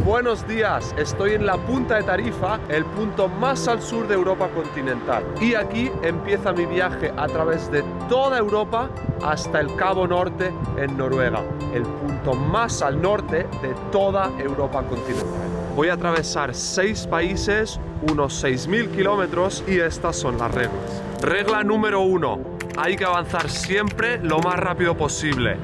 Buenos días, estoy en la punta de Tarifa, el punto más al sur de Europa continental. Y aquí empieza mi viaje a través de toda Europa hasta el Cabo Norte en Noruega, el punto más al norte de toda Europa continental. Voy a atravesar 6 países, unos 6.000 kilómetros y estas son las reglas. Regla número 1, hay que avanzar siempre lo más rápido posible.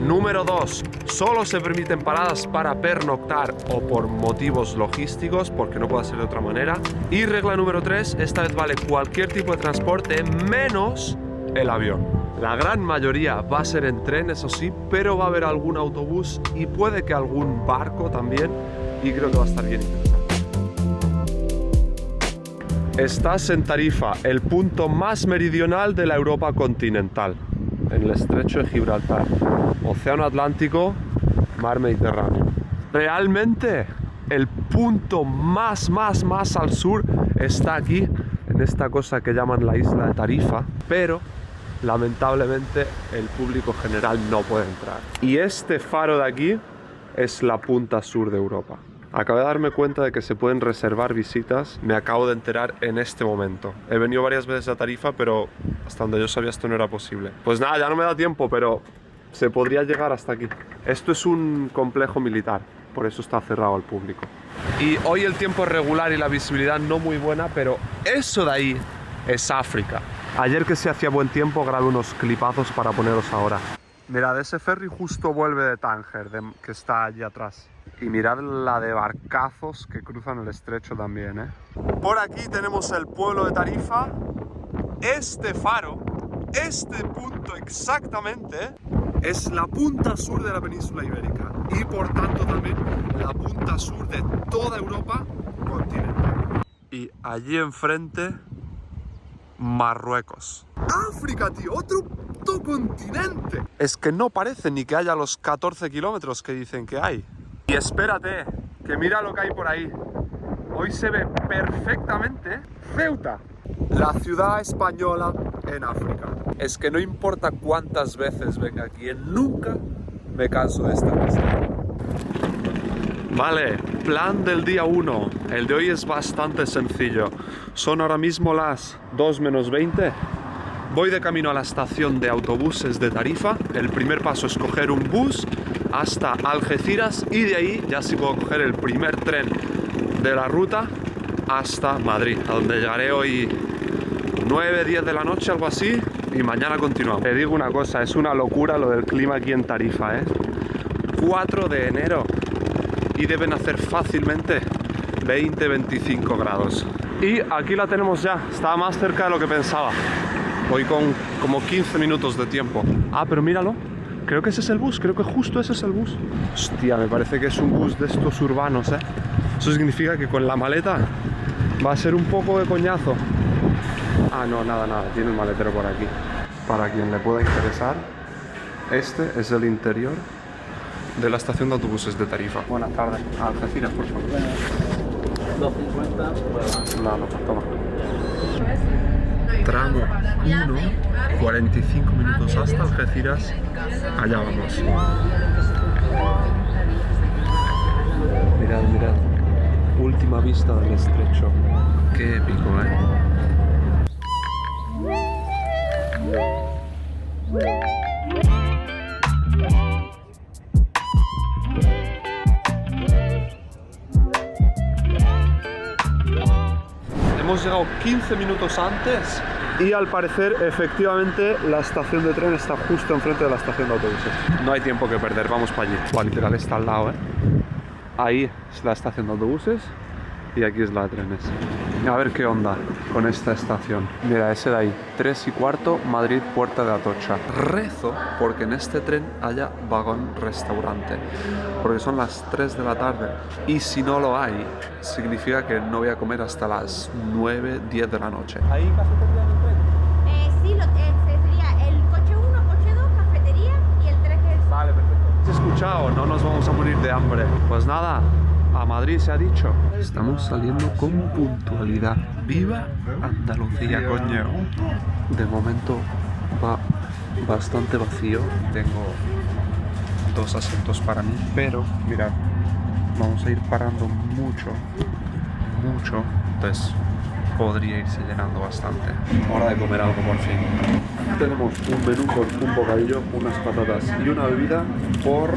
Número 2, solo se permiten paradas para pernoctar o por motivos logísticos, porque no puede ser de otra manera. Y regla número 3, esta vez vale cualquier tipo de transporte menos el avión. La gran mayoría va a ser en tren, eso sí, pero va a haber algún autobús y puede que algún barco también, y creo que va a estar bien interesante. Estás en Tarifa, el punto más meridional de la Europa continental, en el estrecho de Gibraltar, Océano Atlántico, Mar Mediterráneo. Realmente el punto más al sur está aquí, en esta cosa que llaman la isla de Tarifa, pero lamentablemente el público general no puede entrar. Y este faro de aquí es la punta sur de Europa. Acabo de darme cuenta de que se pueden reservar visitas, me acabo de enterar en este momento. He venido varias veces a Tarifa, pero hasta donde yo sabía esto no era posible. Pues nada, ya no me da tiempo, pero se podría llegar hasta aquí. Esto es un complejo militar, por eso está cerrado al público. Y hoy el tiempo es regular y la visibilidad no muy buena, pero eso de ahí es África. Ayer que se hacía buen tiempo grabé unos clipazos para poneros ahora. Mirad, ese ferry justo vuelve de Tánger, que está allí atrás. Y mirad la de barcazos que cruzan el estrecho también, ¿eh? Por aquí tenemos el pueblo de Tarifa. Este faro, este punto exactamente, es la punta sur de la península ibérica. Y por tanto también la punta sur de toda Europa continental. Y allí enfrente, Marruecos. ¡África, tío! ¡Otro continente! Es que no parece ni que haya los 14 kilómetros que dicen que hay. Y espérate, que mira lo que hay por ahí. Hoy se ve perfectamente Ceuta, la ciudad española en África. Es que no importa cuántas veces venga aquí, nunca me canso de esta lista. Vale, plan del día 1. El de hoy es bastante sencillo. Son ahora mismo las 2 menos 20. Voy de camino a la estación de autobuses de Tarifa. El primer paso es coger un bus hasta Algeciras y de ahí ya sí puedo coger el primer tren de la ruta hasta Madrid, a donde llegaré hoy 9, 10 de la noche, algo así, y mañana continuamos. Te digo una cosa, es una locura lo del clima aquí en Tarifa, ¿eh? 4 de enero y deben hacer fácilmente 20-25 grados. Y aquí la tenemos ya, está más cerca de lo que pensaba. Voy con como 15 minutos de tiempo. Ah, pero míralo. Creo que ese es el bus, creo que justo ese es el bus. Hostia, me parece que es un bus de estos urbanos, ¿eh? Eso significa que con la maleta va a ser un poco de coñazo. Ah, no, nada, tiene un maletero por aquí. Para quien le pueda interesar, este es el interior de la estación de autobuses de Tarifa. Buenas tardes. Algeciras, por favor. 2.50. No, toma. Tramo 1, 45 minutos hasta Algeciras, allá vamos. Mirad, última vista del estrecho. Qué épico, ¿eh? Hemos llegado 15 minutos antes y al parecer efectivamente la estación de tren está justo enfrente de la estación de autobuses. No hay tiempo que perder, vamos para allí. Bueno, literal está al lado, ¿eh? Ahí es la estación de autobuses y aquí es la de trenes. A ver qué onda con esta estación. Mira, ese de ahí, 3:15, Madrid, Puerta de Atocha. Rezo porque en este tren haya vagón restaurante, porque son las 3 de la tarde y si no lo hay, significa que no voy a comer hasta las 9, 10 de la noche. ¿Hay cafetería en el tren? Sí, sería el coche 1, coche 2, cafetería y el 3 que es... Vale, perfecto. ¿Has escuchado? No nos vamos a morir de hambre. Pues nada, a Madrid se ha dicho. Estamos saliendo con puntualidad. ¡Viva Andalucía, coño! De momento va bastante vacío. Tengo 2 asientos para mí, pero mirad, vamos a ir parando mucho, entonces podría irse llenando bastante. Hora de comer algo por fin. Tenemos un menú con un bocadillo, unas patatas y una bebida por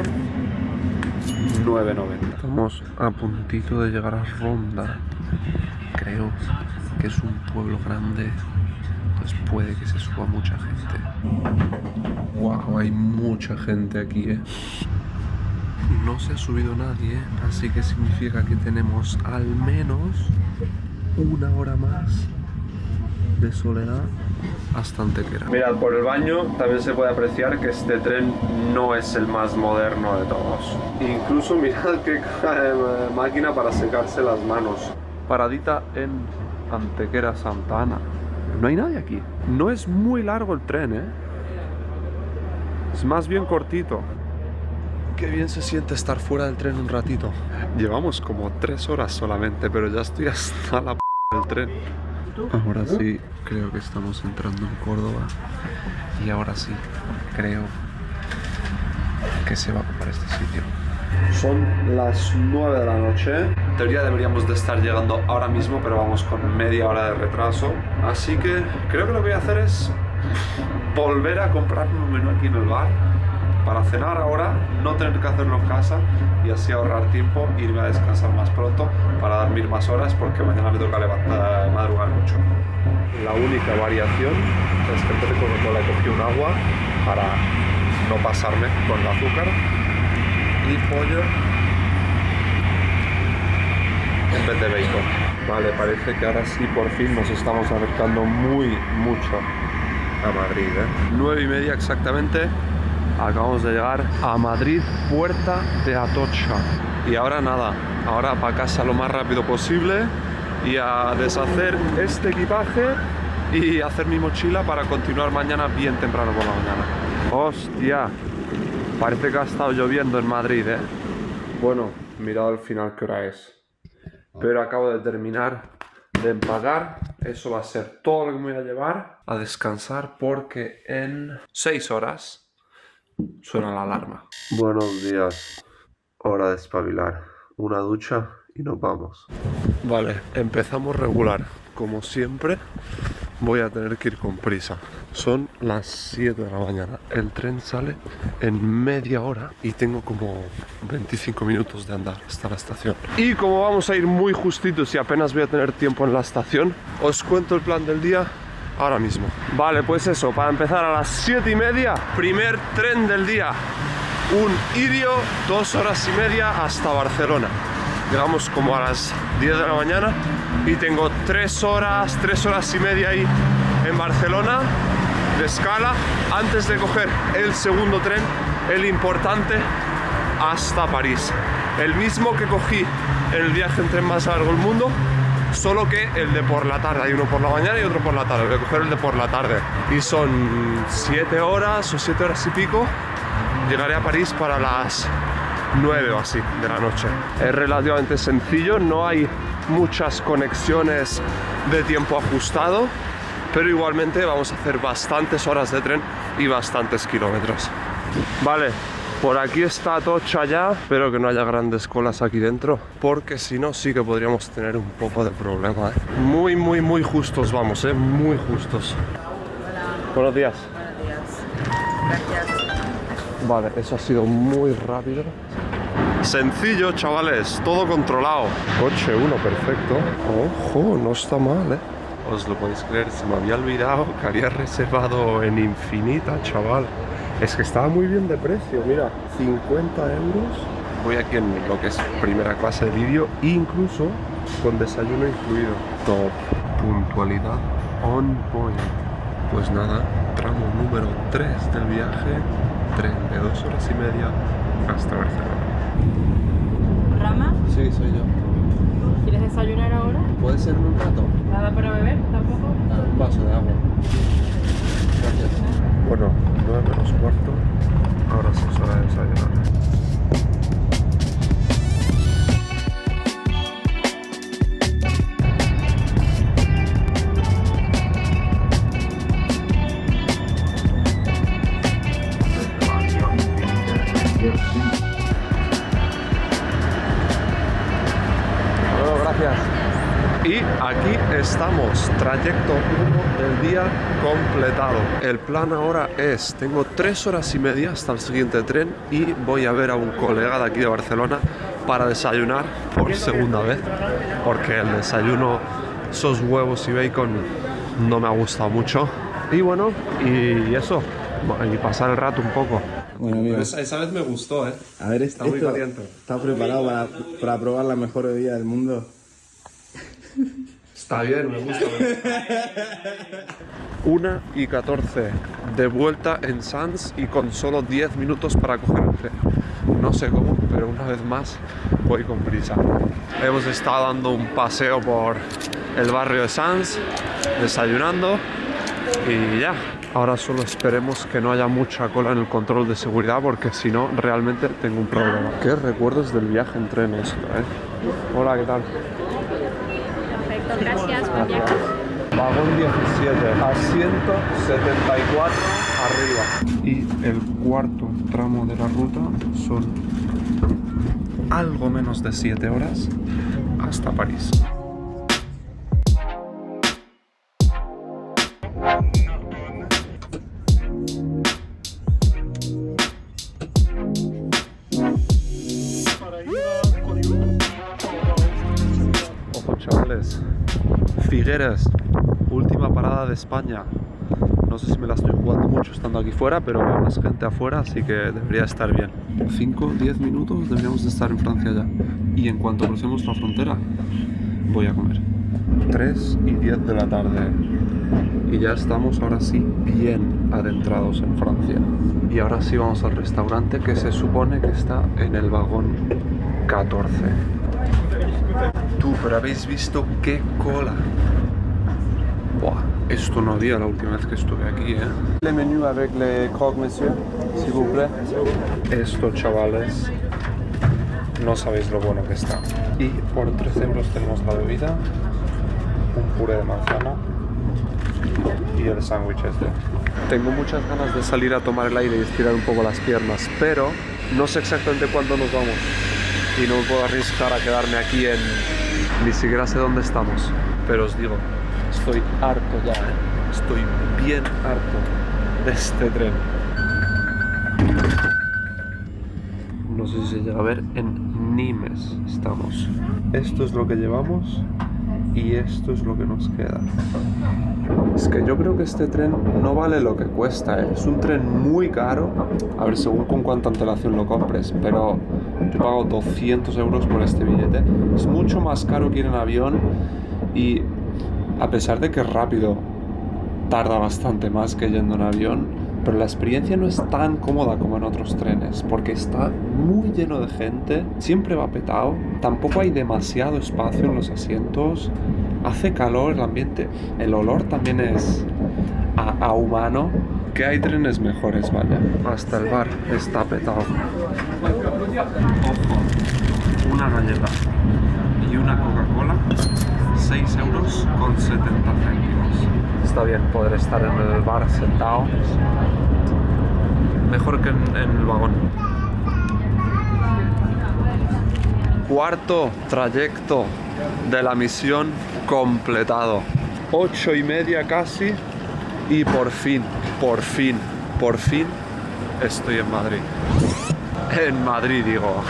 9,90. Estamos a puntito de llegar a Ronda. Creo que es un pueblo grande, entonces puede que se suba mucha gente. Wow, hay mucha gente aquí, No se ha subido nadie, así que significa que tenemos al menos una hora más de soledad hasta Antequera. Mirad, por el baño también se puede apreciar que este tren no es el más moderno de todos. Incluso mirad qué máquina para secarse las manos. Paradita en Antequera Santa Ana. No hay nadie aquí. No es muy largo el tren, Es más bien cortito. Qué bien se siente estar fuera del tren un ratito. Llevamos como 3 horas solamente, pero ya estoy hasta la p del tren. Ahora sí, creo que estamos entrando en Córdoba. Y ahora sí, creo que se va a ocupar este sitio. Son las 9 de la noche. En teoría deberíamos de estar llegando ahora mismo, pero vamos con media hora de retraso. Así que creo que lo que voy a hacer es volver a comprarme un menú aquí en el bar para cenar ahora, no tener que hacerlo en casa y así ahorrar tiempo, irme a descansar más pronto para dormir más horas porque mañana me toca madrugar mucho. La única variación es que en vez de Coca-Cola cogí un agua para no pasarme con el azúcar y pollo en vez de bacon. Vale, parece que ahora sí por fin nos estamos acercando mucho a Madrid, 9:30 exactamente. Acabamos de llegar a Madrid, Puerta de Atocha. Y ahora nada, ahora para casa lo más rápido posible y a deshacer este equipaje y hacer mi mochila para continuar mañana bien temprano por la mañana. ¡Hostia! Parece que ha estado lloviendo en Madrid, Bueno, mirad al final qué hora es. Pero acabo de terminar de empacar. Eso va a ser todo lo que me voy a llevar a descansar porque en 6 horas suena la alarma. Buenos días. Hora de espabilar. Una ducha y nos vamos. Vale, empezamos regular. Como siempre, voy a tener que ir con prisa. Son las 7 de la mañana. El tren sale en media hora y tengo como 25 minutos de andar hasta la estación. Y como vamos a ir muy justitos y apenas voy a tener tiempo en la estación, os cuento el plan del día ahora mismo. Vale, pues eso, para empezar a las 7:30, primer tren del día. Un idio, 2 horas y media hasta Barcelona. Llegamos como a las 10 de la mañana y tengo 3 horas y media ahí en Barcelona de escala antes de coger el segundo tren, el importante, hasta París. El mismo que cogí en el viaje en tren más largo del mundo, solo que el de por la tarde. Hay uno por la mañana y otro por la tarde. Voy a coger el de por la tarde. Y son 7 horas o 7 horas y pico. Llegaré a París para las 9 o así de la noche. Es relativamente sencillo, no hay muchas conexiones de tiempo ajustado, pero igualmente vamos a hacer bastantes horas de tren y bastantes kilómetros. Vale, por aquí está Atocha ya, espero que no haya grandes colas aquí dentro, porque si no sí que podríamos tener un poco de problema, Muy justos vamos, muy justos. Hola. Buenos días. Buenos días. Gracias. Vale, eso ha sido muy rápido. Sencillo, chavales, todo controlado. Coche 1, perfecto. Ojo, no está mal, Os lo podéis creer, se me había olvidado que había reservado en Infinita, chaval. Es que estaba muy bien de precio, mira, 50 euros. Voy aquí en lo que es primera clase de vídeo, incluso con desayuno incluido. Top, puntualidad on point. Pues nada, tramo número 3 del viaje, tren de 2 horas y media hasta Barcelona. ¿Rama? Sí, soy yo. ¿Quieres desayunar ahora? ¿Puede ser en un rato? ¿Nada para beber tampoco? Un vaso de agua. Gracias. Bueno, 9 menos cuarto. Ahora sí es hora de desayunar. Gracias. Y aquí estamos, trayecto 1 del día completado. El plan ahora es, tengo 3 horas y media hasta el siguiente tren y voy a ver a un colega de aquí de Barcelona para desayunar por segunda vez, porque el desayuno, esos huevos y bacon, no me ha gustado mucho. Y bueno, y eso, y pasar el rato un poco. Bueno, amigo, Esa vez me gustó, ¿eh? a ver, Está muy caliente. ¿Estás preparado para probar la mejor bebida del mundo? Está bien, me gusta. 1:14 de vuelta en Sants y con solo 10 minutos para coger el tren. No sé cómo, pero una vez más voy con prisa. Hemos estado dando un paseo por el barrio de Sants, desayunando y ya. Ahora solo esperemos que no haya mucha cola en el control de seguridad, porque si no, realmente tengo un problema. ¿Qué recuerdos del viaje en tren esto, Hola, ¿qué tal? Perfecto, gracias. Buen viaje. Vagón 17, asiento 74 arriba. Y el cuarto tramo de la ruta son algo menos de 7 horas hasta París. Ojo, chavales. Figueres, última parada de España. No sé si me la estoy jugando mucho estando aquí fuera, pero veo más gente afuera, así que debería estar bien. 5-10 minutos deberíamos de estar en Francia ya. Y en cuanto crucemos la frontera, voy a comer. 3:10 de la tarde. Y ya estamos ahora sí bien adentrados en Francia. Y ahora sí vamos al restaurante, que se supone que está en el vagón 14. Tú, pero habéis visto qué cola. Buah, esto no había la última vez que estuve aquí, Le menú avec les croque monsieur, s'il vous plaît. Esto, chavales, no sabéis lo bueno que está. Y por 13 euros tenemos la bebida, un puré de manzana y el sándwich este. Tengo muchas ganas de salir a tomar el aire y estirar un poco las piernas, pero no sé exactamente cuándo nos vamos. Y no me puedo arriesgar a quedarme aquí ni siquiera sé dónde estamos. Pero os digo, estoy harto ya, Estoy bien harto de este tren. No sé si se llega a ver, en Nimes estamos. Esto es lo que llevamos y esto es lo que nos queda. Es que yo creo que este tren no vale lo que cuesta, ¿eh? Es un tren muy caro. A ver, según con cuánta antelación lo compres, pero yo pago 200 euros por este billete. Es mucho más caro que ir en avión y a pesar de que es rápido, tarda bastante más que yendo en avión, pero la experiencia no es tan cómoda como en otros trenes, porque está muy lleno de gente, siempre va petado, tampoco hay demasiado espacio en los asientos, hace calor el ambiente, el olor también es a humano, que hay trenes mejores, vaya. Hasta el bar está petado. Ojo, una galleta y una Coca-Cola, 6 euros con 70 céntimos. Está bien poder estar en el bar sentado, mejor que en el vagón. Cuarto trayecto de la misión completado. 8:30 casi y por fin estoy en Madrid. En Madrid digo,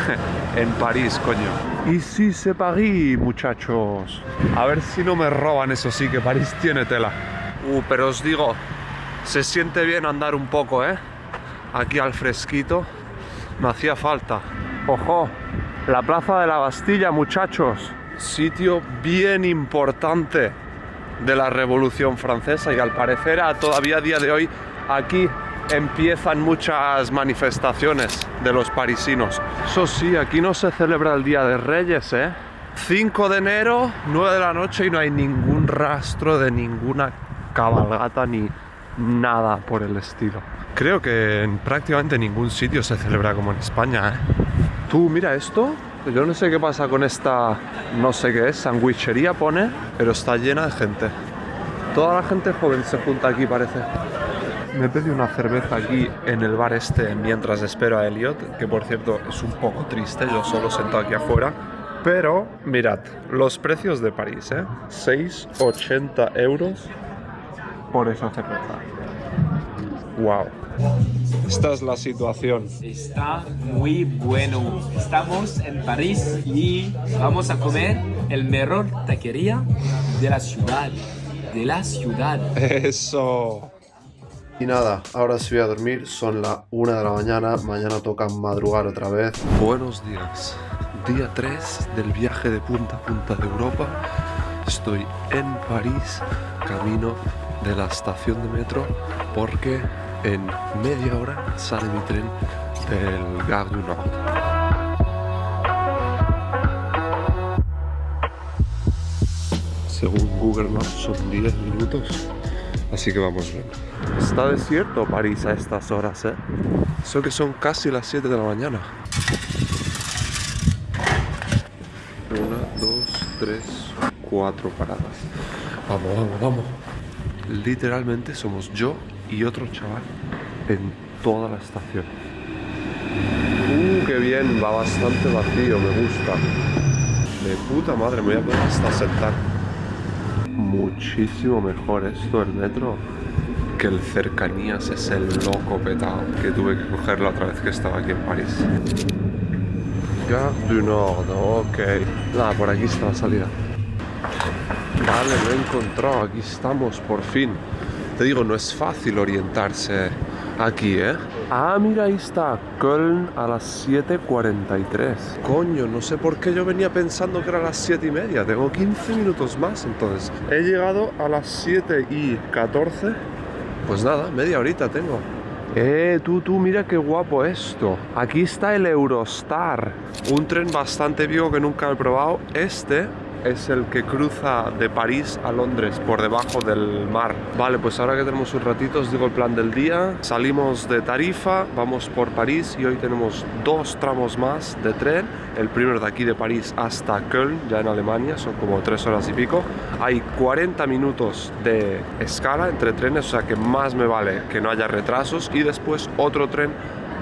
en París, coño. Y sí, c'est París, muchachos. A ver si no me roban, eso sí, que París tiene tela. Pero os digo, se siente bien andar un poco, aquí al fresquito. Me hacía falta. Ojo, la Plaza de la Bastilla, muchachos. Sitio bien importante de la Revolución Francesa y al parecer todavía a día de hoy aquí empiezan muchas manifestaciones de los parisinos. Eso sí, aquí no se celebra el Día de Reyes, 5 de enero, 9 de la noche y no hay ningún rastro de ninguna cabalgata ni nada por el estilo. Creo que en prácticamente ningún sitio se celebra como en España, Tú, mira esto. Yo no sé qué pasa con esta, no sé qué es, sandwichería pone, pero está llena de gente. Toda la gente joven se junta aquí, parece. Me pedí una cerveza aquí en el bar este mientras espero a Elliot, que por cierto es un poco triste, yo solo sentado aquí afuera. Pero mirad, los precios de París, 6,80 euros por esa cerveza. Wow. Esta es la situación. Está muy bueno. Estamos en París y vamos a comer el mejor taquería de la ciudad. Eso. Y nada, ahora sí voy a dormir, son las 1 de la mañana, mañana toca madrugar otra vez. Buenos días, día 3 del viaje de punta a punta de Europa. Estoy en París, camino de la estación de metro, porque en media hora sale mi tren del Gare du Nord. Según Google Maps son 10 minutos, así que vamos bien. Está desierto París a estas horas, Eso que son casi las 7 de la mañana. 1, 2, 3, 4 paradas. Vamos, vamos, vamos. Literalmente somos yo y otro chaval en toda la estación. Qué bien, va bastante vacío, me gusta. De puta madre, me voy a poder hasta sentar. Muchísimo mejor esto, el metro, que el Cercanías, es el loco petado que tuve que coger la otra vez que estaba aquí en París. Gare du Nord, ok. Nada, por aquí está la salida. Vale, lo he encontrado, aquí estamos, por fin. Te digo, no es fácil orientarse aquí, Ah, mira, ahí está, Köln a las 7:43. Coño, no sé por qué yo venía pensando que era a las 7:30. Tengo 15 minutos más, entonces. He llegado a las 7:14. Pues nada, media horita tengo. Tú, mira qué guapo esto. Aquí está el Eurostar. Un tren bastante viejo que nunca he probado. Este es el que cruza de París a Londres por debajo del mar. Vale, pues ahora que tenemos un ratito os digo el plan del día. Salimos de Tarifa, vamos por París y hoy tenemos 2 tramos más de tren. El primero de aquí de París hasta Köln, ya en Alemania, son como 3 horas y pico. Hay 40 minutos de escala entre trenes, o sea que más me vale que no haya retrasos. Y después otro tren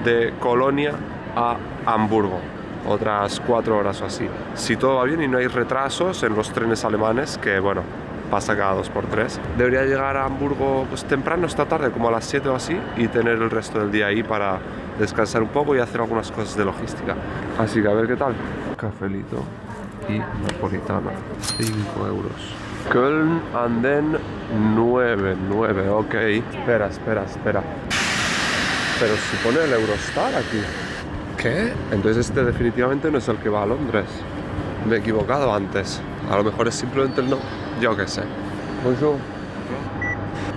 de Colonia a Hamburgo. Otras 4 horas o así. Si todo va bien y no hay retrasos en los trenes alemanes, que bueno, pasa cada 2x3, debería llegar a Hamburgo pues temprano esta tarde, como a las 7 o así, y tener el resto del día ahí para descansar un poco y hacer algunas cosas de logística. Así que a ver qué tal. Cafelito y napolitana, 5 euros. Köln anden 9, ok. Espera. Pero si pone el Eurostar aquí. ¿Qué? Entonces este definitivamente no es el que va a Londres. Me he equivocado antes. A lo mejor es simplemente el no. Yo qué sé. Bonjour.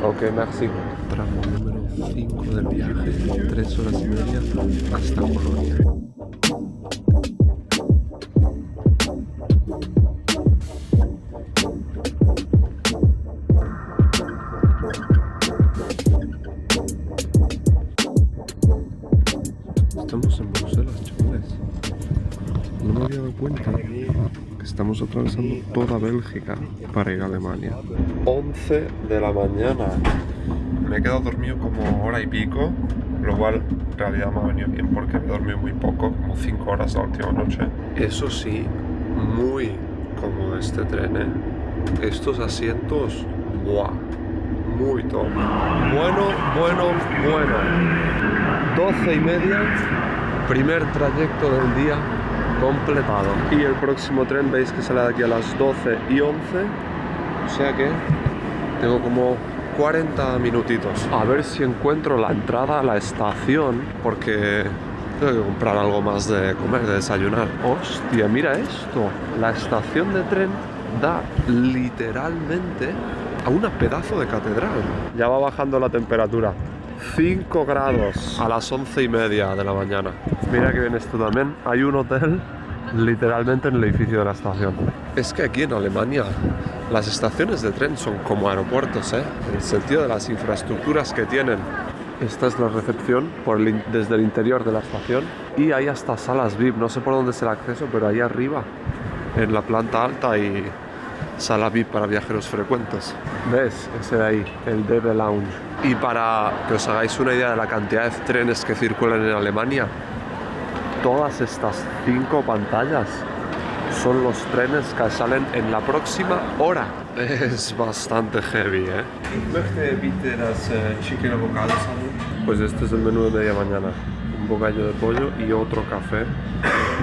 Ok, merci. Tramo número 5 del viaje. 3 horas y media hasta Colonia. Estamos en Bruselas, chavales. No me había dado cuenta que estamos atravesando toda Bélgica para ir a Alemania. 11 de la mañana. Me he quedado dormido como hora y pico, lo cual en realidad me ha venido bien porque he dormido muy poco, como 5 horas la última noche. Eso sí, muy cómodo este tren, Estos asientos, ¡buah! Muy top. Bueno. 12:30, primer trayecto del día completado. Y el próximo tren veis que sale de aquí a las 12:11, o sea que tengo como 40 minutitos. A ver si encuentro la entrada a la estación, porque tengo que comprar algo más de comer, de desayunar. Hostia, mira esto. La estación de tren da literalmente a una pedazo de catedral. Ya va bajando la temperatura. 5 grados a las 11:30 de la mañana. Mira que bien esto también. Hay un hotel literalmente en el edificio de la estación. Es que aquí en Alemania las estaciones de tren son como aeropuertos, en el sentido de las infraestructuras que tienen. Esta es la recepción desde el interior de la estación y hay hasta salas VIP. No sé por dónde es el acceso, pero ahí arriba, en la planta alta, hay sala VIP para viajeros frecuentes. ¿Ves? Ese de ahí, el DB Lounge. Y para que os hagáis una idea de la cantidad de trenes que circulan en Alemania, todas estas 5 pantallas son los trenes que salen en la próxima hora. Es bastante heavy, ¿eh? Möchte bitte das Chicken Avocado Sandwich. Pues este es el menú de media mañana. Un bocadillo de pollo y otro café.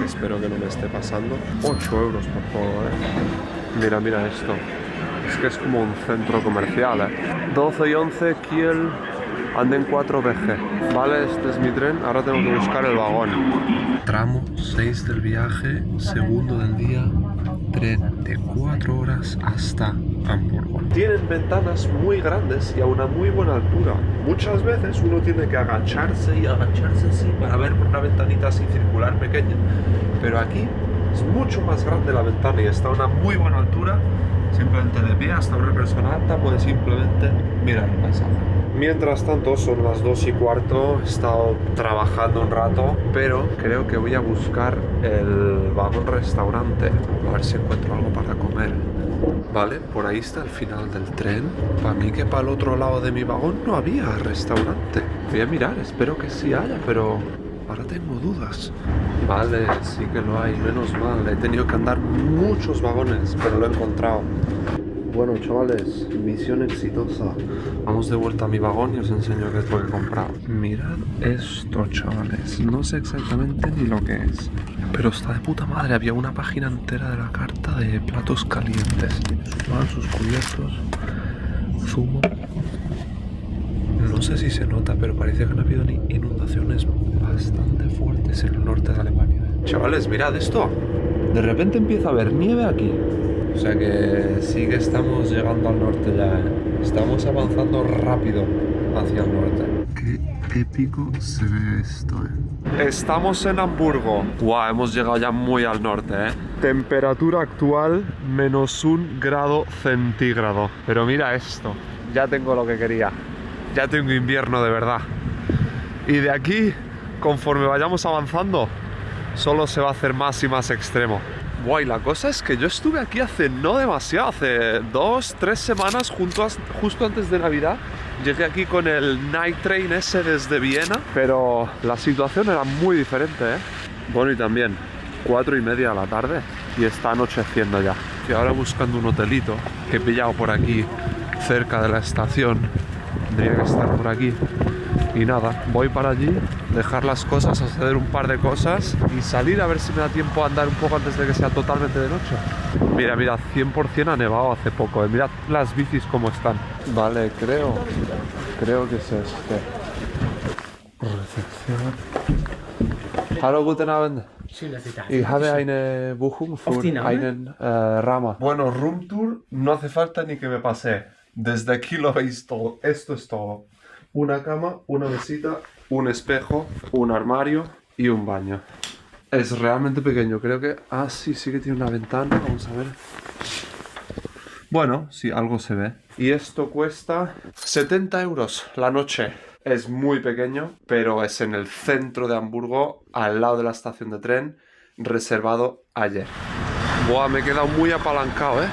Espero que no me esté pasando. 8 euros por todo, ¿eh? Mira, mira esto. Es que es como un centro comercial, ¿eh? 12 y 11, Kiel, Anden 4BG. Vale, este es mi tren. Ahora tengo que buscar el vagón. Tramo 6 del viaje, segundo del día. Tren de 4 horas hasta Hamburgo. Tienen ventanas muy grandes y a una muy buena altura. Muchas veces uno tiene que agacharse y agacharse así para ver por una ventanita así circular pequeña. Pero aquí es mucho más grande la ventana y está a una muy buena altura. Simplemente de pie hasta una persona alta puede simplemente mirar el paisaje. Mientras tanto son las 2:15, he estado trabajando un rato, pero creo que voy a buscar el vagón restaurante, a ver si encuentro algo para comer. Vale, por ahí está el final del tren. Para mí que para el otro lado de mi vagón no había restaurante. Voy a mirar, espero que sí haya, pero ahora tengo dudas. Vale, sí que lo hay, menos mal. He tenido que andar muchos vagones, pero lo he encontrado. Bueno, chavales, misión exitosa. Vamos de vuelta a mi vagón y os enseño qué es lo que he comprado. Mirad esto, chavales. No sé exactamente ni lo que es, pero está de puta madre. Había una página entera de la carta de platos calientes. Tiene su pan, sus cubiertos, zumo. No sé si se nota, pero parece que no ha habido ni inundaciones bastante fuertes en el norte de Alemania. Chavales, mirad esto. De repente empieza a haber nieve aquí. O sea que sí que estamos llegando al norte ya, ¿eh? Estamos avanzando rápido hacia el norte. Qué épico se ve esto, ¿eh? Estamos en Hamburgo. Guau, hemos llegado ya muy al norte, ¿eh? Temperatura actual -1 grado centígrado. Pero mira esto, ya tengo lo que quería. Ya tengo invierno de verdad. Y de aquí, conforme vayamos avanzando, solo se va a hacer más y más extremo. Guay, la cosa es que yo estuve aquí hace no demasiado, hace 2-3 semanas, justo antes de Navidad. Llegué aquí con el Night Train ese desde Viena, pero la situación era muy diferente, ¿eh? Bueno, y también 4:30 de la tarde y está anocheciendo ya. Y ahora buscando un hotelito que he pillado por aquí, cerca de la estación. Tendría que estar por aquí. Y nada, voy para allí, dejar las cosas, hacer un par de cosas y salir a ver si me da tiempo a andar un poco antes de que sea totalmente de noche. Mira, mira, 100% ha nevado hace poco, ¿eh? Mirad las bicis cómo están. Vale, creo que es este. Recepción. Hallo, guten Abend. Ich habe eine Buchung für einen Rama. Bueno, Room Tour, no hace falta ni que me pase. Desde aquí lo veis todo. Esto es todo. Una cama, una mesita, un espejo, un armario y un baño. Es realmente pequeño, creo que... Ah, sí que tiene una ventana, vamos a ver. Bueno, sí, algo se ve. Y esto cuesta 70 euros la noche. Es muy pequeño, pero es en el centro de Hamburgo, al lado de la estación de tren, reservado ayer. Buah, me he quedado muy apalancado, ¿eh?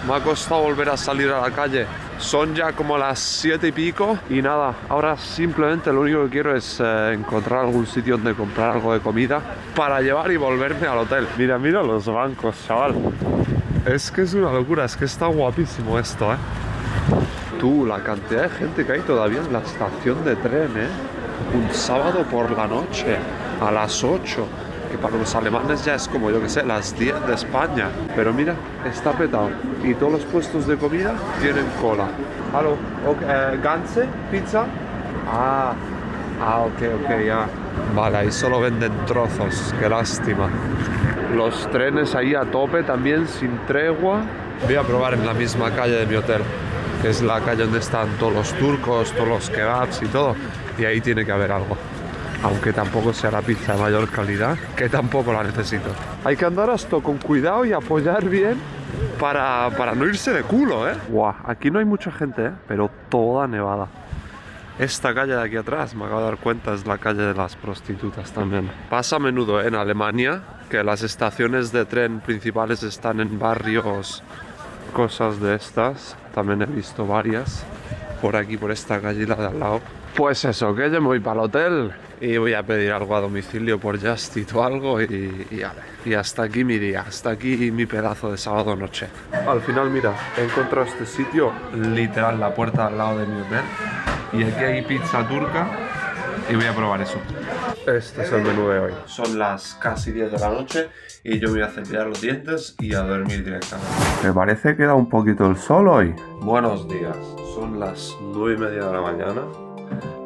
Me ha costado volver a salir a la calle. Son ya como las 7 y pico y nada, ahora simplemente lo único que quiero es encontrar algún sitio donde comprar algo de comida para llevar y volverme al hotel. Mira, mira los bancos, chaval. Es que es una locura, es que está guapísimo esto, ¿eh? Tú, la cantidad de gente que hay todavía en la estación de tren, ¿eh? Un sábado por la noche, a las 8. Que para los alemanes ya es como, yo que sé, las 10 de España. Pero mira, está petado. Y todos los puestos de comida tienen cola. Hallo, Ganze, pizza. Ok, ya. Vale, ahí solo venden trozos, qué lástima. Los trenes ahí a tope también, sin tregua. Voy a probar en la misma calle de mi hotel, que es la calle donde están todos los turcos, todos los kebabs y todo. Y ahí tiene que haber algo. Aunque tampoco sea la pizza de mayor calidad, que tampoco la necesito. Hay que andar esto con cuidado y apoyar bien para no irse de culo, ¿eh? Guau, aquí no hay mucha gente, ¿eh? Pero toda nevada. Esta calle de aquí atrás, me acabo de dar cuenta, es la calle de las prostitutas también. Pasa a menudo en Alemania que las estaciones de tren principales están en barrios, cosas de estas. También he visto varias por aquí, por esta calle y la de al lado. Pues eso, que yo me voy para el hotel y voy a pedir algo a domicilio por Just Eat o algo y hasta aquí mi día, hasta aquí mi pedazo de sábado noche. Al final, mira, he encontrado este sitio, literal, la puerta al lado de mi hotel, y aquí hay pizza turca y voy a probar eso. Este es el menú de hoy. Son las casi 10 de la noche y yo me voy a cepillar los dientes y a dormir directamente. Me parece que da un poquito el sol hoy. Buenos días, son las 9:30 de la mañana.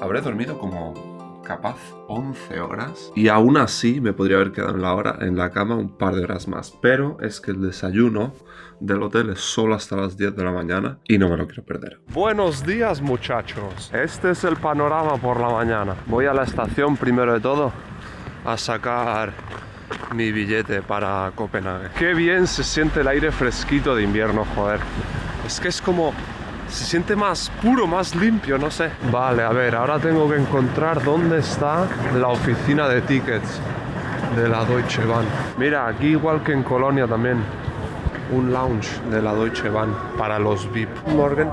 Habré dormido como capaz 11 horas y aún así me podría haber quedado en la cama un par de horas más, pero es que el desayuno del hotel es solo hasta las 10 de la mañana y no me lo quiero perder. Buenos días, muchachos. Este es el panorama por la mañana. Voy a la estación primero de todo a sacar mi billete para Copenhague. Qué bien se siente el aire fresquito de invierno, joder. Es que es como... se siente más puro, más limpio, no sé. Vale, a ver, ahora tengo que encontrar dónde está la oficina de tickets de la Deutsche Bahn. Mira, aquí igual que en Colonia también, un lounge de la Deutsche Bahn para los VIP. Morgen.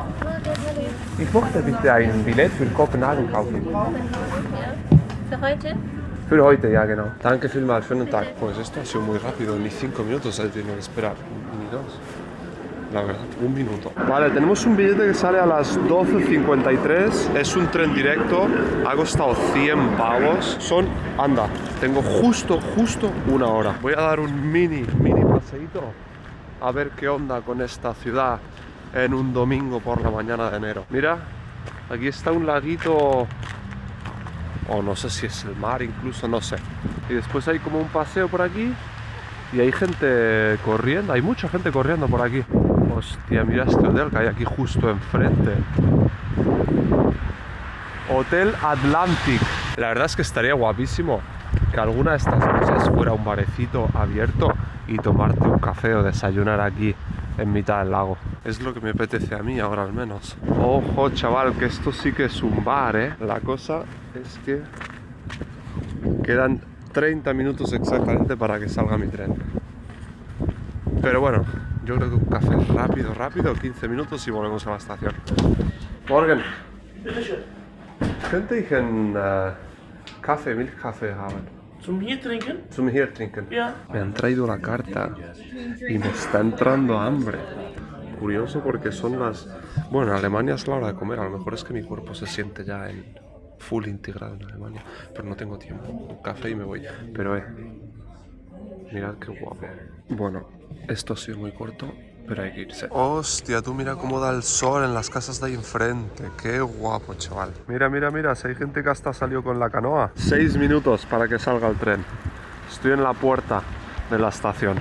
Ich möchte bitte ein Billett für Kopenhagen kaufen. ¿Für heute? Für heute, ja, genau. Danke vielmals, schönen Tag. Pues esto ha sido muy rápido, ni 5 minutos he tenido que esperar, ni 2. La verdad, 1 minuto. Vale, tenemos un billete que sale a las 12:53. Es un tren directo. Ha costado 100 pavos. Anda, tengo justo 1 hora. Voy a dar un mini paseíto a ver qué onda con esta ciudad en un domingo por la mañana de enero. Mira, aquí está un laguito, o no sé si es el mar incluso, no sé. Y después hay como un paseo por aquí y hay gente corriendo, hay mucha gente corriendo por aquí. Hostia, mira este hotel que hay aquí justo enfrente. Hotel Atlantic. La verdad es que estaría guapísimo que alguna de estas cosas fuera un barecito abierto y tomarte un café o desayunar aquí en mitad del lago. Es lo que me apetece a mí ahora al menos. Ojo, chaval, que esto sí que es un bar, ¿eh? La cosa es que quedan 30 minutos exactamente para que salga mi tren. Pero bueno, yo creo que un café rápido, 15 minutos y volvemos a la estación. Morgen. Könnte ich einen Kaffee, Milchkaffee haben? Zum hier trinken? Zum hier trinken. Ja. Me han traído la carta y me está entrando hambre. Curioso porque son las... Bueno, en Alemania es la hora de comer. A lo mejor es que mi cuerpo se siente ya en full integrado en Alemania. Pero no tengo tiempo. Un café y me voy. Pero mirad qué guapo. Bueno, esto ha sido muy corto, pero hay que irse. Hostia, tú mira cómo da el sol en las casas de ahí enfrente. Qué guapo, chaval. Mira, si hay gente que hasta salió con la canoa. 6 minutos para que salga el tren. Estoy en la puerta de la estación.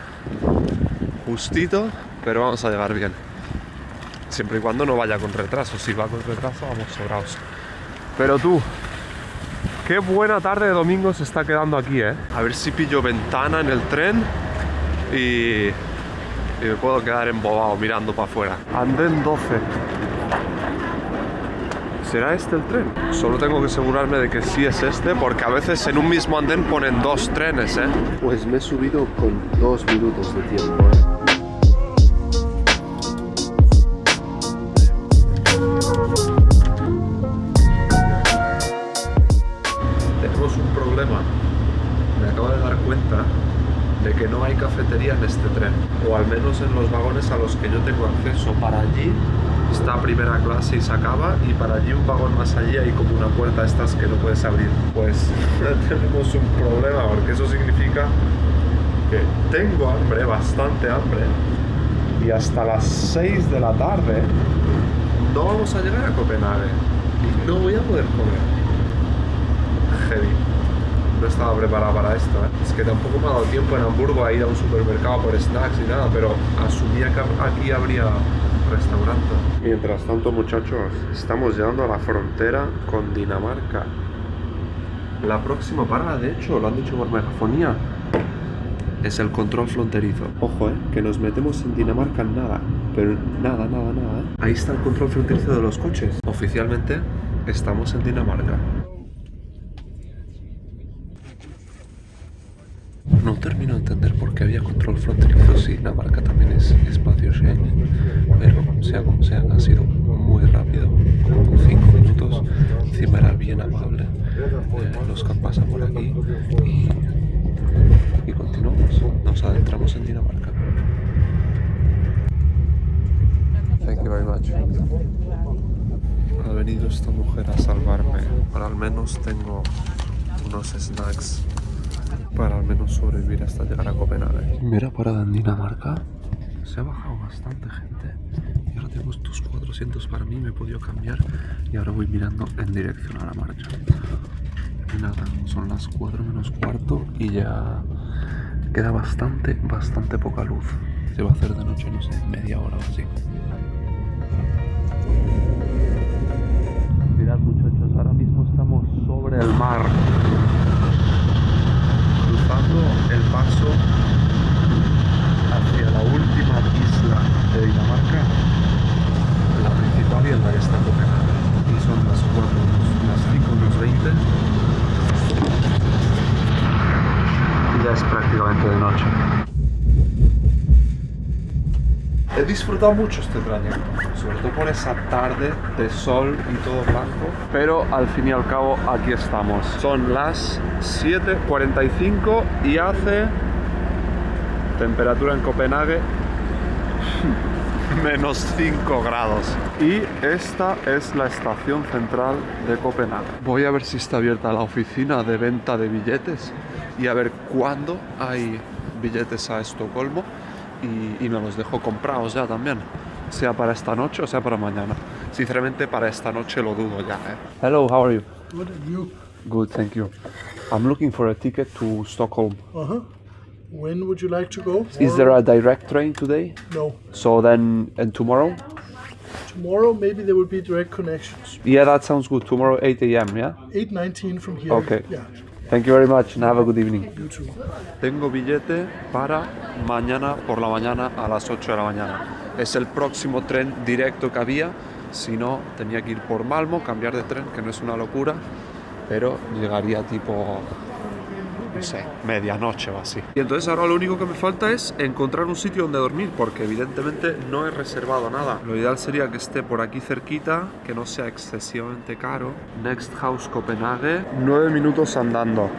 Justito, pero vamos a llegar bien. Siempre y cuando no vaya con retraso. Si va con retraso, vamos sobrados. Pero tú, qué buena tarde de domingo se está quedando aquí, ¿eh? A ver si pillo ventana en el tren y me puedo quedar embobado mirando para afuera. Andén 12. ¿Será este el tren? Solo tengo que asegurarme de que sí es este, porque a veces en un mismo andén ponen 2 trenes, ¿eh? Pues me he subido con 2 minutos de tiempo, ¿eh? Tenemos un problema. Me acabo de dar cuenta de que no hay cafetería en este tren, o al menos en los vagones a los que yo tengo acceso. Para allí está primera clase y se acaba, y para allí un vagón más allí hay como una puerta de estas que no puedes abrir. Pues tenemos un problema, porque eso significa que tengo hambre, bastante hambre, y hasta las 6 de la tarde no vamos a llegar a Copenhague y no voy a poder comer. Heavy. No estaba preparado para esto, ¿eh? Es que tampoco me ha dado tiempo en Hamburgo a ir a un supermercado por snacks y nada, pero asumía que aquí habría restaurante. Mientras tanto, muchachos, estamos llegando a la frontera con Dinamarca. La próxima parada, de hecho, lo han dicho por megafonía, es el control fronterizo. Ojo, que nos metemos en Dinamarca en nada, pero nada, ¿eh? Ahí está el control fronterizo de los coches. Oficialmente estamos en Dinamarca. No termino de entender por qué había control fronterizo si Dinamarca también es espacio Schengen, pero sea como sea, ha sido muy rápido, como 5 minutos. Encima era bien Ha venido esta mujer a salvarme. Para al menos tengo unos snacks para al menos sobrevivir hasta llegar a Copenhague. Mira, parada en Dinamarca. Se ha bajado bastante gente. Y ahora tengo estos 400 para mí. Me he podido cambiar. Y ahora voy mirando en dirección a la marcha. Y nada, son las 4 menos cuarto. Y ya queda bastante poca luz. Se va a hacer de noche, no sé, media hora o así. Mirad, muchachos, ahora mismo estamos sobre el mar, cruzando el paso hacia la última isla de Dinamarca, la principal y en la que está Copenhague. Y son las 5:20 y ya es prácticamente de noche. He disfrutado mucho este trayecto, sobre todo por esa tarde de sol y todo blanco, pero al fin y al cabo aquí estamos. Son las 7:45 y hace temperatura en Copenhague menos 5 grados. Y esta es la estación central de Copenhague. Voy a ver si está abierta la oficina de venta de billetes y a ver cuándo hay billetes a Estocolmo. Y me los dejo comprados ya también, sea para esta noche o sea para mañana. Sinceramente para esta noche lo dudo ya. Hello, how are you? Good, and you? Good, thank you. I'm looking for a ticket to Stockholm. When would you like to go? Is there a direct train today? No. So then, and tomorrow? Tomorrow maybe there will be direct connections. Yeah, that sounds good. Tomorrow 8 a.m., yeah? 8:19 from here. Okay. Yeah. Thank you very much and have a good evening. You too. Tengo billete para mañana por la mañana a las 8 de la mañana. Es el próximo tren directo que había. Si no, tenía que ir por Malmo, cambiar de tren, que no es una locura, pero llegaría tipo, no sé, medianoche o así. Y entonces ahora lo único que me falta es encontrar un sitio donde dormir, porque evidentemente no he reservado nada. Lo ideal sería que esté por aquí cerquita, que no sea excesivamente caro. Next House Copenhague, 9 minutos andando.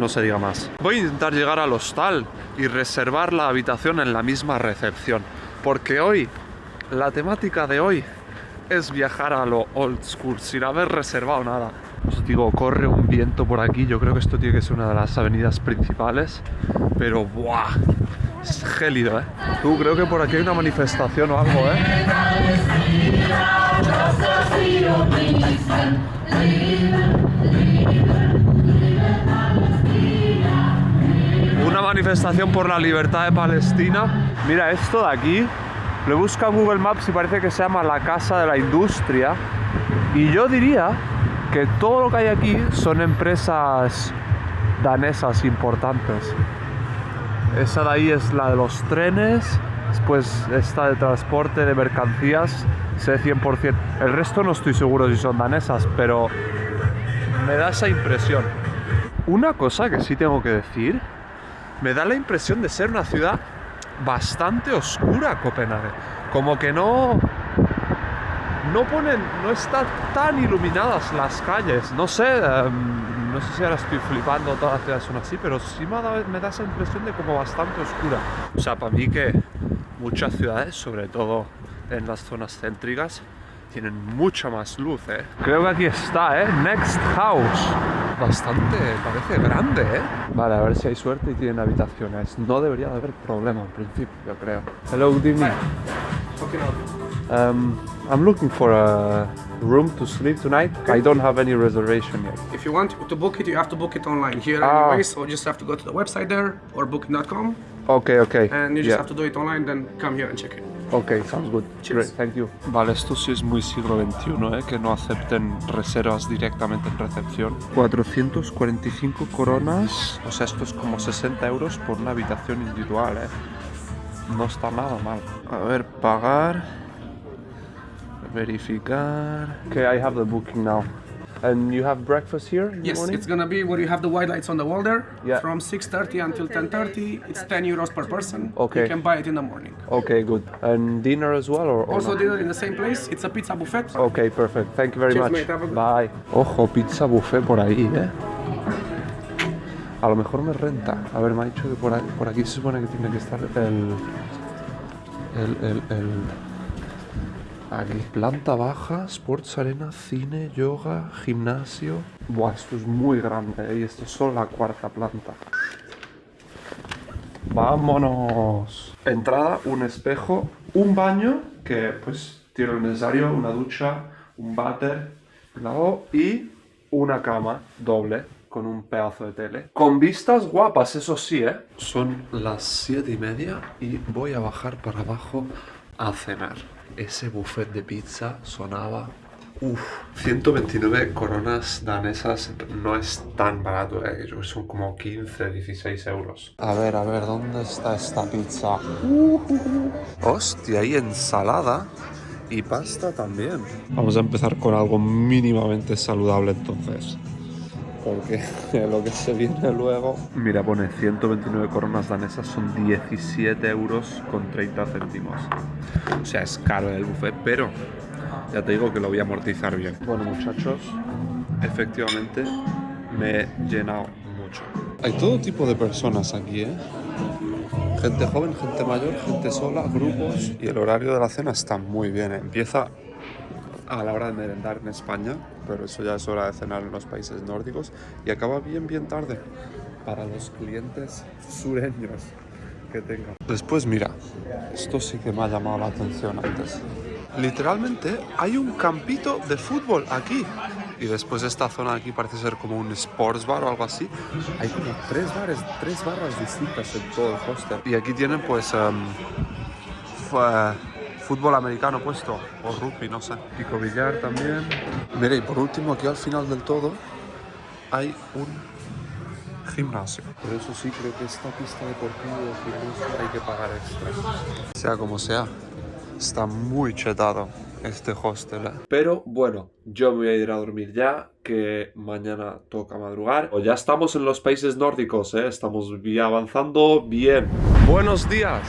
No se diga más. Voy a intentar llegar al hostal y reservar la habitación en la misma recepción, porque hoy, la temática de hoy es viajar a lo old school, sin haber reservado nada. Os digo, corre un viento por aquí. Yo creo que esto tiene que ser una de las avenidas principales, pero ¡buah! Es gélido, ¿eh? Tú, creo que por aquí hay una manifestación o algo, ¿eh? Una manifestación por la libertad de Palestina. Mira esto de aquí. Lo he buscado en Google Maps y parece que se llama la Casa de la Industria. Y yo diría que todo lo que hay aquí son empresas danesas importantes. Esa de ahí es la de los trenes, después esta de transporte de mercancías, sé 100%. El resto no estoy seguro si son danesas, pero me da esa impresión. Una cosa que sí tengo que decir, me da la impresión de ser una ciudad bastante oscura, Copenhague. Como que no están tan iluminadas las calles. No sé, no sé si ahora estoy flipando, todas las ciudades son así, pero sí me da esa impresión de como bastante oscura. O sea, para mí que muchas ciudades, sobre todo en las zonas céntricas, tienen mucha más luz, ¿eh? Creo que aquí está, ¿eh? Next House. Bastante, parece grande, ¿eh? Vale, a ver si hay suerte y tienen habitaciones. No debería de haber problema en principio, yo creo. Hello, good evening. I'm looking for a room to sleep tonight. I don't have any reservation yet. If you want to book it, you have to book it online here anyway, so you just have to go to the website there or booking.com. Okay. And you just have to do it online, then come here and check it. Ok, sounds good. Cheers. Great, thank you. Vale, esto sí es muy siglo XXI, que no acepten reservas directamente en recepción. 445 coronas, o sea, esto es como 60 euros por una habitación individual, No está nada mal. A ver, pagar, verificar. Okay, I have the booking now. And you have breakfast here in the Yes, morning? it's gonna be where you have the white lights on the wall there. Yeah. From 6:30 until 10:30, it's 10 euros per person. Okay. You can buy it in the morning. Okay, good. And dinner as well, or Also not? dinner in the same place. It's a pizza buffet. Okay, perfect. Thank you very Cheers, much. mate. Have a good- Bye. Ojo, pizza buffet por ahí, A lo mejor me renta. A ver, me ha dicho que por aquí se Aquí, planta baja, sports arena, cine, yoga, gimnasio. Buah, esto es muy grande, y esto es solo la 4ª planta. ¡Vámonos! Entrada, un espejo, un baño, que pues tiene lo necesario, una ducha, un váter, y una cama doble con un pedazo de tele. Con vistas guapas, eso sí, ¿eh? Son las 7:30 y voy a bajar para abajo a cenar. Ese buffet de pizza sonaba... 129 coronas danesas no es tan barato, son como 15, 16 euros. A ver, ¿dónde está esta pizza? Hostia, hay ensalada y pasta también. Vamos a empezar con algo mínimamente saludable entonces, porque lo que se viene luego... Mira, pone 129 coronas danesas, son 17 euros con 30 céntimos. O sea, es caro el buffet, pero ya te digo que lo voy a amortizar bien. Bueno, muchachos, efectivamente me he llenado mucho. Hay todo tipo de personas aquí, ¿eh? Gente joven, gente mayor, gente sola, grupos. Y el horario de la cena está muy bien, ¿eh? Empieza a la hora de merendar en España, pero eso ya es hora de cenar en los países nórdicos, y acaba bien tarde para los clientes sureños que tengan. Después, mira, esto sí que me ha llamado la atención antes. Literalmente hay un campito de fútbol aquí. Y después esta zona de aquí parece ser como un sports bar o algo así. Hay como 3 barras distintas en todo el hostel. Y aquí tienen pues fútbol americano puesto, o rugby, no sé. Pico billar también. Mira, y por último, aquí al final del todo hay un gimnasio. Por eso sí creo que esta pista deportiva o gimnasio hay que pagar extra. Sea como sea, está muy chetado este hostel, ¿eh? Pero bueno, yo me voy a ir a dormir ya, que mañana toca madrugar. O ya estamos en los países nórdicos, ¿eh? Estamos avanzando bien. Buenos días.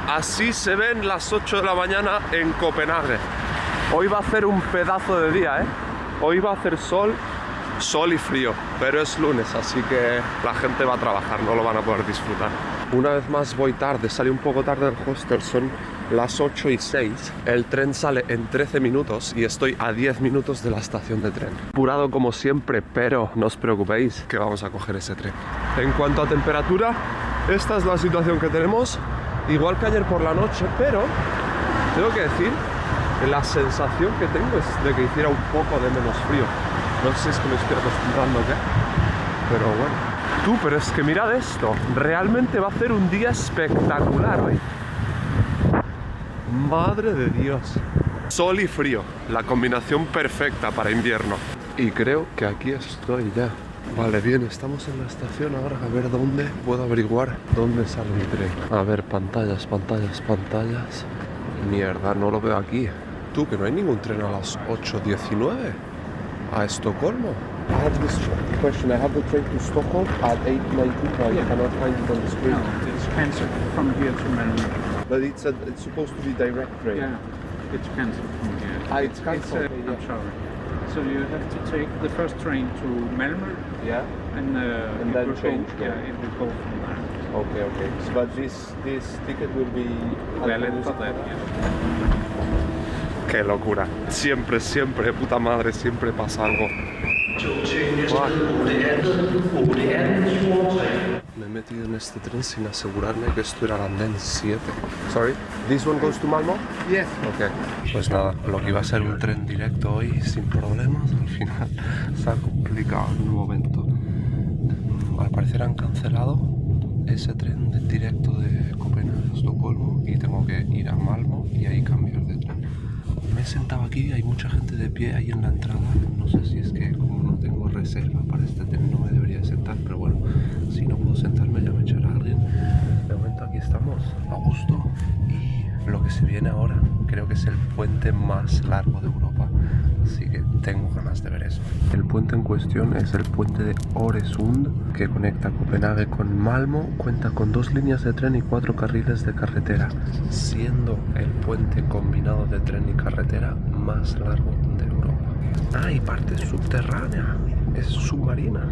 Así se ven las 8 de la mañana en Copenhague. Hoy va a hacer un pedazo de día, ¿eh? Hoy va a hacer sol y frío, pero es lunes, así que la gente va a trabajar, no lo van a poder disfrutar. Una vez más voy tarde, salí un poco tarde del hostel, son las 8:06. El tren sale en 13 minutos y estoy a 10 minutos de la estación de tren. Apurado como siempre, pero no os preocupéis que vamos a coger ese tren. En cuanto a temperatura, esta es la situación que tenemos, igual que ayer por la noche, pero tengo que decir que la sensación que tengo es de que hiciera un poco de menos frío. No sé si es que me estoy acostumbrando ya, pero bueno. Pero es que mirad esto, realmente va a ser un día espectacular hoy. Madre de Dios. Sol y frío, la combinación perfecta para invierno. Y creo que aquí estoy ya. Vale, bien, estamos en la estación ahora, a ver dónde puedo averiguar dónde sale mi tren. A ver, pantallas. Mierda, no lo veo aquí. Que no hay ningún tren a las 8:19 a Estocolmo. I have this question. I have the train to Stockholm at 8:19, but I cannot find it on the screen. No, it's cancelled from here to Malmö. But it's supposed to be direct train. Yeah, it's cancelled from here. It's cancelled. I'm sorry. So you have to take the first train to Malmö. Yeah. And then change. It will go from there. Okay. But this ticket will be Valid for that, yeah. Qué locura. Siempre, puta madre, siempre pasa algo. Me he metido en este tren sin asegurarme que esto era el andén 7. Sorry, this one goes to Malmö? Yes. Ok. Pues nada, lo que iba a ser un tren directo hoy sin problemas, al final se ha complicado en un momento. Al parecer han cancelado ese tren directo de Copenhague a Estocolmo y tengo que ir a Malmö y ahí cambiar de tren. Me he sentado aquí, hay mucha gente de pie ahí en la entrada. No sé si es que como no tengo reserva para este tren no me debería sentar, pero bueno, si no puedo sentarme ya me echará alguien. De momento aquí estamos, a gusto. Y lo que se viene ahora creo que es el puente más largo de Europa, así que tengo ganas de ver eso. El puente en cuestión es el puente de Øresund, que conecta Copenhague con Malmö. Cuenta con 2 líneas de tren y 4 carriles de carretera, siendo el puente combinado de tren y carretera más largo de Europa. Ah, y parte subterránea, es submarina.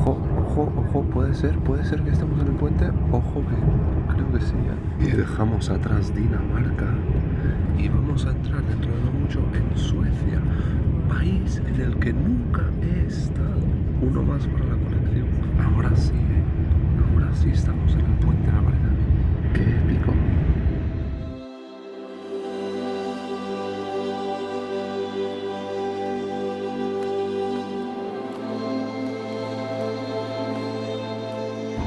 Ojo, puede ser que estemos en el puente. Ojo, que creo que sí, ¿eh? Y dejamos atrás Dinamarca y vamos a entrar dentro de no mucho en Suecia, país en el que nunca he estado. Uno más para la colección. Ahora sí estamos en el puente, me parece a mí. ¡Qué épico!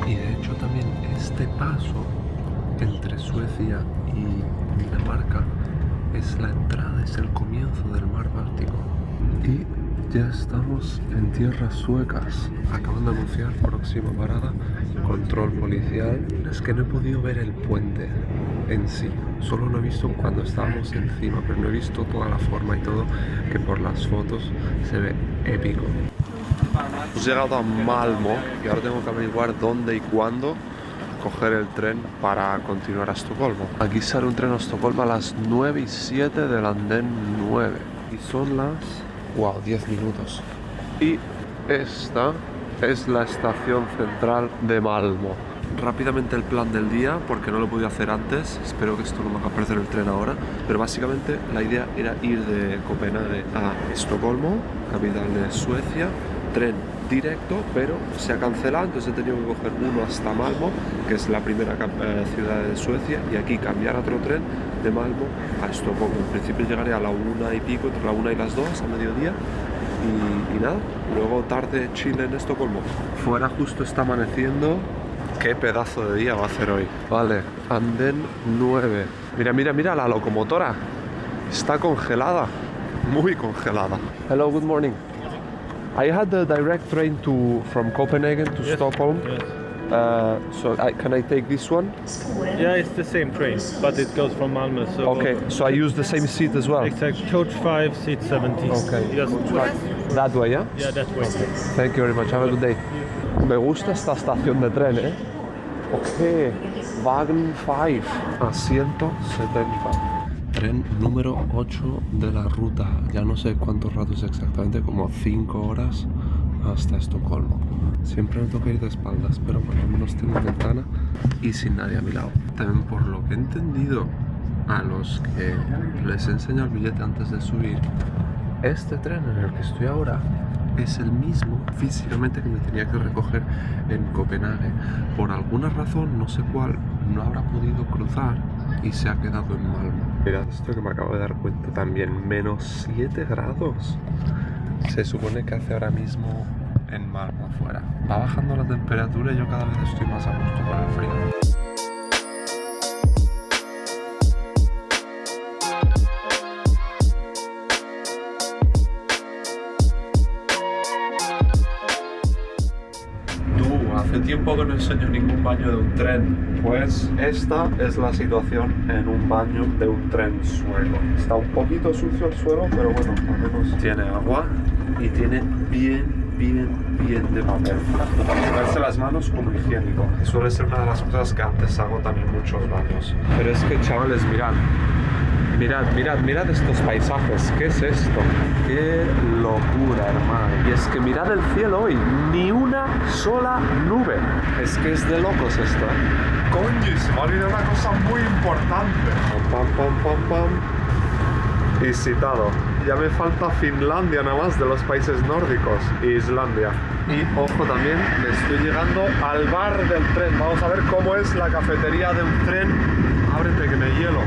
Y de hecho también este paso entre Suecia y Dinamarca es la entrada, es el comienzo del mar Báltico. Y ya estamos en tierras suecas. Acaban de anunciar próxima parada, control policial. Es que no he podido ver el puente en sí, solo lo he visto cuando estábamos encima, pero no he visto toda la forma y todo, que por las fotos se ve épico. Hemos llegado a Malmö y ahora tengo que averiguar dónde y cuándo coger el tren para continuar a Estocolmo. Aquí sale un tren a Estocolmo a las 9:07 del andén 9 y son las 10 minutos. Y esta es la estación central de Malmö. Rápidamente el plan del día, porque no lo he podido hacer antes, espero que esto no me haga perder el tren ahora, pero básicamente la idea era ir de Copenhague a Estocolmo, capital de Suecia, tren directo, pero se ha cancelado, entonces he tenido que coger uno hasta Malmö, que es la primera ciudad de Suecia, y aquí cambiar a otro tren de Malmö a Estocolmo. En principio llegaré a la 1 y pico, entre la 1 y las 2 a mediodía, y nada, luego tarde Chile en Estocolmo. Fuera justo está amaneciendo. Qué pedazo de día va a hacer hoy. Vale, andén 9. Mira la locomotora. Está congelada, muy congelada. Hello, good morning. I had the direct train from Copenhagen to Stockholm. Yes. Can I take this one? Yeah, it's the same train, but it goes from Malmö. So Okay, so I use the same seat as well. exact coach 5, seat 70. Okay. Just That way, yeah? yeah, that way. Thank you very much. Have a good day. Me gusta esta estación de tren, ¿eh? Ok, Wagon 5, asiento 70. Tren número 8 de la ruta. Ya no sé cuántos ratos exactamente, como 5 horas hasta Estocolmo. Siempre me toca ir de espaldas, pero por lo menos tengo ventana y sin nadie a mi lado. También por lo que he entendido a los que les enseño el billete antes de subir, este tren en el que estoy ahora es el mismo físicamente que me tenía que recoger en Copenhague. Por alguna razón, no sé cuál, no habrá podido cruzar y se ha quedado en Malmö. Mirad esto que me acabo de dar cuenta también, menos 7 grados. Se supone que hace ahora mismo en Malmö afuera. Va bajando la temperatura y yo cada vez estoy más a gusto con el frío. Hace tiempo que no enseño ningún baño de un tren, pues esta es la situación en un baño de un tren sueco. Está un poquito sucio el suelo, pero bueno, al menos tiene agua y tiene bien de papel. Lavarse las manos como higiénico, que suele ser una de las cosas que antes hago también en muchos baños. Pero es que, chavales, mirad estos paisajes. ¿Qué es esto? ¡Qué locura, hermano! Y es que mirad el cielo hoy, ni una sola nube. Es que es de locos esto, ¿eh? Coño, se me ha olvidado una cosa muy importante. Pam. Y citado. Ya me falta Finlandia nada más de los países nórdicos. E Islandia. Y ojo también, me estoy llegando al bar del tren. Vamos a ver cómo es la cafetería de un tren. Ábrete que me hielo.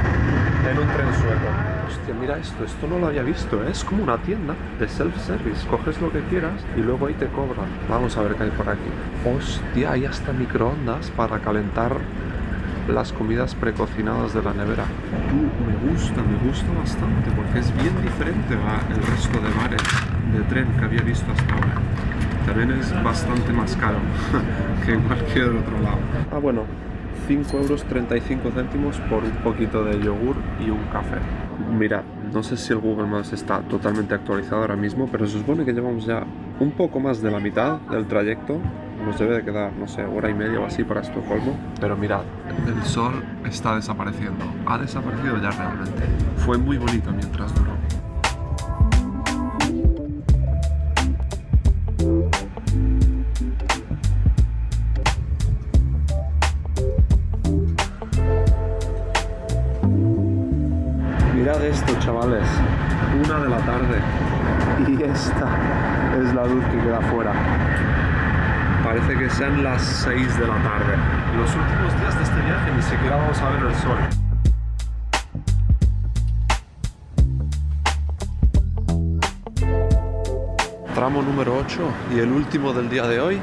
En un tren sueco. Hostia, mira esto no lo había visto, ¿eh? Es como una tienda de self-service, coges lo que quieras y luego ahí te cobran. Vamos a ver qué hay por aquí. Hostia, hay hasta microondas para calentar las comidas precocinadas de la nevera. Me gusta bastante porque es bien diferente al resto de bares de tren que había visto hasta ahora. También es bastante más caro que en cualquier otro lado. Ah, bueno. 5,35 € por un poquito de yogur y un café. Mira, no sé si el Google Maps está totalmente actualizado ahora mismo, pero se supone que llevamos ya un poco más de la mitad del trayecto. Nos debe de quedar, no sé, 1 hora y media o así para Estocolmo. Pero mirad, el sol está desapareciendo. Ha desaparecido ya realmente. Fue muy bonito mientras duró. Mirad esto, chavales. 1 de la tarde. Y esta es la luz que queda afuera. Parece que sean las 6 de la tarde. Los últimos días de este viaje ni siquiera vamos a ver el sol. Tramo número 8 y el último del día de hoy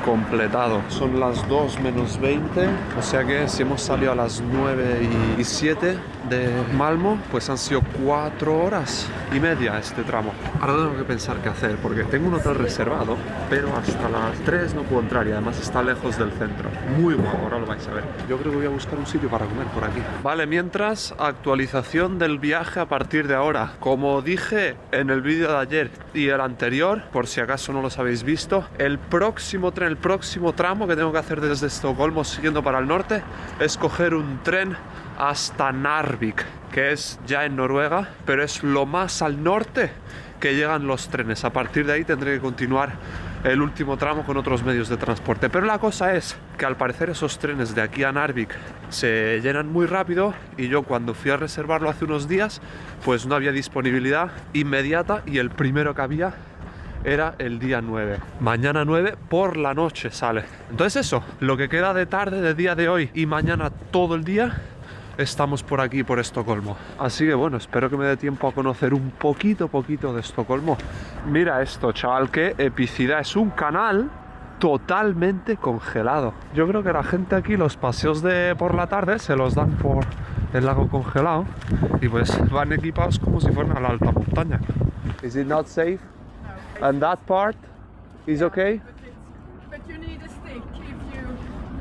completado. Son las 2 menos 20, o sea que si hemos salido a las 9 y 7 de Malmö, pues han sido 4 horas y media este tramo. Ahora tengo que pensar qué hacer, porque tengo un hotel reservado, pero hasta las 3 no puedo entrar y además está lejos del centro. Muy guapo, ahora lo vais a ver. Yo creo que voy a buscar un sitio para comer por aquí. Vale, mientras, actualización del viaje a partir de ahora. Como dije en el vídeo de ayer y el anterior, por si acaso no los habéis visto, el próximo tramo que tengo que hacer desde Estocolmo siguiendo para el norte es coger un tren hasta Narvik, que es ya en Noruega, pero es lo más al norte que llegan los trenes. A partir de ahí tendré que continuar el último tramo con otros medios de transporte. Pero la cosa es que al parecer esos trenes de aquí a Narvik se llenan muy rápido y yo cuando fui a reservarlo hace unos días pues no había disponibilidad inmediata y el primero que había era el día 9. Mañana 9 por la noche sale. Entonces eso, lo que queda de tarde, de día de hoy y mañana todo el día estamos por aquí, por Estocolmo. Así que bueno, espero que me dé tiempo a conocer un poquito de Estocolmo. Mira esto, chaval, qué epicidad. Es un canal totalmente congelado. Yo creo que la gente aquí, los paseos de por la tarde se los dan por el lago congelado y pues van equipados como si fueran a la alta montaña. Is it not safe? No. And that part is okay? But you need a stick if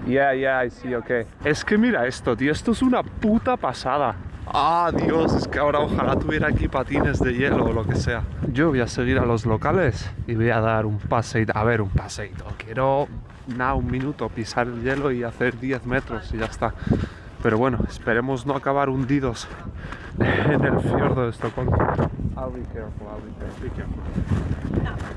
you... Yeah, I see, okay. Es que mira esto, tío, esto es una puta pasada. Ah, Dios, es que ahora ojalá tuviera aquí patines de hielo o lo que sea. Yo voy a seguir a los locales y voy a dar un paseito. A ver, un paseito. Quiero, un minuto, pisar el hielo y hacer 10 metros y ya está. Pero bueno, esperemos no acabar hundidos en el fiordo de Estocolmo. I'll be careful. Be careful.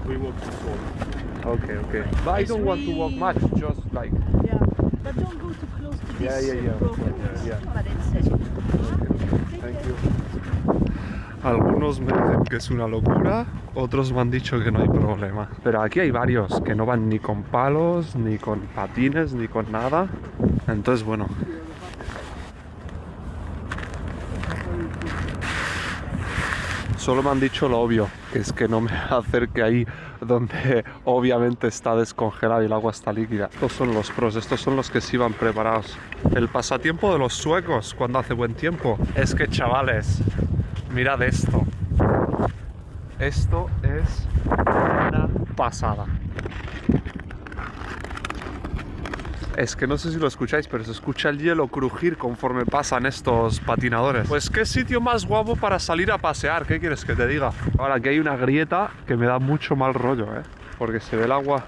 We walk forward. Okay. But I don't want to walk much, just like... Yeah, but don't go too close to this Yeah. broken. Yeah. But it's Thank you. Algunos me dicen que es una locura, otros me han dicho que no hay problema. Pero aquí hay varios que no van ni con palos, ni con patines, ni con nada. Entonces, bueno. Solo me han dicho lo obvio, que es que no me acerque ahí donde obviamente está descongelado y el agua está líquida. Estos son los pros, estos son los que sí van preparados. El pasatiempo de los suecos cuando hace buen tiempo es que, chavales, mirad esto. Esto es una pasada. Es que no sé si lo escucháis, pero se escucha el hielo crujir conforme pasan estos patinadores. Pues qué sitio más guapo para salir a pasear, ¿qué quieres que te diga? Ahora, aquí hay una grieta que me da mucho mal rollo, porque se ve el agua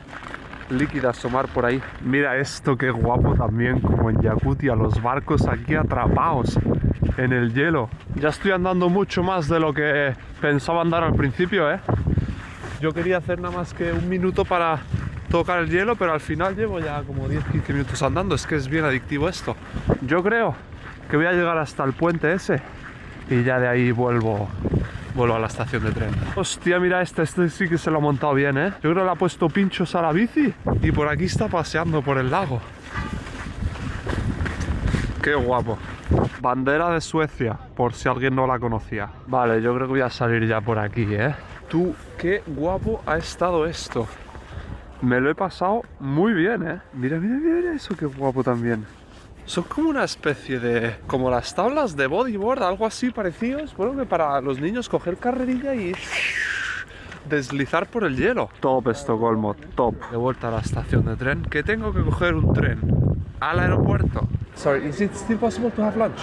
líquida asomar por ahí. Mira esto, qué guapo también, como en Yakutia, los barcos aquí atrapados en el hielo. Ya estoy andando mucho más de lo que pensaba andar al principio, Yo quería hacer nada más que un minuto para tocar el hielo, pero al final llevo ya como 10-15 minutos andando. Es que es bien adictivo esto. Yo creo que voy a llegar hasta el puente ese y ya de ahí vuelvo a la estación de tren. Hostia, mira este sí que se lo ha montado bien, Yo creo que le ha puesto pinchos a la bici y por aquí está paseando por el lago. Qué guapo. Bandera de Suecia, por si alguien no la conocía. Vale, yo creo que voy a salir ya por aquí, Tú, qué guapo ha estado esto. Me lo he pasado muy bien, Mira eso, qué guapo también. Son como una especie de... como las tablas de bodyboard, algo así parecidos. Bueno, que para los niños coger carrerilla y deslizar por el hielo. Top Estocolmo, top. De vuelta a la estación de tren, que tengo que coger un tren al aeropuerto. Sorry, is it still possible to have lunch?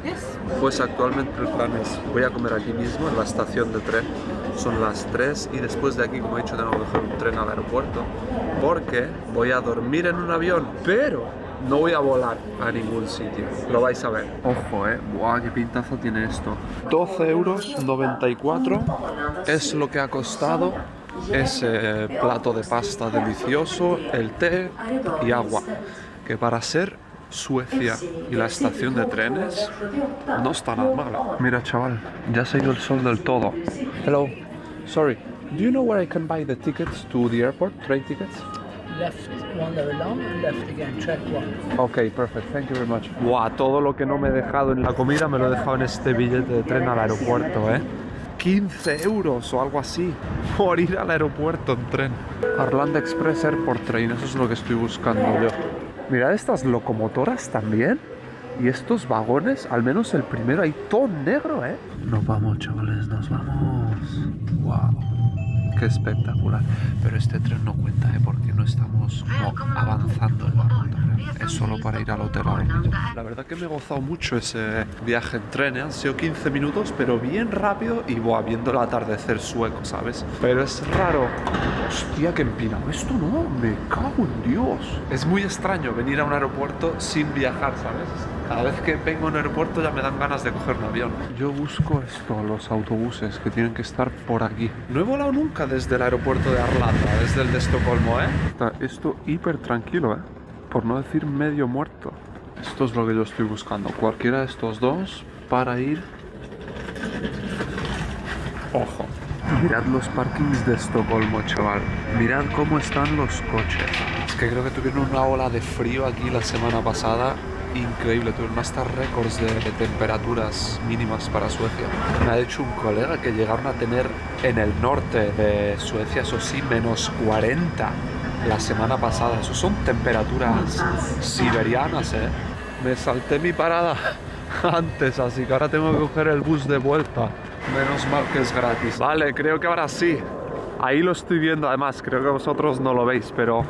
Yes. Pues actualmente el plan es, voy a comer aquí mismo en la estación de tren. Son las 3 y después de aquí, como he dicho, tengo que coger un tren al aeropuerto porque voy a dormir en un avión, pero no voy a volar a ningún sitio. Lo vais a ver. Ojo, Buah, qué pintazo tiene esto. 12,94 € es lo que ha costado ese plato de pasta delicioso, el té y agua, que para ser Suecia y la estación de trenes no está nada mal. Mira, chaval, ya se ha ido el sol del todo. Hello, sorry, do you know where I can buy the tickets to the airport, train tickets? Left one level down and left again, track one. Ok, perfect, thank you very much. Buah, todo lo que no me he dejado en la comida me lo he dejado en este billete de tren al aeropuerto, 15 euros o algo así por ir al aeropuerto en tren. Arlanda Express Airport Train, eso es lo que estoy buscando yo. Mirad estas locomotoras también. Y estos vagones, al menos el primero, hay todo negro, Nos vamos, chavales, nos vamos. Wow, qué espectacular. Pero este tren no cuenta, porque no estamos como avanzando en la ruta. Es solo para ir al hotel a dormir. La verdad que me he gozado mucho ese viaje en tren, Han sido 15 minutos, pero bien rápido y viendo el atardecer sueco, ¿sabes? Pero es raro. Hostia, qué empinado esto, ¿no? Me cago en Dios. Es muy extraño venir a un aeropuerto sin viajar, ¿sabes? Cada vez que vengo a un aeropuerto ya me dan ganas de coger un avión. Yo busco esto, los autobuses que tienen que estar por aquí. No he volado nunca desde el aeropuerto de Arlanda, desde el de Estocolmo, Está esto hiper tranquilo, por no decir medio muerto. Esto es lo que yo estoy buscando. Cualquiera de estos dos para ir... Ojo. Mirad los parkings de Estocolmo, chaval. Mirad cómo están los coches. Es que creo que tuvieron una ola de frío aquí la semana pasada. Increíble, tuvieron hasta récords de temperaturas mínimas para Suecia. Me ha dicho un colega que llegaron a tener en el norte de Suecia, eso sí, menos 40 la semana pasada. Eso son temperaturas siberianas, Me salté mi parada antes, así que ahora tengo que coger el bus de vuelta. Menos mal que es gratis. Vale, creo que ahora sí. Ahí lo estoy viendo, además, creo que vosotros no lo veis, pero...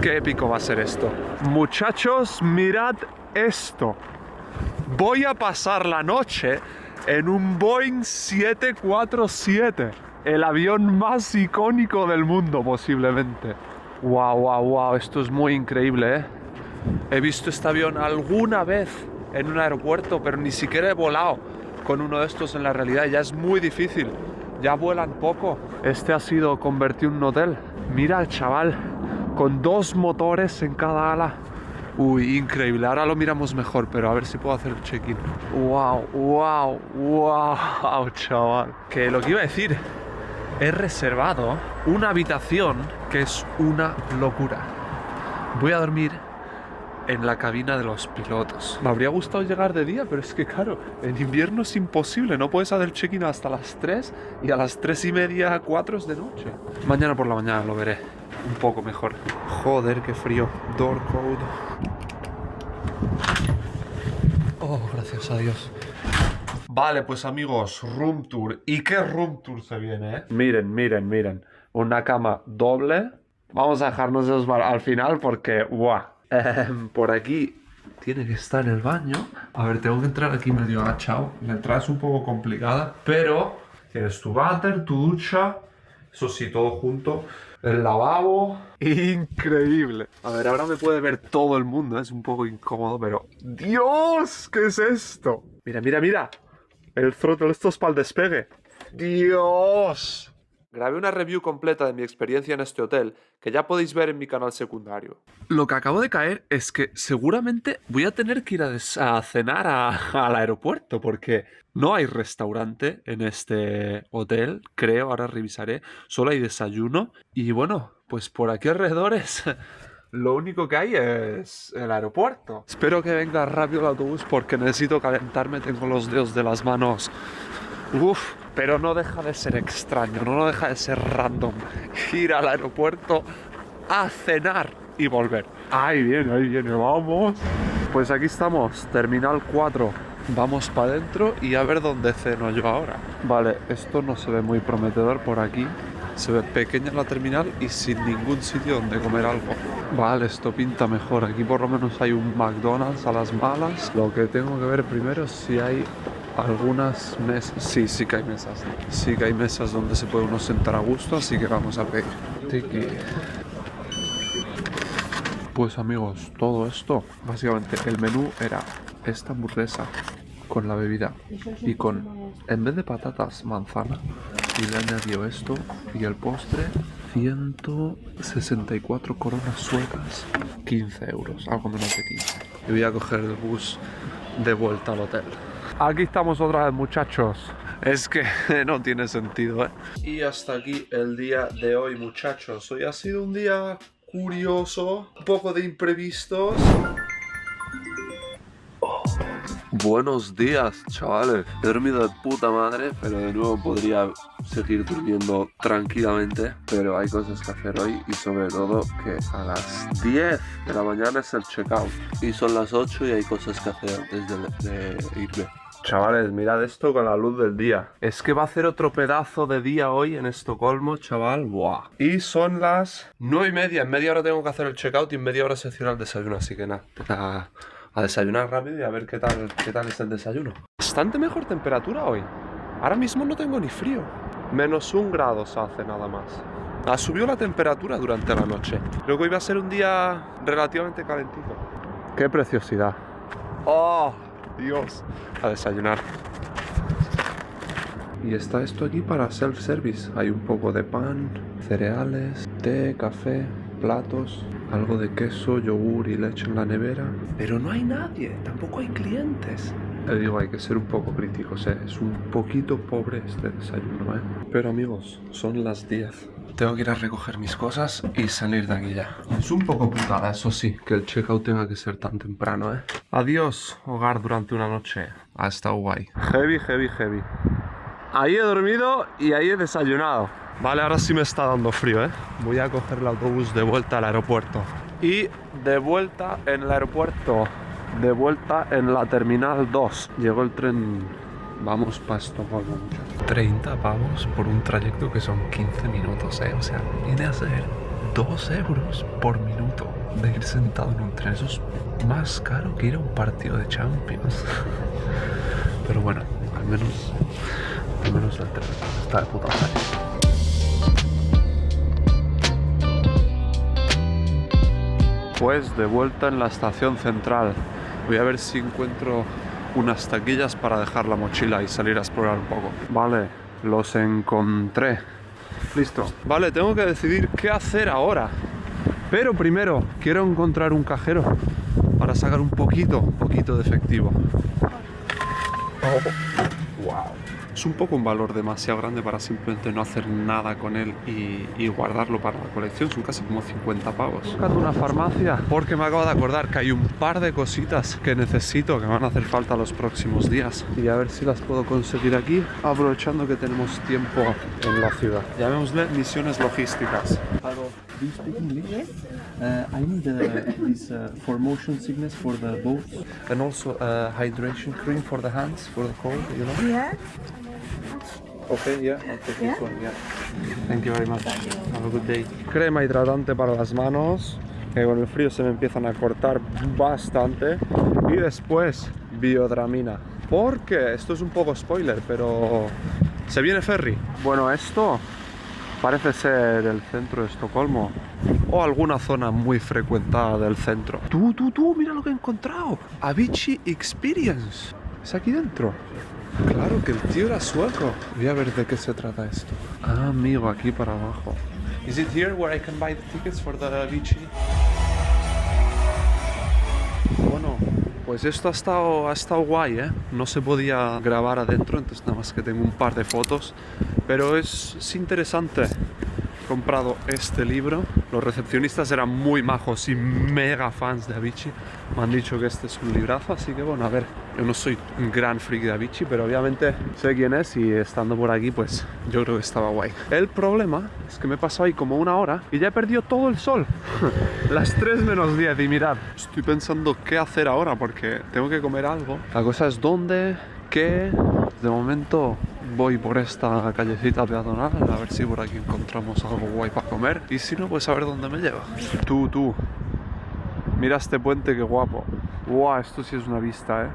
qué épico va a ser esto. Muchachos, mirad esto. Voy a pasar la noche en un Boeing 747. El avión más icónico del mundo, posiblemente. Wow, wow, wow. Esto es muy increíble, He visto este avión alguna vez en un aeropuerto, pero ni siquiera he volado con uno de estos en la realidad. Ya es muy difícil. Ya vuelan poco. Este ha sido convertido en un hotel. Mira al chaval, con 2 motores en cada ala. Uy, increíble. Ahora lo miramos mejor, pero a ver si puedo hacer el check-in. Wow, wow, wow, chaval. Que lo que iba a decir, he reservado una habitación que es una locura. Voy a dormir en la cabina de los pilotos. Me habría gustado llegar de día, pero es que claro, en invierno es imposible. No puedes hacer check-in hasta las 3 y a las 3:30, 4 es de noche. Mañana por la mañana lo veré un poco mejor. Joder, qué frío. Door code. Oh, gracias a Dios. Vale, pues amigos, room tour. ¿Y qué room tour se viene, Miren, miren, miren. Una cama doble. Vamos a dejarnos esos al final porque... ¡guau! Por aquí tiene que estar el baño. A ver, tengo que entrar aquí medio agachado. La entrada es un poco complicada, pero tienes tu váter, tu ducha. Eso sí, todo junto. El lavabo. Increíble. A ver, ahora me puede ver todo el mundo. Es un poco incómodo, pero... ¡Dios! ¿Qué es esto? Mira, mira, mira. El throttle, esto es para el despegue. ¡Dios! Grabé una review completa de mi experiencia en este hotel, que ya podéis ver en mi canal secundario. Lo que acabo de caer es que seguramente voy a tener que ir a cenar al aeropuerto, porque no hay restaurante en este hotel, creo, ahora revisaré. Solo hay desayuno. Y bueno, pues por aquí alrededores lo único que hay es el aeropuerto. Espero que venga rápido el autobús porque necesito calentarme, tengo los dedos de las manos. Uf, pero no deja de ser extraño, no deja de ser random ir al aeropuerto a cenar y volver. Ahí viene, vamos. Pues aquí estamos, Terminal 4. Vamos para adentro y a ver dónde ceno yo ahora. Vale, esto no se ve muy prometedor por aquí. Se ve pequeña la terminal y sin ningún sitio donde comer algo. Vale, esto pinta mejor. Aquí por lo menos hay un McDonald's a las malas. Lo que tengo que ver primero es si hay... algunas mesas. Sí que hay mesas. Sí que hay mesas donde se puede uno sentar a gusto, así que vamos a pedir. Tiki. Pues amigos, todo esto, básicamente el menú era esta hamburguesa con la bebida y con, en vez de patatas, manzana. Y le añadió esto y el postre 164 coronas suecas, 15 euros, algo menos de 15. Y voy a coger el bus de vuelta al hotel. Aquí estamos otra vez, muchachos. Es que no tiene sentido, ¿eh? Y hasta aquí el día de hoy, muchachos. Hoy ha sido un día curioso, un poco de imprevistos. Buenos días, chavales. He dormido de puta madre, pero de nuevo podría seguir durmiendo tranquilamente. Pero hay cosas que hacer hoy y sobre todo que a las 10 de la mañana es el checkout. Y son las 8 y hay cosas que hacer antes de irme. Chavales, mirad esto con la luz del día. Es que va a hacer otro pedazo de día hoy en Estocolmo, chaval. Buah. Y son las 9:30. En media hora tengo que hacer el checkout y en media hora se cierra el desayuno. Así que nada, a desayunar rápido y a ver qué tal está el desayuno. Bastante mejor temperatura hoy. Ahora mismo no tengo ni frío. -1 grado se hace nada más. Ha subido la temperatura durante la noche. Creo que hoy va a ser un día relativamente calentito. ¡Qué preciosidad! ¡Oh, Dios! A desayunar. Y está esto aquí para self-service. Hay un poco de pan, cereales, té, café, platos, algo de queso, yogur y leche en la nevera. Pero no hay nadie, tampoco hay clientes. Te digo, hay que ser un poco críticos, ¿eh? Es un poquito pobre este desayuno, ¿eh? Pero amigos, son las 10. Tengo que ir a recoger mis cosas y salir de aquí ya. Es un poco putada, eso sí, que el checkout tenga que ser tan temprano, ¿eh? Adiós, hogar durante una noche. Ha estado guay. Heavy, heavy, heavy. Ahí he dormido y ahí he desayunado. Vale, ahora sí me está dando frío, ¿eh? Voy a coger el autobús de vuelta al aeropuerto. Y de vuelta en el aeropuerto. De vuelta en la terminal 2. Llegó el tren. Vamos para Estocolmo. 30 pavos por un trayecto que son 15 minutos, ¿eh? O sea, viene a ser 2 euros por minuto de ir sentado en un tren. Eso es más caro que ir a un partido de Champions. Pero bueno, al menos el tren está de puta madre. Pues de vuelta en la estación central. Voy a ver si encuentro unas taquillas para dejar la mochila y salir a explorar un poco. Vale, los encontré. Listo. Vale, tengo que decidir qué hacer ahora. Pero primero quiero encontrar un cajero para sacar un poquito de efectivo. Oh, wow. Es un poco un valor demasiado grande para simplemente no hacer nada con él y guardarlo para la colección. Son casi como 50 pavos. Buscando una farmacia porque me acabo de acordar que hay un par de cositas que necesito, que me van a hacer falta los próximos días. Y a ver si las puedo conseguir aquí, aprovechando que tenemos tiempo en la ciudad. Llamémosle misiones logísticas. Do you speak English? Yes. I need this for motion sickness for the boats. And also hydration cream for the hands, for the cold, you know? Yeah. Okay, yeah, I'll take this one, yeah. Thank you very much. Have a good day. Crema hidratante para las manos, que con el frío se me empiezan a cortar bastante. Y después, biodramina. Porque esto es un poco spoiler, pero se viene ferry. Bueno, esto parece ser el centro de Estocolmo o alguna zona muy frecuentada del centro. Tú, mira lo que he encontrado. Avicii Experience. ¿Es aquí dentro? Claro que el tío era sueco. Voy a ver de qué se trata esto. Ah, amigo, aquí para abajo. Is it here where I can buy the tickets for the Avicii? Bueno, pues esto ha estado guay, ¿eh? No se podía grabar adentro, entonces nada más que tengo un par de fotos. Pero es interesante. He comprado este libro. Los recepcionistas eran muy majos y mega fans de Avicii. Me han dicho que este es un librazo, así que bueno, a ver. Yo no soy un gran freak de Avicii, pero obviamente sé quién es y estando por aquí, pues yo creo que estaba guay. El problema es que me he pasado ahí como una hora y ya he perdido todo el sol. Las 3 menos 10 y mirad, estoy pensando qué hacer ahora porque tengo que comer algo. La cosa es dónde, qué. De momento voy por esta callecita peatonal a ver si por aquí encontramos algo guay para comer y si no, pues a ver dónde me lleva. Tú, mira este puente, qué guapo. Guau, esto sí es una vista,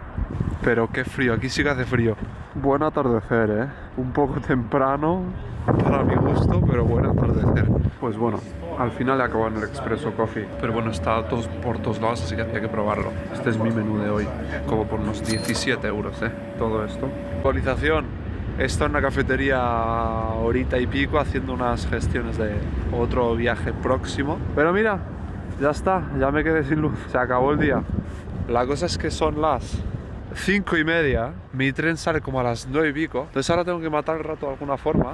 pero qué frío, aquí sí que hace frío. Buen atardecer, un poco temprano para mi gusto, pero buen atardecer. Pues bueno, al final he acabado en el Expresso Coffee, pero bueno, está por todos lados, así que había que probarlo. Este es mi menú de hoy, como por unos 17 euros, todo esto. Actualización, He estado en una cafetería horita y pico haciendo unas gestiones de otro viaje próximo. Pero mira, ya está, ya me quedé sin luz, se acabó el día. La cosa es que son las 5:30, mi tren sale como a las 9 y pico, entonces ahora tengo que matar el rato de alguna forma.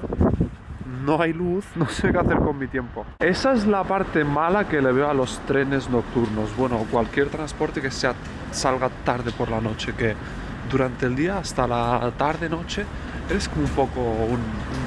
No hay luz, no sé qué hacer con mi tiempo. Esa es la parte mala que le veo a los trenes nocturnos. Bueno, cualquier transporte que salga tarde por la noche, que durante el día hasta la tarde-noche eres como un poco un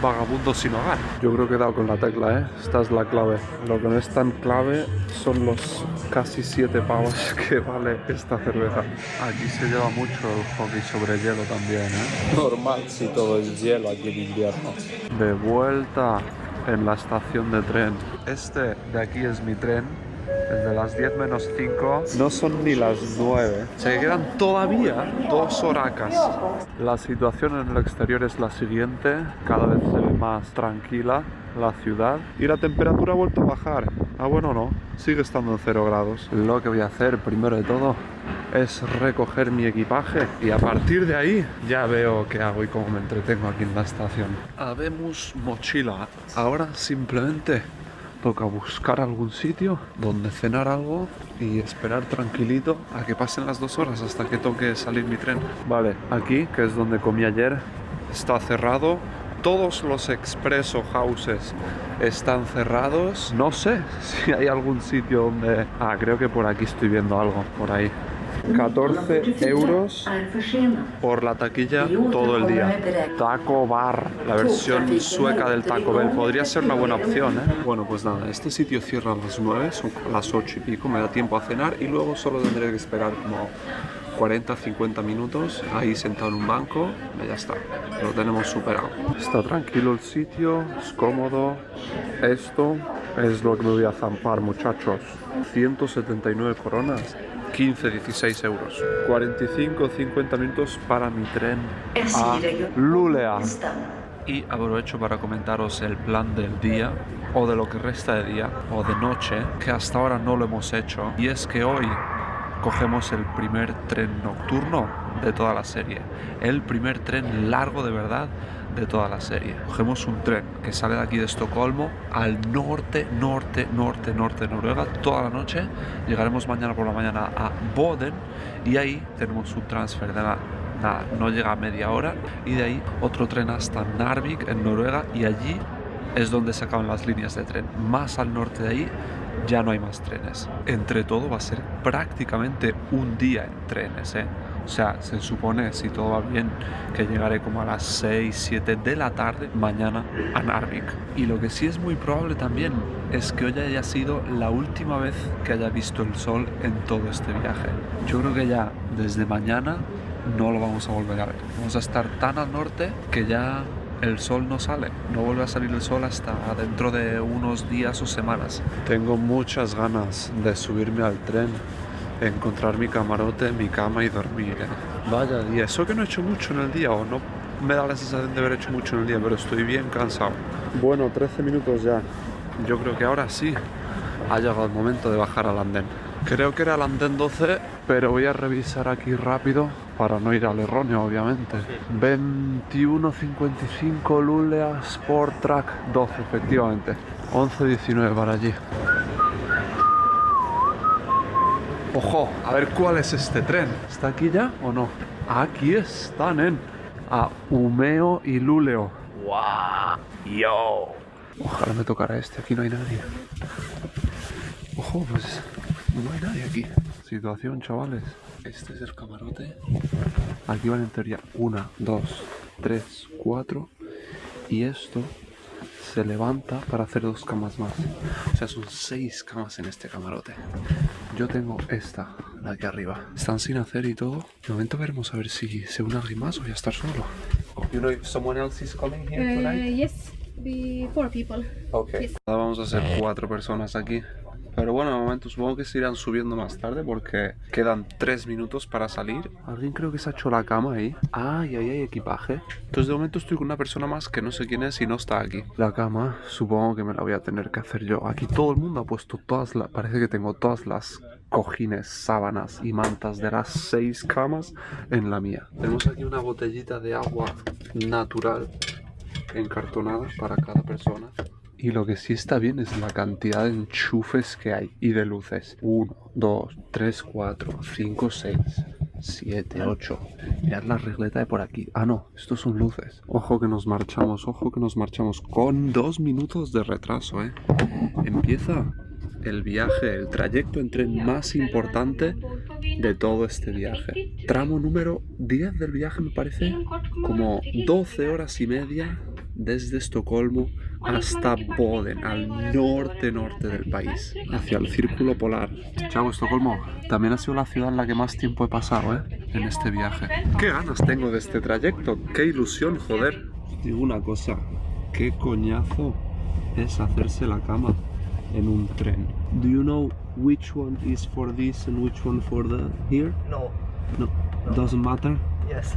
vagabundo sin hogar. Yo creo que he dado con la tecla, ¿eh? Esta es la clave. Lo que no es tan clave son los casi 7 pavos que vale esta cerveza. Aquí se lleva mucho el hockey sobre hielo también, ¿eh? Normal si todo es hielo aquí en invierno. De vuelta en la estación de tren. Este de aquí es mi tren. Desde las 10 menos 5, no son ni las 9. Se quedan todavía 2 horacas. La situación en el exterior es la siguiente. Cada vez se ve más tranquila la ciudad. Y la temperatura ha vuelto a bajar. Ah, bueno, no. Sigue estando en 0 grados. Lo que voy a hacer, primero de todo, es recoger mi equipaje. Y a partir de ahí, ya veo qué hago y cómo me entretengo aquí en la estación. Habemos mochila. Ahora simplemente toca buscar algún sitio donde cenar algo y esperar tranquilito a que pasen las 2 horas hasta que toque salir mi tren. Vale, aquí, que es donde comí ayer, está cerrado. Todos los expresso houses están cerrados. No sé si hay algún sitio donde... Ah, creo que por aquí estoy viendo algo, por ahí. 14 euros por la taquilla todo el día. Taco Bar, la versión sueca del Taco Bell. Podría ser una buena opción, ¿eh? Bueno, pues nada, este sitio cierra a las 9, son las 8 y pico, me da tiempo a cenar y luego solo tendré que esperar como 40-50 minutos ahí sentado en un banco y ya está, lo tenemos superado. Está tranquilo el sitio, es cómodo. Esto es lo que me voy a zampar, muchachos. 179 coronas. 15-16 euros. 45-50 minutos para mi tren a Lulea. Y aprovecho para comentaros el plan del día, o de lo que resta de día, o de noche, que hasta ahora no lo hemos hecho. Y es que hoy cogemos el primer tren nocturno de toda la serie. El primer tren largo de verdad de toda la serie. Cogemos un tren que sale de aquí de Estocolmo al norte de Noruega toda la noche. Llegaremos mañana por la mañana a Boden y ahí tenemos un transfer de nada, no llega a media hora, y de ahí otro tren hasta Narvik en Noruega, y allí es donde se acaban las líneas de tren. Más al norte de ahí ya no hay más trenes. Entre todo va a ser prácticamente un día en trenes, ¿eh? O sea, se supone, si todo va bien, que llegaré como a las 6-7 de la tarde mañana a Narvik. Y lo que sí es muy probable también es que hoy haya sido la última vez que haya visto el sol en todo este viaje. Yo creo que ya desde mañana no lo vamos a volver a ver. Vamos a estar tan al norte que ya el sol no sale. No vuelve a salir el sol hasta dentro de unos días o semanas. Tengo muchas ganas de subirme al tren, encontrar mi camarote, mi cama y dormir, ¿eh? Vaya día, eso que no he hecho mucho en el día, o no me da la sensación de haber hecho mucho en el día, pero estoy bien cansado. Bueno, 13 minutos ya. Yo creo que ahora sí ha llegado el momento de bajar al andén. Creo que era el andén 12, pero voy a revisar aquí rápido para no ir al erróneo, obviamente. 21:55 Lulea Sport Track 12, efectivamente. 11:19 para allí. Ojo, a ver cuál es este tren. ¿Está aquí ya o no? Aquí está, nen. A Umeå y Luleå. ¡Wow! ¡Yo! Ojalá me tocara este, aquí no hay nadie. Ojo, pues no hay nadie aquí. Situación, chavales. Este es el camarote. Aquí van en teoría 1, 2, 3, 4. Y esto se levanta para hacer 2 camas más. O sea, son 6 camas en este camarote. Yo tengo esta, la de aquí arriba. Están sin hacer y todo. De momento veremos a ver si se une alguien más o voy a estar solo. You know if someone else is coming here tonight? Yes, be 4 people. Okay. Yes. Ahora vamos a ser 4 personas aquí. Pero bueno, de momento supongo que se irán subiendo más tarde porque quedan 3 minutos para salir. Alguien creo que se ha hecho la cama ahí. Ah, y ahí hay equipaje. Entonces de momento estoy con una persona más que no sé quién es y no está aquí. La cama supongo que me la voy a tener que hacer yo. Aquí todo el mundo ha puesto todas las... Parece que tengo todas las cojines, sábanas y mantas de las 6 camas en la mía. Tenemos aquí una botellita de agua natural, encartonada para cada persona. Y lo que sí está bien es la cantidad de enchufes que hay y de luces. 1, 2, 3, 4, 5, 6, 7, 8. Mirad la regleta de por aquí. Ah, no, estos son luces. Ojo que nos marchamos, con 2 minutos de retraso, ¿eh? Empieza el viaje, el trayecto en tren más importante de todo este viaje. Tramo número 10 del viaje, me parece. Como 12 horas y media desde Estocolmo hasta Boden, al norte del país, hacia el círculo polar. Chao, Estocolmo. También ha sido la ciudad en la que más tiempo he pasado, en este viaje. Qué ganas tengo de este trayecto, qué ilusión, joder. Digo una cosa, qué coñazo es hacerse la cama en un tren. Do you know which one is for this and which one for the here? No. No. Doesn't matter? Yes.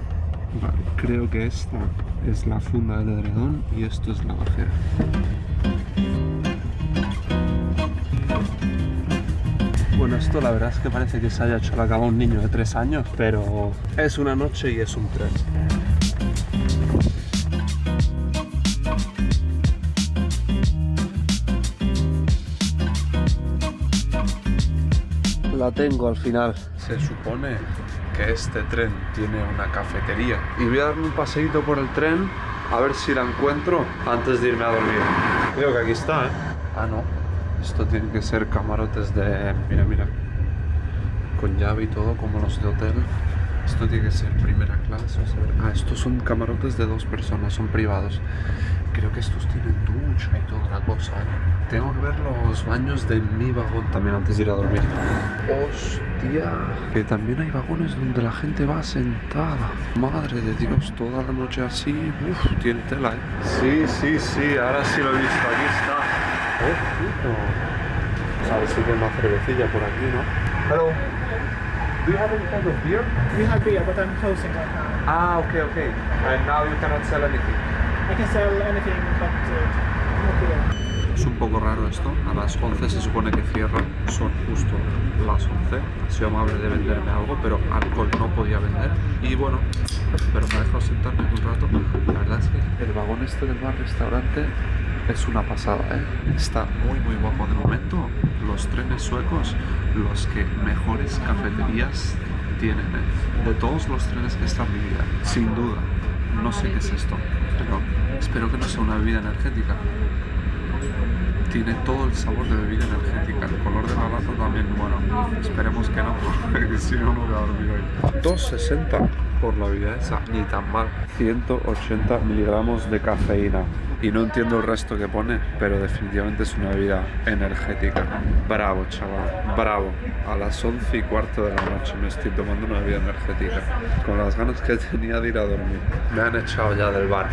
Vale, creo que esta es la funda del edredón y esto es la bajera. Bueno, esto la verdad es que parece que se haya hecho la cama un niño de 3 años, pero es una noche y es un tren. La tengo al final. Se supone que este tren tiene una cafetería y voy a darme un paseíto por el tren a ver si la encuentro antes de irme a dormir. Creo que aquí está, ¿eh? Ah, no. Esto tiene que ser camarotes de... Mira. Con llave y todo, como los de hotel. Esto tiene que ser primera clase. O sea, estos son camarotes de 2 personas, son privados. Creo que estos tienen ducha y toda la cosa, ¿eh? Tengo que ver los baños de mi vagón también antes de ir a dormir. ¡Hostia! Que también hay vagones donde la gente va sentada. Madre de Dios, toda la noche así. Uf, tiene tela, ¿eh? Sí, ahora sí lo he visto. Aquí está. ¿Sabes si tiene una cervecilla por aquí, no? Hello. Do you have any kind of beer? We have beer, but I'm closing right now. Ah, okay. And now you cannot sell anything. I can sell anything, but not beer. Es un poco raro esto. A las 11 se supone que cierran. Son justo las 11. Ha sido amable de venderme algo, pero alcohol no podía vender. Y bueno, pero me ha dejado sentarme un rato. La verdad es que el vagón este del bar-restaurante es una pasada, ¿eh? Está muy guapo. De momento, los trenes suecos, los que mejores cafeterías tienen, ¿eh? De todos los trenes que están en mi vida, sin duda. No sé qué es esto, pero espero que no sea una bebida energética. Tiene todo el sabor de bebida energética, el color de la lata también, bueno, esperemos que no, porque si no, no voy a dormir hoy. 2,60 por la bebida esa, ni tan mal. 180 miligramos de cafeína. Y no entiendo el resto que pone, pero definitivamente es una bebida energética. Bravo, chaval, bravo. A las 11:15 de la noche me estoy tomando una bebida energética. Con las ganas que tenía de ir a dormir. Me han echado ya del bar.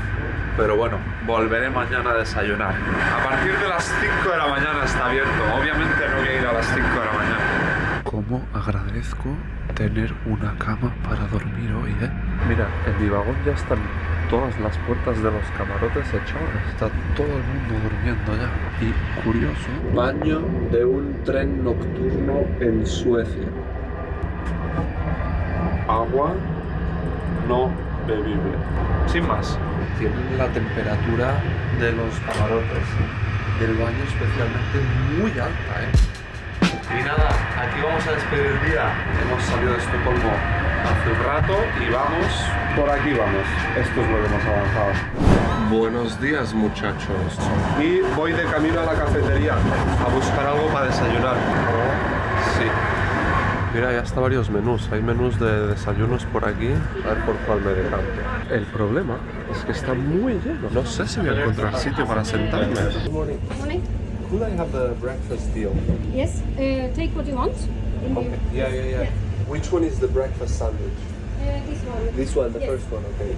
Pero bueno, volveré mañana a desayunar. A partir de las 5 de la mañana está abierto. Obviamente no voy a ir a las 5 de la mañana. ¿Cómo agradezco tener una cama para dormir hoy, eh? Mira, en mi vagón ya están todas las puertas de los camarotes echadas. Está todo el mundo durmiendo ya. Y curioso, baño de un tren nocturno en Suecia. Agua no bebible. Sin más. Tienen la temperatura de los camarotes del baño especialmente muy alta, ¿eh? Y nada, aquí vamos a despedir el día. Hemos salido de Estocolmo hace un rato y vamos, por aquí vamos. Esto es lo que hemos avanzado. Buenos días, muchachos. Y voy de camino a la cafetería a buscar algo para desayunar. Sí. Mira, ya está varios menús. Hay menús de desayunos por aquí. A ver por cuál me decanto. El problema es que está muy lleno. No sé si voy a encontrar sitio para sentarme. Good morning. Morning. Could I have the breakfast deal? Yes, take what you want. Okay. Yeah. Which one is the breakfast sandwich? This one. This one, the first one, okay.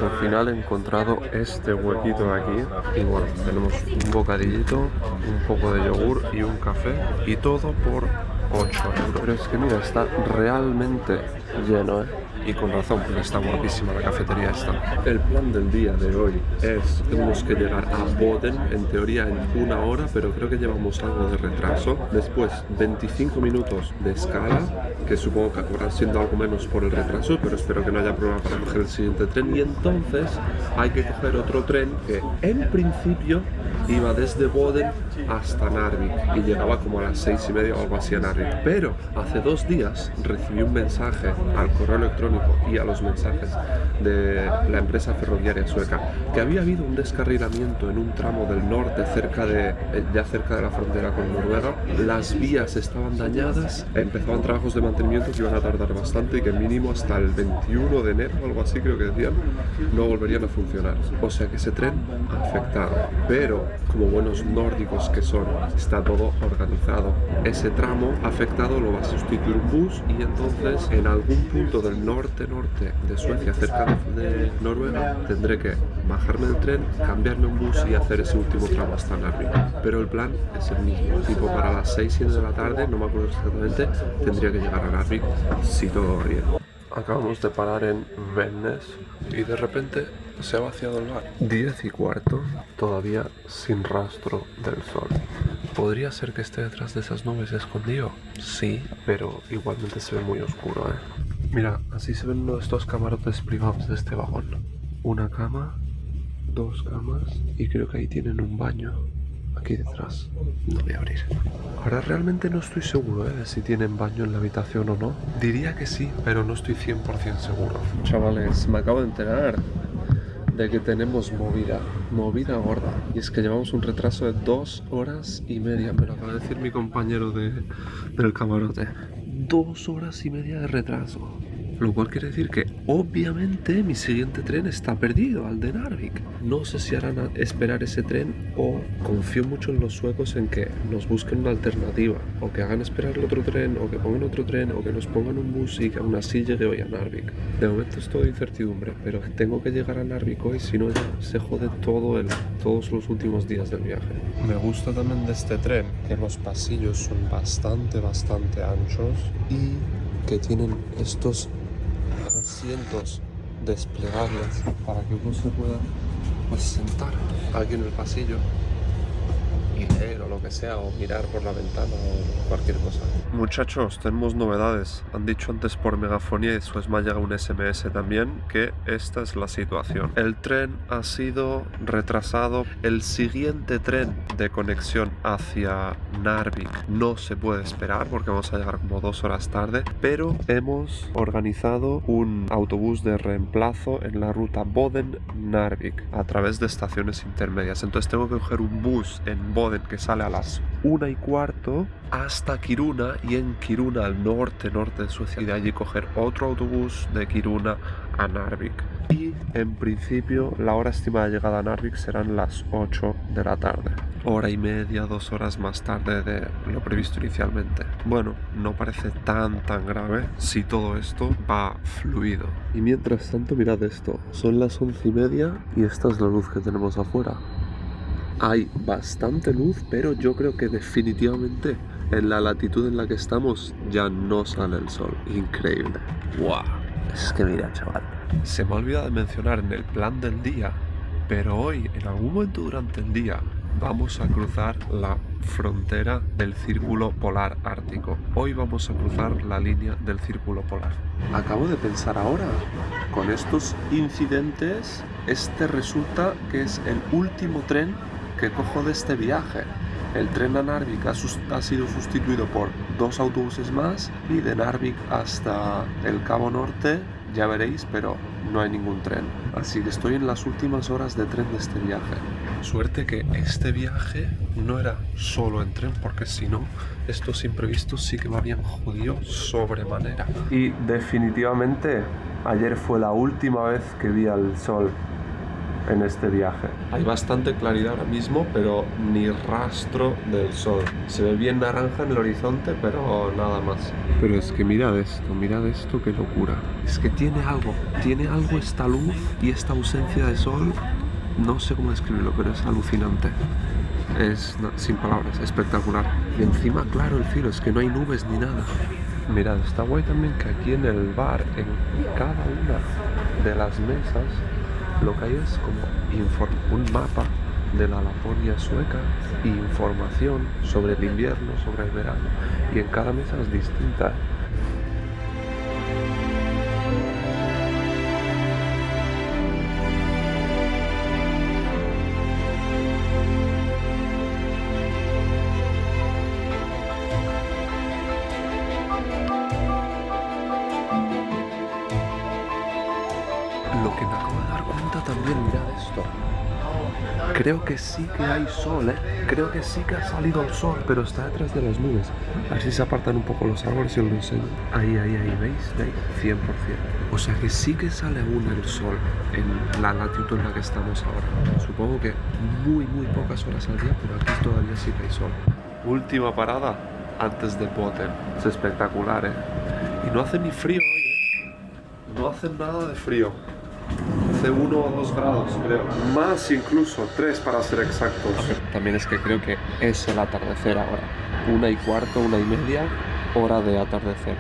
Al final he encontrado este huequito de aquí y bueno, tenemos un bocadillito, un poco de yogur y un café y todo por 8 euros. Pero es que mira, está realmente lleno, ¿eh? Y con razón, porque está guapísima la cafetería esta. El plan del día de hoy es, tenemos que llegar a Boden, en teoría en 1 hora, pero creo que llevamos algo de retraso. Después, 25 minutos de escala, que supongo que acabará siendo algo menos por el retraso, pero espero que no haya problema para coger el siguiente tren. Y entonces hay que coger otro tren que en principio iba desde Boden hasta Narvik y llegaba como a las 6:30 o algo así a Narvik. Pero hace 2 días recibí un mensaje al correo electrónico y a los mensajes de la empresa ferroviaria sueca que había habido un descarrilamiento en un tramo del norte ya cerca de la frontera con Noruega. Las vías estaban dañadas, empezaban trabajos de mantenimiento que iban a tardar bastante y que mínimo hasta el 21 de enero o algo así creo que decían no volverían a funcionar. O sea que ese tren afectado, pero como buenos nórdicos que son, está todo organizado. Ese tramo afectado lo va a sustituir un bus y entonces en algún punto del norte de Suecia, cerca de Noruega, tendré que bajarme del tren, cambiarme un bus y hacer ese último tramo hasta Narvik. Pero el plan es el mismo, tipo para las 6-7 de la tarde, no me acuerdo exactamente, tendría que llegar a Narvik si todo va bien. Acabamos de parar en Vännäs y de repente se ha vaciado el bar. 10:15, todavía sin rastro del sol. ¿Podría ser que esté detrás de esas nubes escondido? Sí, pero igualmente se ve muy oscuro, Mira, así se ven uno de estos camarotes privados de este vagón. Una cama, 2 camas y creo que ahí tienen un baño. Aquí detrás. No voy a abrir. Ahora realmente no estoy seguro de si tienen baño en la habitación o no. Diría que sí, pero no estoy 100% seguro. Chavales, me acabo de enterar de que tenemos movida gorda. Y es que llevamos un retraso de 2 horas y media. Me lo acaba de decir mi compañero del camarote. 2 horas y media de retraso. Lo cual quiere decir que obviamente mi siguiente tren está perdido, al de Narvik. No sé si harán esperar ese tren o confío mucho en los suecos en que nos busquen una alternativa. O que hagan esperar el otro tren, o que pongan otro tren, o que nos pongan un bus y que aún así llegue hoy a Narvik. De momento es todo incertidumbre, pero tengo que llegar a Narvik hoy, si no ya se jode todos los últimos días del viaje. Me gusta también de este tren que los pasillos son bastante anchos y que tienen estos asientos desplegables para que uno se pueda sentar aquí en el pasillo y leer o lo que sea, o mirar por la ventana o cualquier cosa. Muchachos, tenemos novedades. Han dicho antes por megafonía y después me ha llegado un SMS también que esta es la situación. El tren ha sido retrasado. El siguiente tren de conexión hacia Narvik no se puede esperar porque vamos a llegar como 2 horas tarde, pero hemos organizado un autobús de reemplazo en la ruta Boden-Narvik a través de estaciones intermedias. Entonces tengo que coger un bus en Boden que sale a las 1:15 hasta Kiruna, y en Kiruna, al norte de Suecia, y de allí coger otro autobús de Kiruna a Narvik. Y en principio la hora estimada de llegada a Narvik serán las 8 de la tarde. 1:30, 2 horas más tarde de lo previsto inicialmente. Bueno, no parece tan grave si todo esto va fluido. Y mientras tanto, mirad esto, son las 11:30 y esta es la luz que tenemos afuera. Hay bastante luz, pero yo creo que definitivamente en la latitud en la que estamos ya no sale el sol. Increíble. ¡Wow! Es que mira, chaval. Se me ha olvidado de mencionar en el plan del día, pero hoy, en algún momento durante el día, vamos a cruzar la frontera del Círculo Polar Ártico. Hoy vamos a cruzar la línea del Círculo Polar. Acabo de pensar ahora, con estos incidentes, este resulta que es el último tren que cojo de este viaje. El tren a Narvik ha sido sustituido por 2 autobuses más, y de Narvik hasta el Cabo Norte ya veréis, pero no hay ningún tren. Así que estoy en las últimas horas de tren de este viaje. Suerte que este viaje no era solo en tren, porque si no, estos imprevistos sí que me habían jodido sobremanera. Y definitivamente ayer fue la última vez que vi al sol en este viaje. Hay bastante claridad ahora mismo, pero ni rastro del sol. Se ve bien naranja en el horizonte, pero nada más. Pero es que mirad esto, qué locura. Es que tiene algo esta luz y esta ausencia de sol. No sé cómo describirlo, pero es alucinante. Es, sin palabras, espectacular. Y encima, claro, el cielo, es que no hay nubes ni nada. Mirad, está guay también que aquí en el bar, en cada una de las mesas, lo que hay es como un mapa de la Laponia sueca e información sobre el invierno, sobre el verano. Y en cada mesa es distinta. Lo que me acabo de dar cuenta también, mirad esto. Creo que sí que hay sol, ¿eh? Creo que sí que ha salido el sol, pero está detrás de las nubes. A ver si se apartan un poco los árboles y os lo enseño. Ahí, ¿veis? ¿Veis? 100%. O sea que sí que sale aún el sol en la latitud en la que estamos ahora. Supongo que muy pocas horas al día, pero aquí todavía sí que hay sol. Última parada antes de Boden. Es espectacular, ¿eh? Y no hace ni frío hoy, ¿eh? No hace nada de frío. Hace 1 o 2 grados, creo. Más incluso, 3 para ser exactos. También es que creo que es el atardecer ahora. 1:15, 1:30, hora de atardecer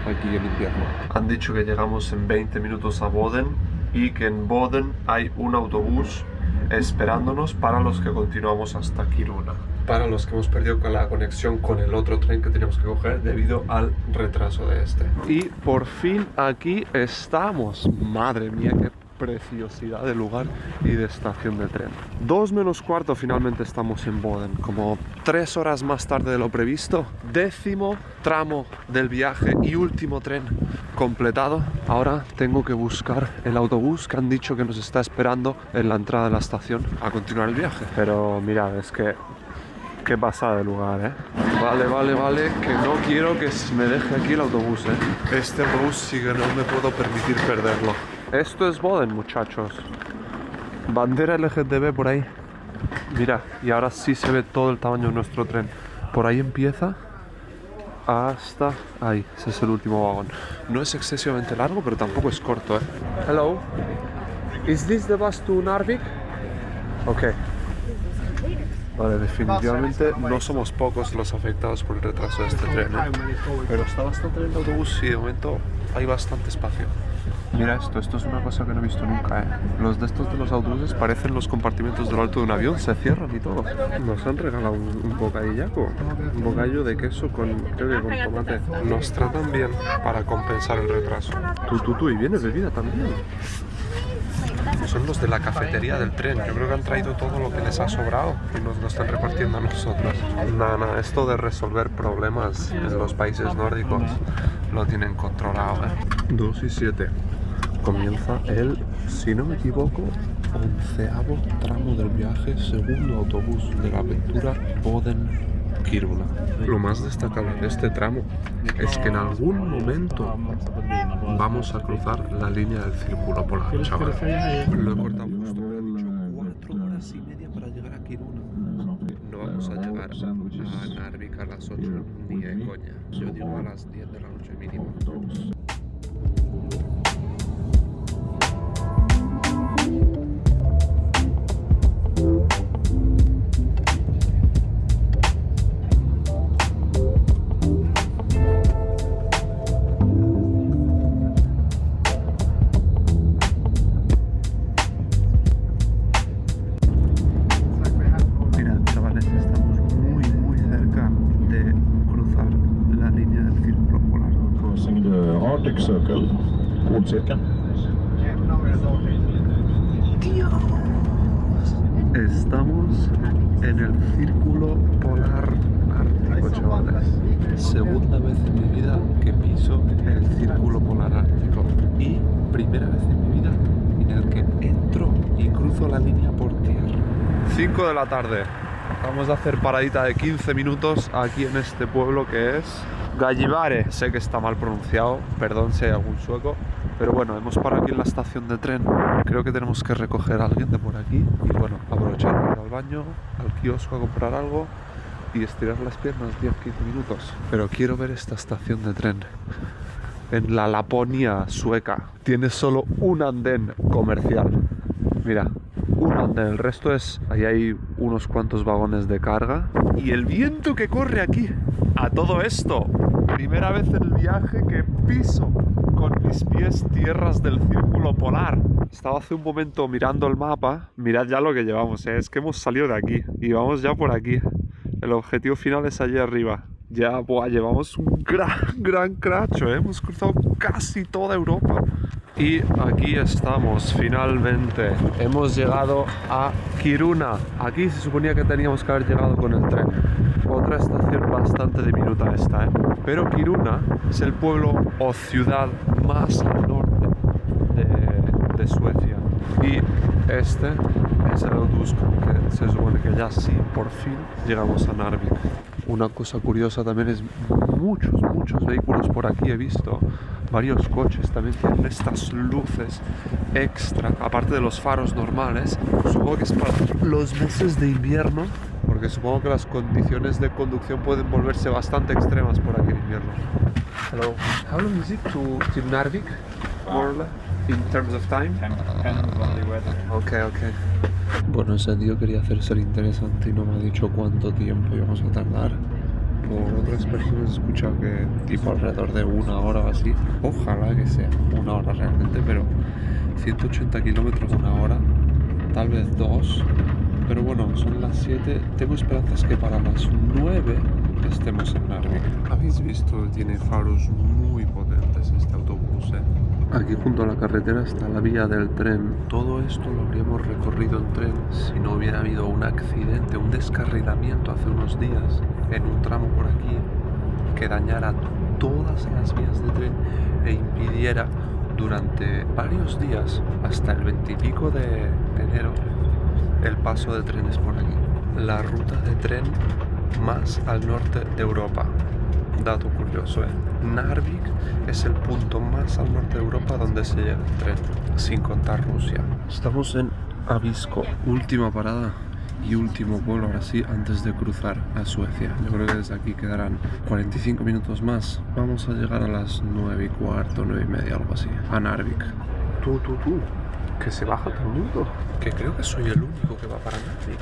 aquí en invierno. Han dicho que llegamos en 20 minutos a Boden y que en Boden hay un autobús esperándonos para los que continuamos hasta Kiruna. Para los que hemos perdido la conexión con el otro tren que teníamos que coger debido al retraso de este. Y por fin aquí estamos. Madre mía, qué preciosidad de lugar y de estación de tren. 2 menos cuarto finalmente estamos en Boden, como 3 horas más tarde de lo previsto. 10º tramo del viaje y último tren completado. Ahora tengo que buscar el autobús que han dicho que nos está esperando en la entrada de la estación a continuar el viaje. Pero mirad, es que qué pasada de lugar, ¿eh? Vale, que no quiero que me deje aquí el autobús, ¿eh? Este autobús sí que no me puedo permitir perderlo. Esto es Boden, muchachos. Bandera LGTB por ahí. Mira, y ahora sí se ve todo el tamaño de nuestro tren. Por ahí empieza hasta ahí. Ese es el último vagón. No es excesivamente largo, pero tampoco es corto, ¿eh? Hello. Is this the bus to Narvik? Okay. Vale, definitivamente no somos pocos los afectados por el retraso de este tren, ¿eh? Pero está bastante en el autobús y de momento hay bastante espacio. Mira esto es una cosa que no he visto nunca, ¿eh? Los de estos de los autobuses parecen los compartimentos del alto de un avión, se cierran y todo. Nos han regalado un bocadillaco, un bocadillo de queso con, creo que con tomate. Nos tratan bien para compensar el retraso. Y viene bebida también. Son los de la cafetería del tren. Yo creo que han traído todo lo que les ha sobrado y nos lo están repartiendo a nosotros. Nada, esto de resolver problemas en los países nórdicos lo tienen controlado, ¿eh? 2:07. Comienza el, si no me equivoco, 11º tramo del viaje, segundo autobús de la aventura Boden-Kiruna. Lo más destacable de este tramo es que en algún momento vamos a cruzar la línea del círculo polar, chaval. Lo he cortado justo, me han dicho 4 horas y media para llegar a Kiruna. No vamos a llegar a Narvik a las 8 ni de coña. Yo digo a las 10 de la noche mínimo. Estamos en el círculo polar ártico, chavales. Segunda vez en mi vida que piso el círculo polar ártico y primera vez en mi vida en el que entro y cruzo la línea por tierra. 5 de la tarde. Vamos a hacer paradita de 15 minutos aquí en este pueblo que es Gällivare. Sé que está mal pronunciado, perdón si hay algún sueco. Pero bueno, hemos parado aquí en la estación de tren. Creo que tenemos que recoger a alguien de por aquí. Y bueno, aprovechar para ir al baño, al kiosco a comprar algo y estirar las piernas 10-15 minutos. Pero quiero ver esta estación de tren. En la Laponia sueca. Tiene solo un andén comercial. Mira, un andén. El resto es... Ahí hay unos cuantos vagones de carga. Y el viento que corre aquí. A todo esto. Primera vez en el viaje que piso con mis pies tierras del círculo polar. Estaba hace un momento mirando el mapa. Mirad ya lo que llevamos, es que hemos salido de aquí y vamos ya por aquí. El objetivo final es allí arriba. Ya, llevamos un gran cracho, ¿eh? Hemos cruzado casi toda Europa. Y aquí estamos, finalmente. Hemos llegado a Kiruna. Aquí se suponía que teníamos que haber llegado con el tren. Otra estación bastante diminuta esta, ¿eh? Pero Kiruna es el pueblo o ciudad más al norte de Suecia. Y este es el autobús con que se supone que ya sí, por fin, llegamos a Narvik. Una cosa curiosa también es muchos vehículos por aquí he visto. Varios coches también tienen estas luces extra, aparte de los faros normales. Supongo que es para los meses de invierno, porque supongo que las condiciones de conducción pueden volverse bastante extremas por aquí en invierno. Hello. How long is it to Narvik, more or less, in terms of time? Okay. Bueno, ese tío quería hacerse el interesante y no me ha dicho cuánto tiempo íbamos a tardar. Por otras personas he escuchado que tipo alrededor de 1 hora o así. Ojalá que sea 1 hora realmente, pero 180 kilómetros 1 hora, tal vez 2. Pero bueno, son las 7. Tengo esperanzas que para las 9 estemos en Narvik. ¿Habéis visto? Tiene faros muy potentes este autobús, ¿eh? Aquí junto a la carretera está la vía del tren. Todo esto lo habríamos recorrido en tren si no hubiera habido un accidente, un descarrilamiento hace unos días en un tramo por aquí que dañara todas las vías de tren e impidiera durante varios días, hasta el 20 y pico de enero, el paso de trenes por aquí. La ruta de tren más al norte de Europa. Dato curioso, ¿eh? Narvik es el punto más al norte de Europa donde se llega el tren, sin contar Rusia. Estamos en Abisko, última parada y último pueblo, ahora sí, antes de cruzar a Suecia. Yo creo que desde aquí quedarán 45 minutos más. Vamos a llegar a las 9:15, 9:30, algo así, a Narvik. Tú, que se baja todo el mundo. Que creo que soy el único que va para Narvik.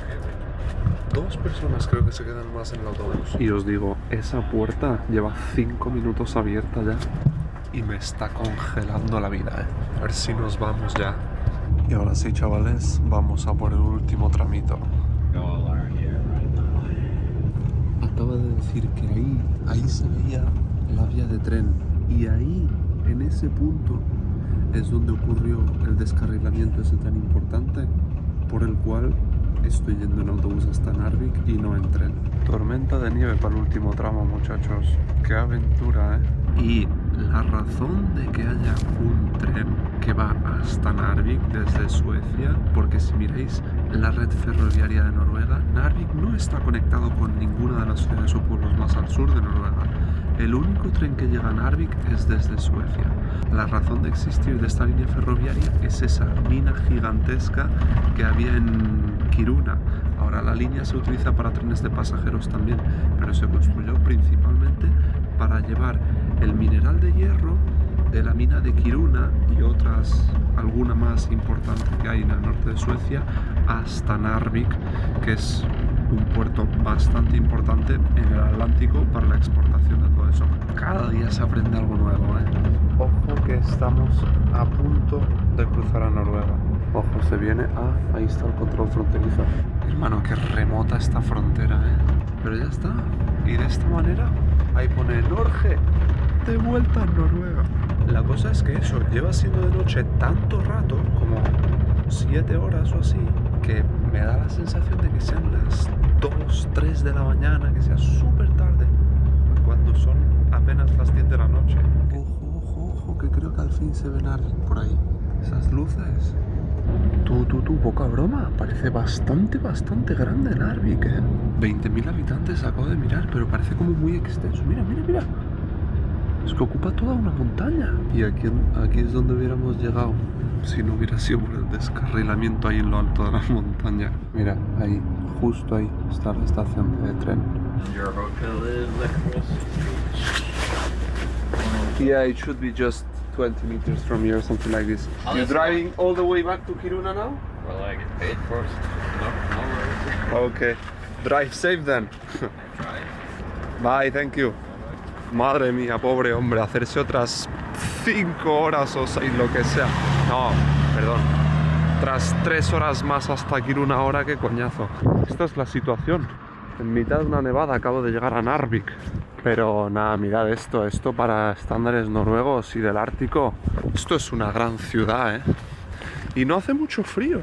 2 personas creo que se quedan más en el autobús. Y os digo, esa puerta lleva 5 minutos abierta ya y me está congelando la vida, ¿eh? A ver si nos vamos ya. Y ahora sí, chavales, vamos a por el último tramito. Acaba de decir que ahí se veía la vía de tren y ahí, en ese punto, es donde ocurrió el descarrilamiento ese tan importante por el cual estoy yendo en autobús hasta Narvik y no en tren. Tormenta de nieve para el último tramo, muchachos. ¡Qué aventura, eh! Y la razón de que haya un tren que va hasta Narvik desde Suecia, porque si miráis la red ferroviaria de Noruega, Narvik no está conectado con ninguna de las ciudades o pueblos más al sur de Noruega. El único tren que llega a Narvik es desde Suecia. La razón de existir de esta línea ferroviaria es esa mina gigantesca que había en Kiruna. Ahora la línea se utiliza para trenes de pasajeros también, pero se construyó principalmente para llevar el mineral de hierro de la mina de Kiruna y alguna más importante que hay en el norte de Suecia, hasta Narvik, que es un puerto bastante importante en el Atlántico para la exportación de todo eso. Cada día se aprende algo nuevo, ¿eh? Ojo que estamos a punto de cruzar a Noruega. Ojo, se viene. Ahí está el control fronterizo. Hermano, qué remota esta frontera, ¿eh? Pero ya está. Y de esta manera, ahí pone Norge, de vuelta a Noruega. La cosa es que eso lleva siendo de noche tanto rato, como 7 horas o así, que me da la sensación de que sean las 2, 3 de la mañana, que sea súper tarde, cuando son apenas las 10 de la noche. Ojo, que creo que al fin se ven por ahí. Esas luces. Tú, poca broma. Parece bastante grande Narvik, ¿eh? 20.000 habitantes acabo de mirar, pero parece como muy extenso. Mira. Es que ocupa toda una montaña. Y aquí es donde hubiéramos llegado si no hubiera sido por el descarrilamiento ahí en lo alto de la montaña. Mira, ahí, justo ahí está la estación de tren. Your hotel is across. Yeah, it should be just 20 meters from here, something like this. You're driving all the way back to Kiruna now? Well, I get paid first. No worries. Okay. Drive safe then. Try. Bye, thank you. Madre mía, pobre hombre, hacerse otras 5 horas o 6, lo que sea. No, perdón. Tras 3 horas más hasta Kiruna ahora, qué coñazo. Esta es la situación. En mitad de una nevada acabo de llegar a Narvik. Pero nada, mirad esto para estándares noruegos y del Ártico. Esto es una gran ciudad, ¿eh? Y no hace mucho frío.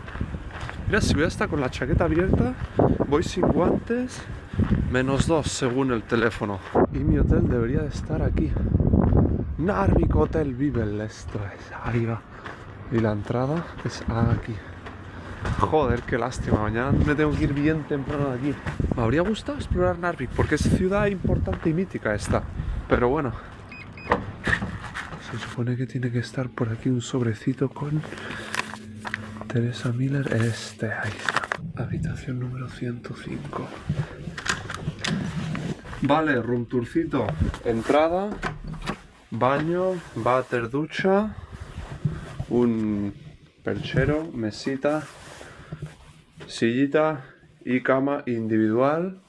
Mira, si voy a estar con la chaqueta abierta, voy sin guantes, -2 según el teléfono. Y mi hotel debería de estar aquí. Narvik Hotel Vivel, esto es, ahí va. Y la entrada es aquí. Joder, qué lástima, mañana me tengo que ir bien temprano de aquí. Me habría gustado explorar Narvik, porque es ciudad importante y mítica esta. Pero bueno, se supone que tiene que estar por aquí un sobrecito con Teresa Miller. Ahí está. Habitación número 105. Vale, room tourcito. Entrada, baño, váter, ducha, un perchero, mesita, sillita y cama individual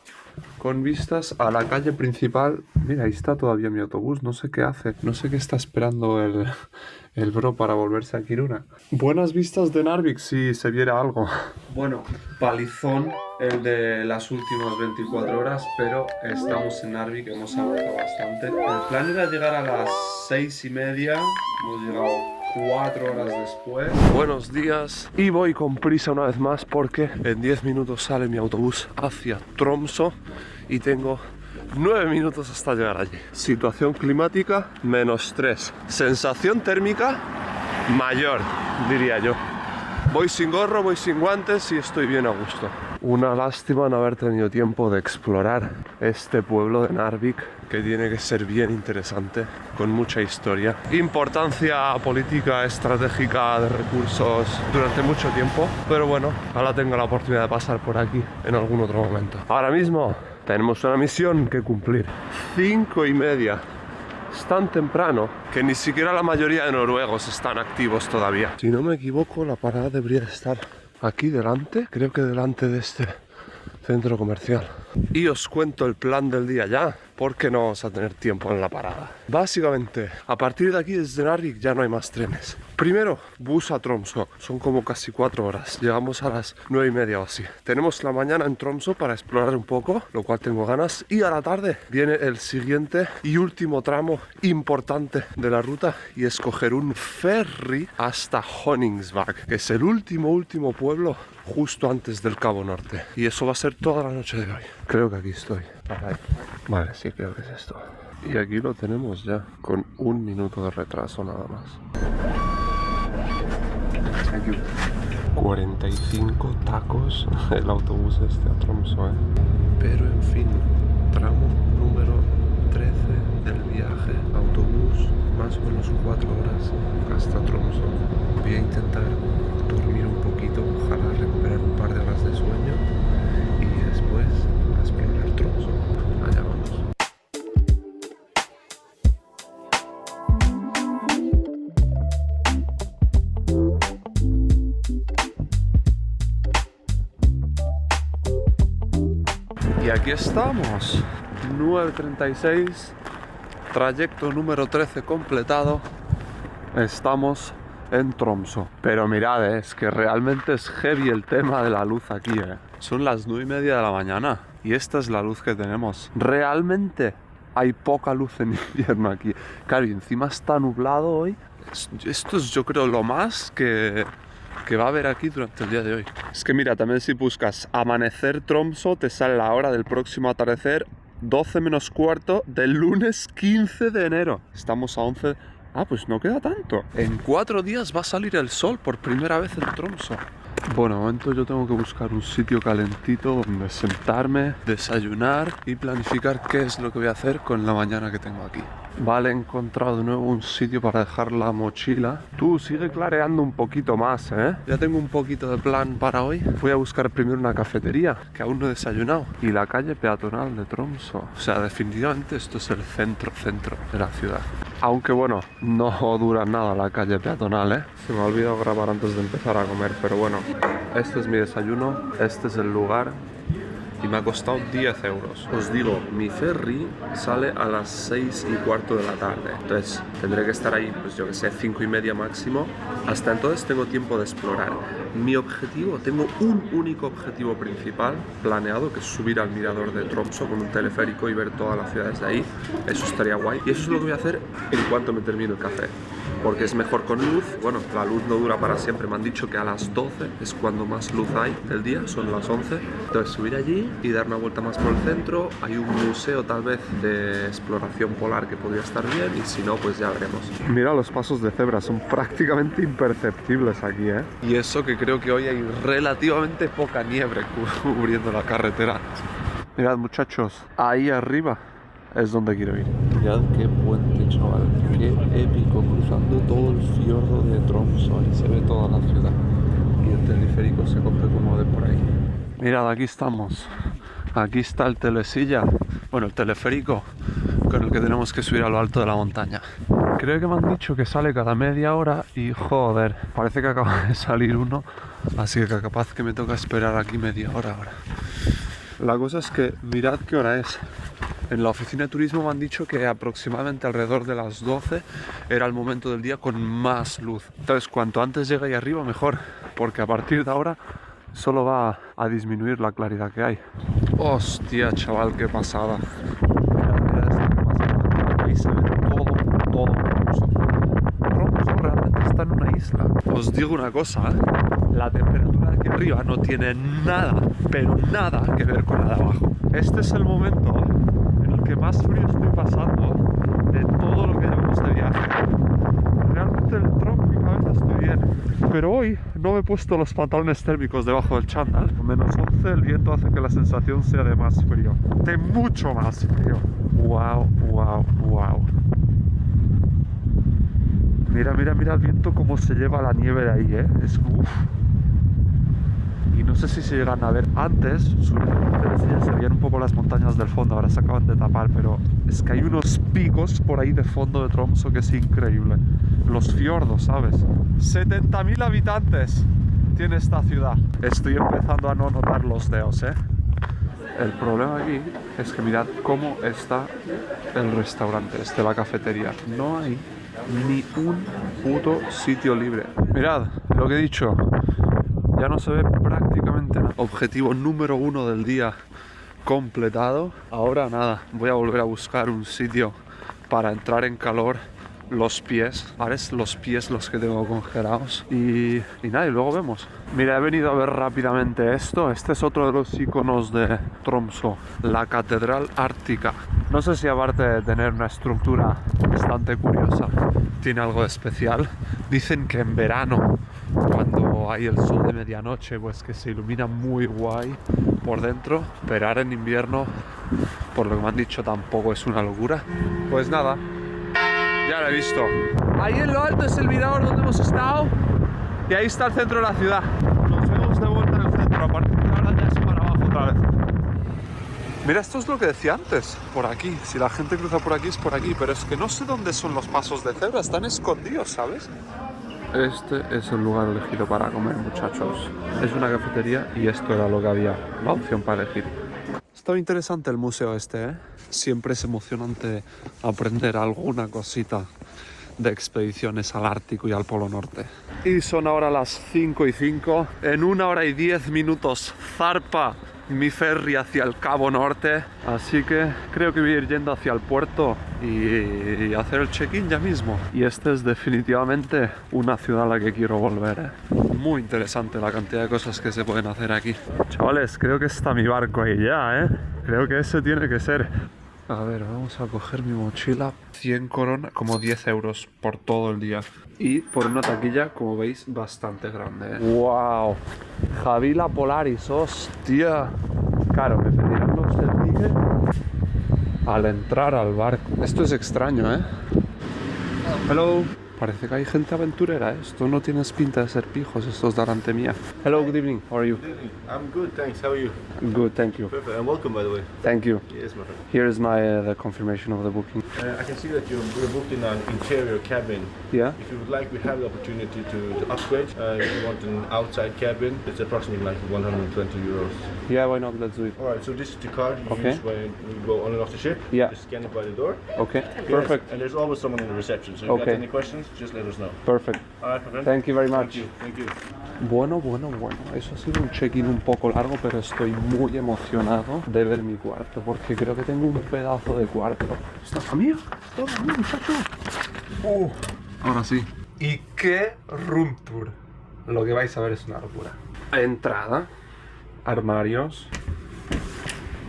con vistas a la calle principal. Mira, ahí está todavía mi autobús, no sé qué hace, no sé qué está esperando el bro para volverse a Kiruna. Buenas vistas de Narvik si se viera algo. Bueno, palizón el de las últimas 24 horas, pero estamos en Narvik, hemos avanzado bastante. El plan era llegar a las 6:30, hemos llegado 4 horas después. Buenos días, y voy con prisa una vez más porque en 10 minutos sale mi autobús hacia Tromsø y tengo 9 minutos hasta llegar allí. Situación climática, -3. Sensación térmica, mayor, diría yo. Voy sin gorro, voy sin guantes y estoy bien a gusto. Una lástima no haber tenido tiempo de explorar este pueblo de Narvik, que tiene que ser bien interesante, con mucha historia. Importancia política, estratégica, de recursos durante mucho tiempo. Pero bueno, ahora tengo la oportunidad de pasar por aquí en algún otro momento. Ahora mismo tenemos una misión que cumplir. 5:30. Es tan temprano que ni siquiera la mayoría de noruegos están activos todavía. Si no me equivoco, la parada debería estar aquí delante, creo que delante de este centro comercial. Y os cuento el plan del día ya, porque no vamos a tener tiempo en la parada. Básicamente, a partir de aquí, desde Narvik, ya no hay más trenes. Primero, bus a Tromsø. Son como casi 4 horas. Llegamos a las 9:30 o así. Tenemos la mañana en Tromsø para explorar un poco, lo cual tengo ganas. Y a la tarde viene el siguiente y último tramo importante de la ruta, y es coger un ferry hasta Honningsvåg, que es el último pueblo justo antes del Cabo Norte. Y eso va a ser toda la noche de hoy. Creo que aquí estoy. Vale, sí, creo que es esto. Y aquí lo tenemos ya, con 1 minuto de retraso nada más. 45 tacos el autobús este a Tromsø, Pero en fin, tramo número 13 del viaje, autobús, más o menos 4 horas hasta Tromsø. Voy a intentar dormir un poquito, ojalá recuperar un par de horas de sueño y después a explorar Tromsø. Allá vamos. Y aquí estamos, 9:36, trayecto número 13 completado. Estamos en Tromsø. Pero mirad, es que realmente es heavy el tema de la luz aquí, Son las 9:30 de la mañana y esta es la luz que tenemos. Realmente hay poca luz en invierno aquí. Claro, y encima está nublado hoy. Esto es, yo creo, lo más que va a haber aquí durante el día de hoy. Es que mira, también si buscas amanecer Tromsø, te sale la hora del próximo atardecer, 12 menos cuarto del lunes 15 de enero. Estamos a 11. Ah, pues no queda tanto. En 4 días va a salir el sol por primera vez en Tromsø. Bueno, de momento yo tengo que buscar un sitio calentito donde sentarme, desayunar y planificar qué es lo que voy a hacer con la mañana que tengo aquí. Vale, he encontrado de nuevo un sitio para dejar la mochila. Tú, sigue clareando un poquito más, Ya tengo un poquito de plan para hoy. Voy a buscar primero una cafetería, que aún no he desayunado. Y la calle peatonal de Tromsø. O sea, definitivamente esto es el centro de la ciudad. Aunque bueno, no dura nada la calle peatonal, Se me ha olvidado grabar antes de empezar a comer, pero bueno. Este es mi desayuno, este es el lugar. y me ha costado 10 euros. Os digo, mi ferry sale a las 6:15 de la tarde, entonces tendré que estar ahí, pues yo que sé, 5:30 máximo. Hasta entonces tengo tiempo de explorar. Mi objetivo, tengo un único objetivo principal planeado, que es subir al mirador de Tromsø con un teleférico y ver todas las ciudades de ahí. Eso estaría guay, y eso es lo que voy a hacer en cuanto me termine el café, porque es mejor con luz. Bueno, la luz no dura para siempre, me han dicho que a las 12 es cuando más luz hay del día, son las 11. Entonces subir allí y dar una vuelta más por el centro. Hay un museo tal vez de exploración polar que podría estar bien, y si no, pues ya veremos. Mira, los pasos de cebra son prácticamente imperceptibles aquí, ¿eh? Y eso que creo que hoy hay relativamente poca nieve cubriendo la carretera. Mirad, muchachos, ahí arriba es donde quiero ir. Mirad qué puente, chaval, qué épico, cruzando todo el fiordo de Tromsø, y se ve toda la ciudad. Y el teleférico se coge como de por ahí. Mirad, aquí estamos. Aquí está el telesilla, bueno, el teleférico con el que tenemos que subir a lo alto de la montaña. Creo que me han dicho que sale cada media hora y joder, parece que acaba de salir uno, así que capaz que me toca esperar aquí media hora ahora. La cosa es que mirad qué hora es. En la oficina de turismo me han dicho que aproximadamente alrededor de las 12 era el momento del día con más luz. Entonces, cuanto antes llegue ahí arriba, mejor, porque a partir de ahora solo va a disminuir la claridad que hay. Hostia, chaval, qué pasada. Mirad esto que pasa. Ahí se ve todo Tromsø. Tromsø realmente está en una isla. Os digo una cosa, ¿eh? La temperatura de aquí arriba no tiene nada, pero nada que ver con la de abajo. Este es el momento en el que más frío estoy pasando de todo lo que llevamos de viaje. Realmente el trópico a veces estoy bien, pero hoy no me he puesto los pantalones térmicos debajo del chándal. Con menos 11 el viento hace que la sensación sea de más frío, de mucho más frío. Wow. Mira el viento cómo se lleva la nieve de ahí, ¿eh? Es uff. Y no sé si se llegan a ver. Antes, se veían un poco las montañas del fondo, ahora se acaban de tapar, pero es que hay unos picos por ahí de fondo de Tromsø que es increíble. Los fiordos, ¿sabes? 70.000 habitantes tiene esta ciudad. Estoy empezando a no notar los dedos, ¿eh? El problema aquí es que mirad cómo está el restaurante, la cafetería. No hay ni un puto sitio libre. Mirad, lo que he dicho, ya no se ve prácticamente nada. Objetivo número 1 del día completado. Ahora nada, voy a volver a buscar un sitio para entrar en calor los pies, ¿vale? Los pies los que tengo congelados y nada, y luego vemos. Mira, he venido a ver rápidamente esto. Este es otro de los iconos de Tromsø, la Catedral Ártica. No sé si aparte de tener una estructura bastante curiosa, tiene algo de especial. Dicen que en verano, cuando hay el sol de medianoche, pues que se ilumina muy guay por dentro, pero ahora en invierno, por lo que me han dicho, tampoco es una locura. Pues nada, ya lo he visto. Ahí en lo alto es el mirador donde hemos estado y ahí está el centro de la ciudad. Nos vemos de vuelta en el centro, a partir de ahora ya es para abajo otra vez. Mira, esto es lo que decía antes, por aquí. Si la gente cruza por aquí es por aquí, pero es que no sé dónde son los pasos de cebra, están escondidos, ¿sabes? Este es el lugar elegido para comer, muchachos. Es una cafetería y esto era lo que había, la opción para elegir. Está interesante el museo este, ¿eh? Siempre es emocionante aprender alguna cosita de expediciones al Ártico y al Polo Norte. Y son ahora las 5:05. En 1 hora y 10 minutos zarpa mi ferry hacia el Cabo Norte. Así que creo que voy a ir yendo hacia el puerto y hacer el check-in ya mismo. Y esta es definitivamente una ciudad a la que quiero volver, ¿eh? Muy interesante la cantidad de cosas que se pueden hacer aquí. Chavales, creo que está mi barco ahí ya, ¿eh? Creo que ese tiene que ser. A ver, vamos a coger mi mochila. 100 coronas, como 10 euros por todo el día. Y por una taquilla, como veis, bastante grande, ¿eh? ¡Wow! Javila Polaris, hostia. Claro, me pedirán los del ticket al entrar al barco. Esto es extraño, ¿eh? Hello. Parece que hay gente aventurera, ¿eh? Esto no tienes pinta de ser pijos, estos delante mía. Hello, good evening. How are you? I'm good, thanks. How are you? Good, thank you. Perfect. And welcome, by the way. Thank you. Yes, my friend. Here is my the confirmation of the booking. I can see that you're booked in an interior cabin. Yeah. If you would like, we have the opportunity to upgrade. If you want an outside cabin, it's approximately like 120 euros. Yeah, why not? Let's do it. All right. So this is the card you Okay. use when you go on and off the ship. Yeah. Just scan it by the door. Okay. Yes, Perfect. And there's always someone in the reception. So if you Okay. have any questions, just let us know. Perfect. All right, my friend. Thank you very much. Thank you. Bueno. Eso ha sido un check-in un poco largo, pero estoy muy emocionado de ver mi cuarto, porque creo que tengo un pedazo de cuarto. ¿Está mío? ¿Está mío, muchacho? Ahora sí. ¿Y qué room tour? Lo que vais a ver es una locura. Entrada, armarios,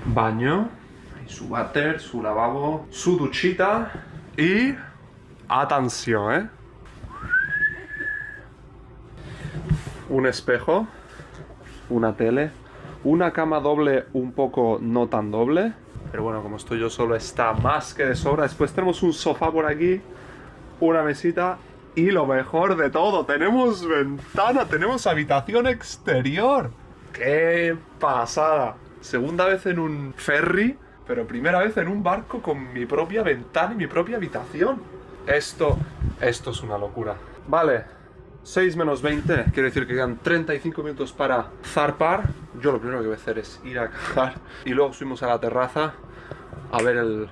baño, su váter, su lavabo, su duchita y... atención, ¿eh? Un espejo, una tele, una cama doble un poco no tan doble, pero bueno, como estoy yo solo está más que de sobra. Después tenemos un sofá por aquí, una mesita y lo mejor de todo, tenemos ventana, tenemos habitación exterior. ¡Qué pasada! Segunda vez en un ferry, pero primera vez en un barco con mi propia ventana y mi propia habitación. Esto es una locura. Vale. 6 menos 20, quiere decir que quedan 35 minutos para zarpar. Yo lo primero que voy a hacer es ir a cagar y luego subimos a la terraza a ver el...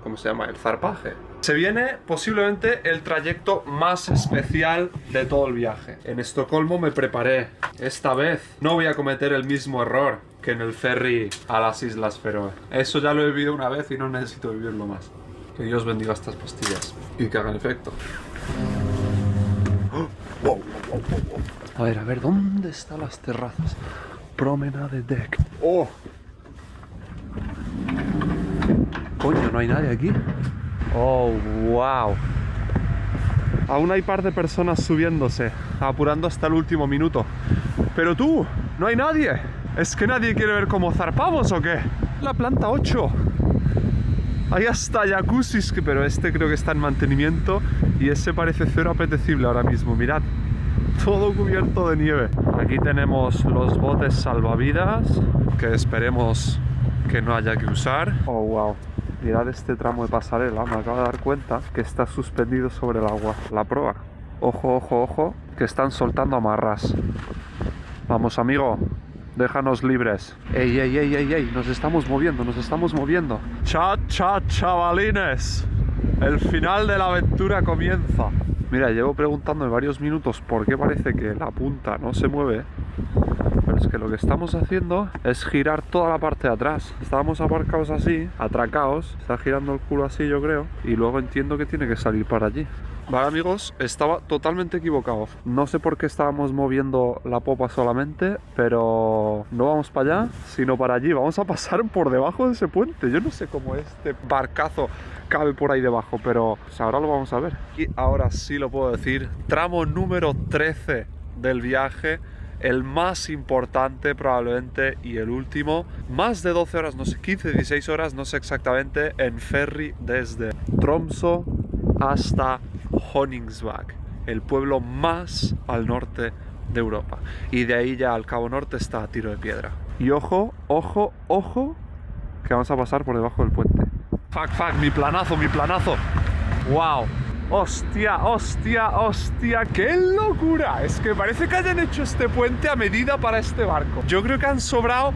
¿cómo se llama? El zarpaje. Se viene posiblemente el trayecto más especial de todo el viaje. En Estocolmo me preparé. Esta vez no voy a cometer el mismo error que en el ferry a las Islas Feroe. Eso ya lo he vivido una vez y no necesito vivirlo más. Que Dios bendiga estas pastillas y que hagan efecto. A ver, ¿dónde están las terrazas? Promenade Deck. ¡Oh! Coño, ¿no hay nadie aquí? ¡Oh, wow! Aún hay par de personas subiéndose, apurando hasta el último minuto. Pero tú, no hay nadie. ¿Es que nadie quiere ver cómo zarpamos o qué? La planta 8. Hay hasta jacuzzis, pero este creo que está en mantenimiento y ese parece cero apetecible ahora mismo, mirad. Todo cubierto de nieve. Aquí tenemos los botes salvavidas, que esperemos que no haya que usar. Oh, wow. Mirad este tramo de pasarela, me acabo de dar cuenta que está suspendido sobre el agua. La proa. Ojo, ojo, ojo, que están soltando amarras. Vamos, amigo. Déjanos libres. ¡Ey, ey, ey, ey, ey! Nos estamos moviendo, nos estamos moviendo. ¡Cha, cha, chavalines! El final de la aventura comienza. Mira, llevo preguntándome varios minutos por qué parece que la punta no se mueve. Pero es que lo que estamos haciendo es girar toda la parte de atrás. Estábamos aparcados así, atracados. Está girando el culo así, yo creo. Y luego entiendo que tiene que salir para allí. Vale, amigos, estaba totalmente equivocado. No sé por qué estábamos moviendo la popa solamente, pero no vamos para allá, sino para allí. Vamos a pasar por debajo de ese puente. Yo no sé cómo este barcazo cabe por ahí debajo, pero pues ahora lo vamos a ver. Y ahora sí lo puedo decir. Tramo número 13 del viaje. El más importante probablemente y el último. Más de 12 horas, no sé, 15, 16 horas, no sé exactamente, en ferry desde Tromsø hasta Honningsvåg, el pueblo más al norte de Europa. Y de ahí ya al Cabo Norte está a tiro de piedra. Y ojo, ojo, ojo, que vamos a pasar por debajo del puente. Fuck, fuck, mi planazo, mi planazo. Wow. Hostia, hostia, hostia, qué locura. Es que parece que hayan hecho este puente a medida para este barco. Yo creo que han sobrado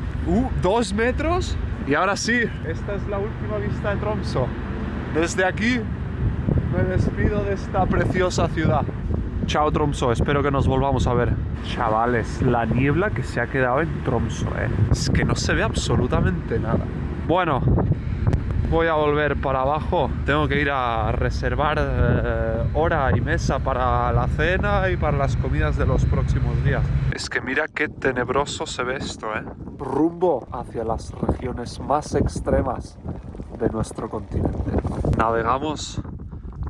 2 metros. Y ahora sí, esta es la última vista de Tromsø. Desde aquí me despido de esta preciosa ciudad. Chao Tromsø, espero que nos volvamos a ver. Chavales, la niebla que se ha quedado en Tromsø, es que no se ve absolutamente nada. Bueno, voy a volver para abajo. Tengo que ir a reservar hora y mesa para la cena y para las comidas de los próximos días. Es que mira qué tenebroso se ve esto, Rumbo hacia las regiones más extremas de nuestro continente. Navegamos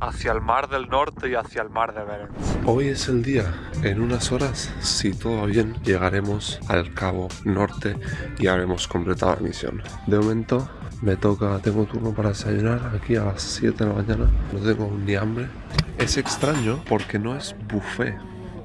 hacia el Mar del Norte y hacia el Mar de Barents. Hoy es el día. En unas horas, si todo va bien, llegaremos al Cabo Norte y habremos completado la misión. De momento, Me toca, tengo turno para desayunar aquí a las 7 de la mañana. No tengo ni hambre. Es extraño porque no es buffet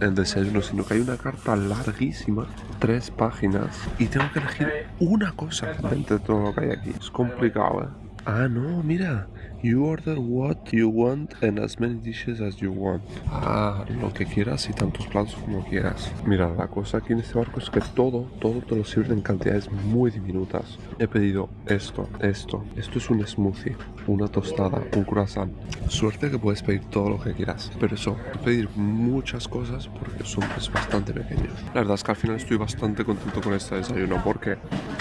el desayuno, sino que hay una carta larguísima, 3 páginas, y tengo que elegir una cosa entre todo lo que hay aquí. Es complicado, ¿eh? Ah, no, mira. You order what you want and as many dishes as you want. Ah, lo que quieras y tantos platos como quieras. Mira, la cosa aquí en este barco es que todo te lo sirven en cantidades muy diminutas. He pedido esto. Esto es un smoothie, una tostada, un croissant. Suerte que puedes pedir todo lo que quieras. Pero eso, pedir muchas cosas porque es bastante pequeño. La verdad es que al final estoy bastante contento con este desayuno porque,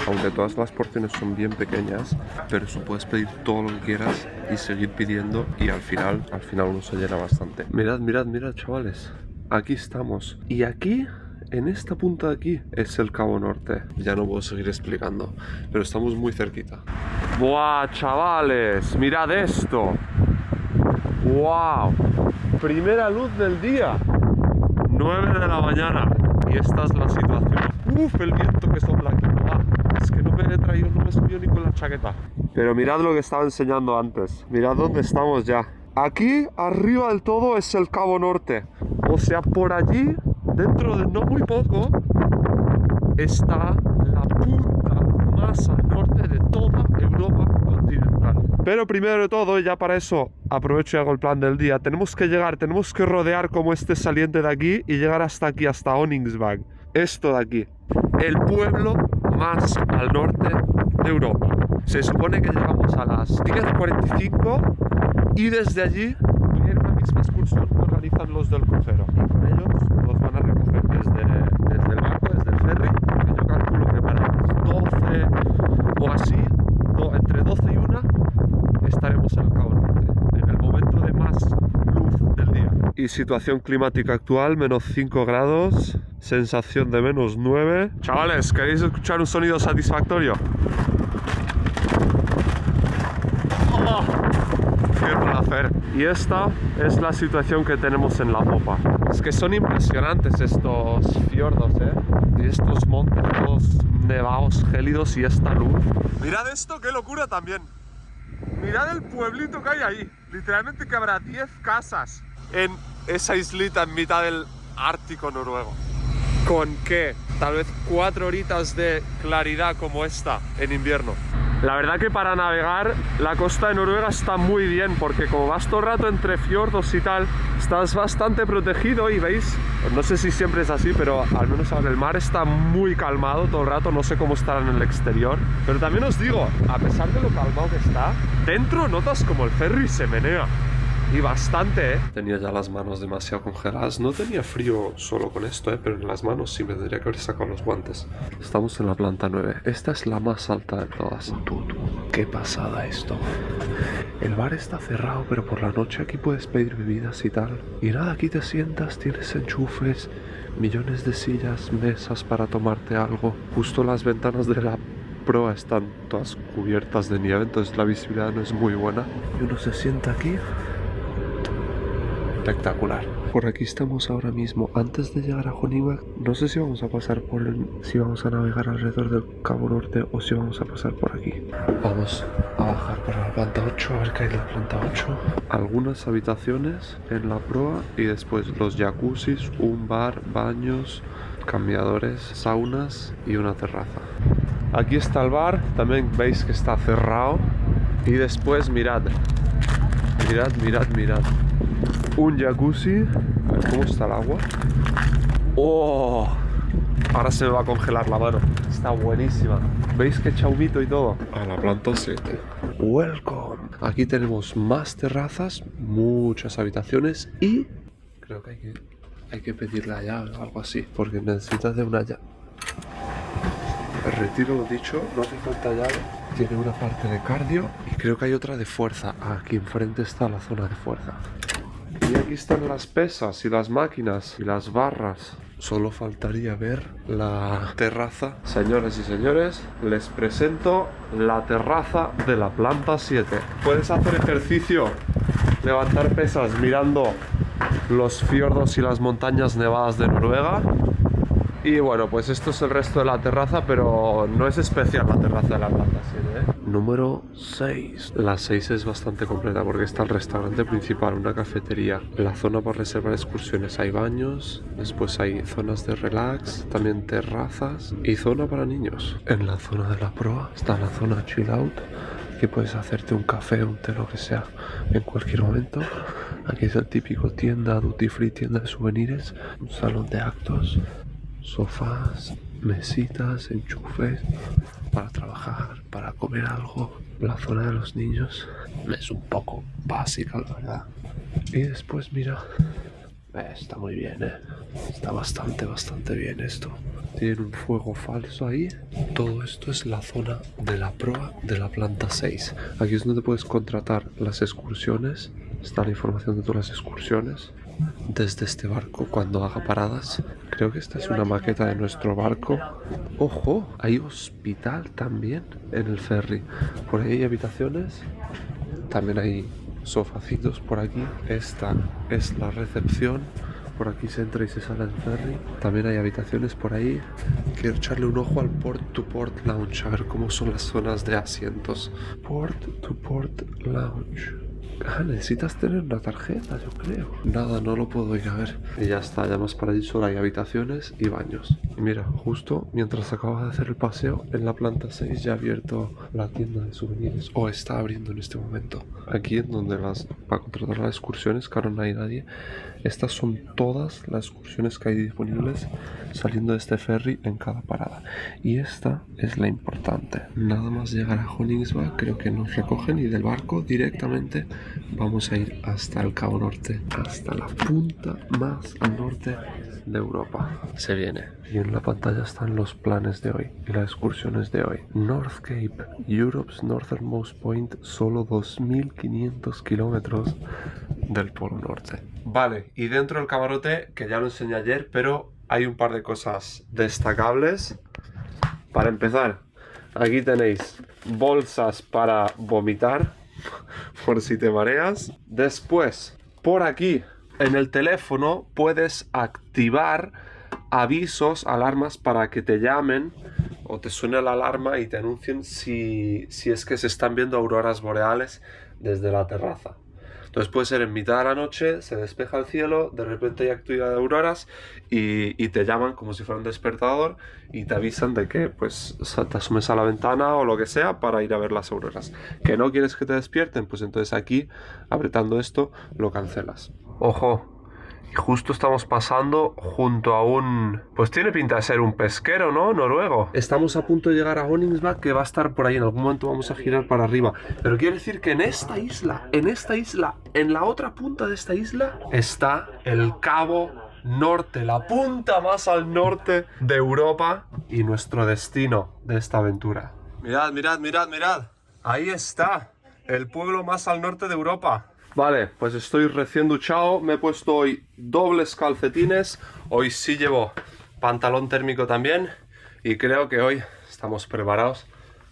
aunque todas las porciones son bien pequeñas, pero eso puedes pedir todo lo que quieras y seguir pidiendo y al final uno se llena bastante. Mirad, chavales. Aquí estamos. Y aquí, en esta punta de aquí, es el Cabo Norte. Ya no puedo seguir explicando, pero estamos muy cerquita. ¡Buah, chavales! ¡Mirad esto! ¡Wow! Primera luz del día. 9 de la mañana. Y esta es la situación. ¡Uf! El viento que sopla aquí. Es que no me he traído, no me subió ni con la chaqueta. Pero mirad lo que estaba enseñando antes. Mirad dónde estamos ya. Aquí, arriba del todo, es el Cabo Norte. O sea, por allí, dentro de no muy poco, está la punta más al norte de toda Europa continental. Pero primero de todo, ya para eso aprovecho y hago el plan del día. Tenemos que rodear como este saliente de aquí y llegar hasta aquí, hasta Koningsberg. Esto de aquí. El pueblo más al norte de Europa. Se supone que llegamos a las 10:45 y desde allí voy a ir a la misma excursión que organizan los del crucero. Y con ellos nos van a recoger desde el barco, desde el ferry, que yo calculo que para las 12 o así, entre 12 y 1, estaremos en el Cabo Norte, en el momento de más luz del día. Y situación climática actual, -5 grados, sensación de -9. Chavales, ¿queréis escuchar un sonido satisfactorio? ¡Qué placer! Y esta es la situación que tenemos en la popa. Es que son impresionantes estos fiordos, ¿eh? Y estos montes todos nevados, gélidos y esta luz. Mirad esto, qué locura también. Mirad el pueblito que hay ahí. Literalmente que habrá 10 casas en esa islita en mitad del Ártico noruego. ¿Con qué? Tal vez 4 horitas de claridad como esta en invierno. La verdad que para navegar la costa de Noruega está muy bien porque como vas todo el rato entre fiordos y tal, estás bastante protegido y veis, no sé si siempre es así, pero al menos ahora el mar está muy calmado todo el rato, no sé cómo estará en el exterior. Pero también os digo, a pesar de lo calmado que está, dentro notas como el ferry se menea. Y bastante, ¿eh? Tenía ya las manos demasiado congeladas. No tenía frío solo con esto, pero en las manos sí me tendría que haber sacado los guantes. Estamos en la planta 9. Esta es la más alta de todas. Qué pasada esto. El bar está cerrado, pero por la noche aquí puedes pedir bebidas y tal. Y nada, aquí te sientas, tienes enchufes, millones de sillas, mesas para tomarte algo. Justo las ventanas de la proa están todas cubiertas de nieve, entonces la visibilidad no es muy buena. Y uno se sienta aquí. Espectacular. Por aquí estamos ahora mismo. Antes de llegar a Koningsberg, no sé si vamos a pasar si vamos a navegar alrededor del Cabo Norte o si vamos a pasar por aquí. Vamos a bajar para la planta 8, a ver qué hay en la planta 8. Algunas habitaciones en la proa y después los jacuzzis, un bar, baños, cambiadores, saunas y una terraza. Aquí está el bar, también veis que está cerrado. Y después mirad. Un jacuzzi. A ver cómo está el agua. ¡Oh! Ahora se me va a congelar la mano. Está buenísima. ¿Veis que chaumito y todo? A la planta 7. ¡Welcome! Aquí tenemos más terrazas, muchas habitaciones y creo que hay que pedir la llave o algo así, porque necesitas de una llave. Retiro lo dicho, no hace falta llave. Tiene una parte de cardio y creo que hay otra de fuerza. Aquí enfrente está la zona de fuerza. Y aquí están las pesas y las máquinas y las barras. Solo faltaría ver la terraza. Señores y señores, les presento la terraza de la planta 7. Puedes hacer ejercicio, levantar pesas mirando los fiordos y las montañas nevadas de Noruega. Y bueno, pues esto es el resto de la terraza, pero no es especial la terraza de la planta 7, ¿eh? Número 6. La 6 es bastante completa porque está el restaurante principal, una cafetería, la zona para reservar excursiones, hay baños, después hay zonas de relax, también terrazas y zona para niños. En la zona de la proa está la zona chill out. Aquí puedes hacerte un café, un té, lo que sea, en cualquier momento. Aquí es el típico tienda, duty free, tienda de souvenirs, un salón de actos, sofás, mesitas, enchufes para trabajar, para comer algo. La zona de los niños es un poco básica, la verdad. Y después, mira, está muy bien, está bastante bien esto. Tiene un fuego falso ahí. Todo esto es la zona de la proa de la planta 6. Aquí es donde puedes contratar las excursiones. Está la información de todas las excursiones desde este barco cuando haga paradas. Creo que esta es una maqueta de nuestro barco. ¡Ojo! Hay hospital también en el ferry. Por ahí hay habitaciones. También hay sofacitos por aquí. Esta es la recepción. Por aquí se entra y se sale del ferry. También hay habitaciones por ahí. Quiero echarle un ojo al Port to Port Lounge, a ver cómo son las zonas de asientos. Port to Port Lounge. Ah, necesitas tener una tarjeta, yo creo. Nada, no lo puedo ir a ver. Y ya está, ya más para allí solo hay habitaciones y baños. Y mira, justo mientras acababa de hacer el paseo, en la planta 6 ya ha abierto la tienda de souvenirs. O está abriendo en este momento. Aquí en donde para contratar las excursiones, que ahora no hay nadie. Estas son todas las excursiones que hay disponibles saliendo de este ferry en cada parada. Y esta es la importante. Nada más llegar a Honingsvag, creo que nos recogen y del barco directamente vamos a ir hasta el Cabo Norte, hasta la punta más al norte de Europa. Se viene. Y en la pantalla están los planes de hoy y las excursiones de hoy. North Cape, Europe's northernmost point, solo 2.500 kilómetros del Polo Norte. Vale, y dentro del camarote, que ya lo enseñé ayer, pero hay un par de cosas destacables. Para empezar, aquí tenéis bolsas para vomitar, por si te mareas. Después, por aquí, en el teléfono, puedes activar avisos, alarmas para que te llamen o te suene la alarma y te anuncien si es que se están viendo auroras boreales desde la terraza. Entonces puede ser en mitad de la noche, se despeja el cielo, de repente hay actividad de auroras y te llaman como si fuera un despertador y te avisan de que pues te asomes a la ventana o lo que sea para ir a ver las auroras. ¿Que no quieres que te despierten? Pues entonces aquí, apretando esto, lo cancelas. ¡Ojo! Y justo estamos pasando junto a un... Pues tiene pinta de ser un pesquero, ¿no? Noruego. Estamos a punto de llegar a Honingsvag, que va a estar por ahí. En algún momento vamos a girar para arriba. Pero quiere decir que en esta isla, en la otra punta de esta isla, está el Cabo Norte, la punta más al norte de Europa y nuestro destino de esta aventura. Mirad, mirad, mirad, mirad. Ahí está, el pueblo más al norte de Europa. Vale, pues estoy recién duchado, me he puesto hoy dobles calcetines, hoy sí llevo pantalón térmico también y creo que hoy estamos preparados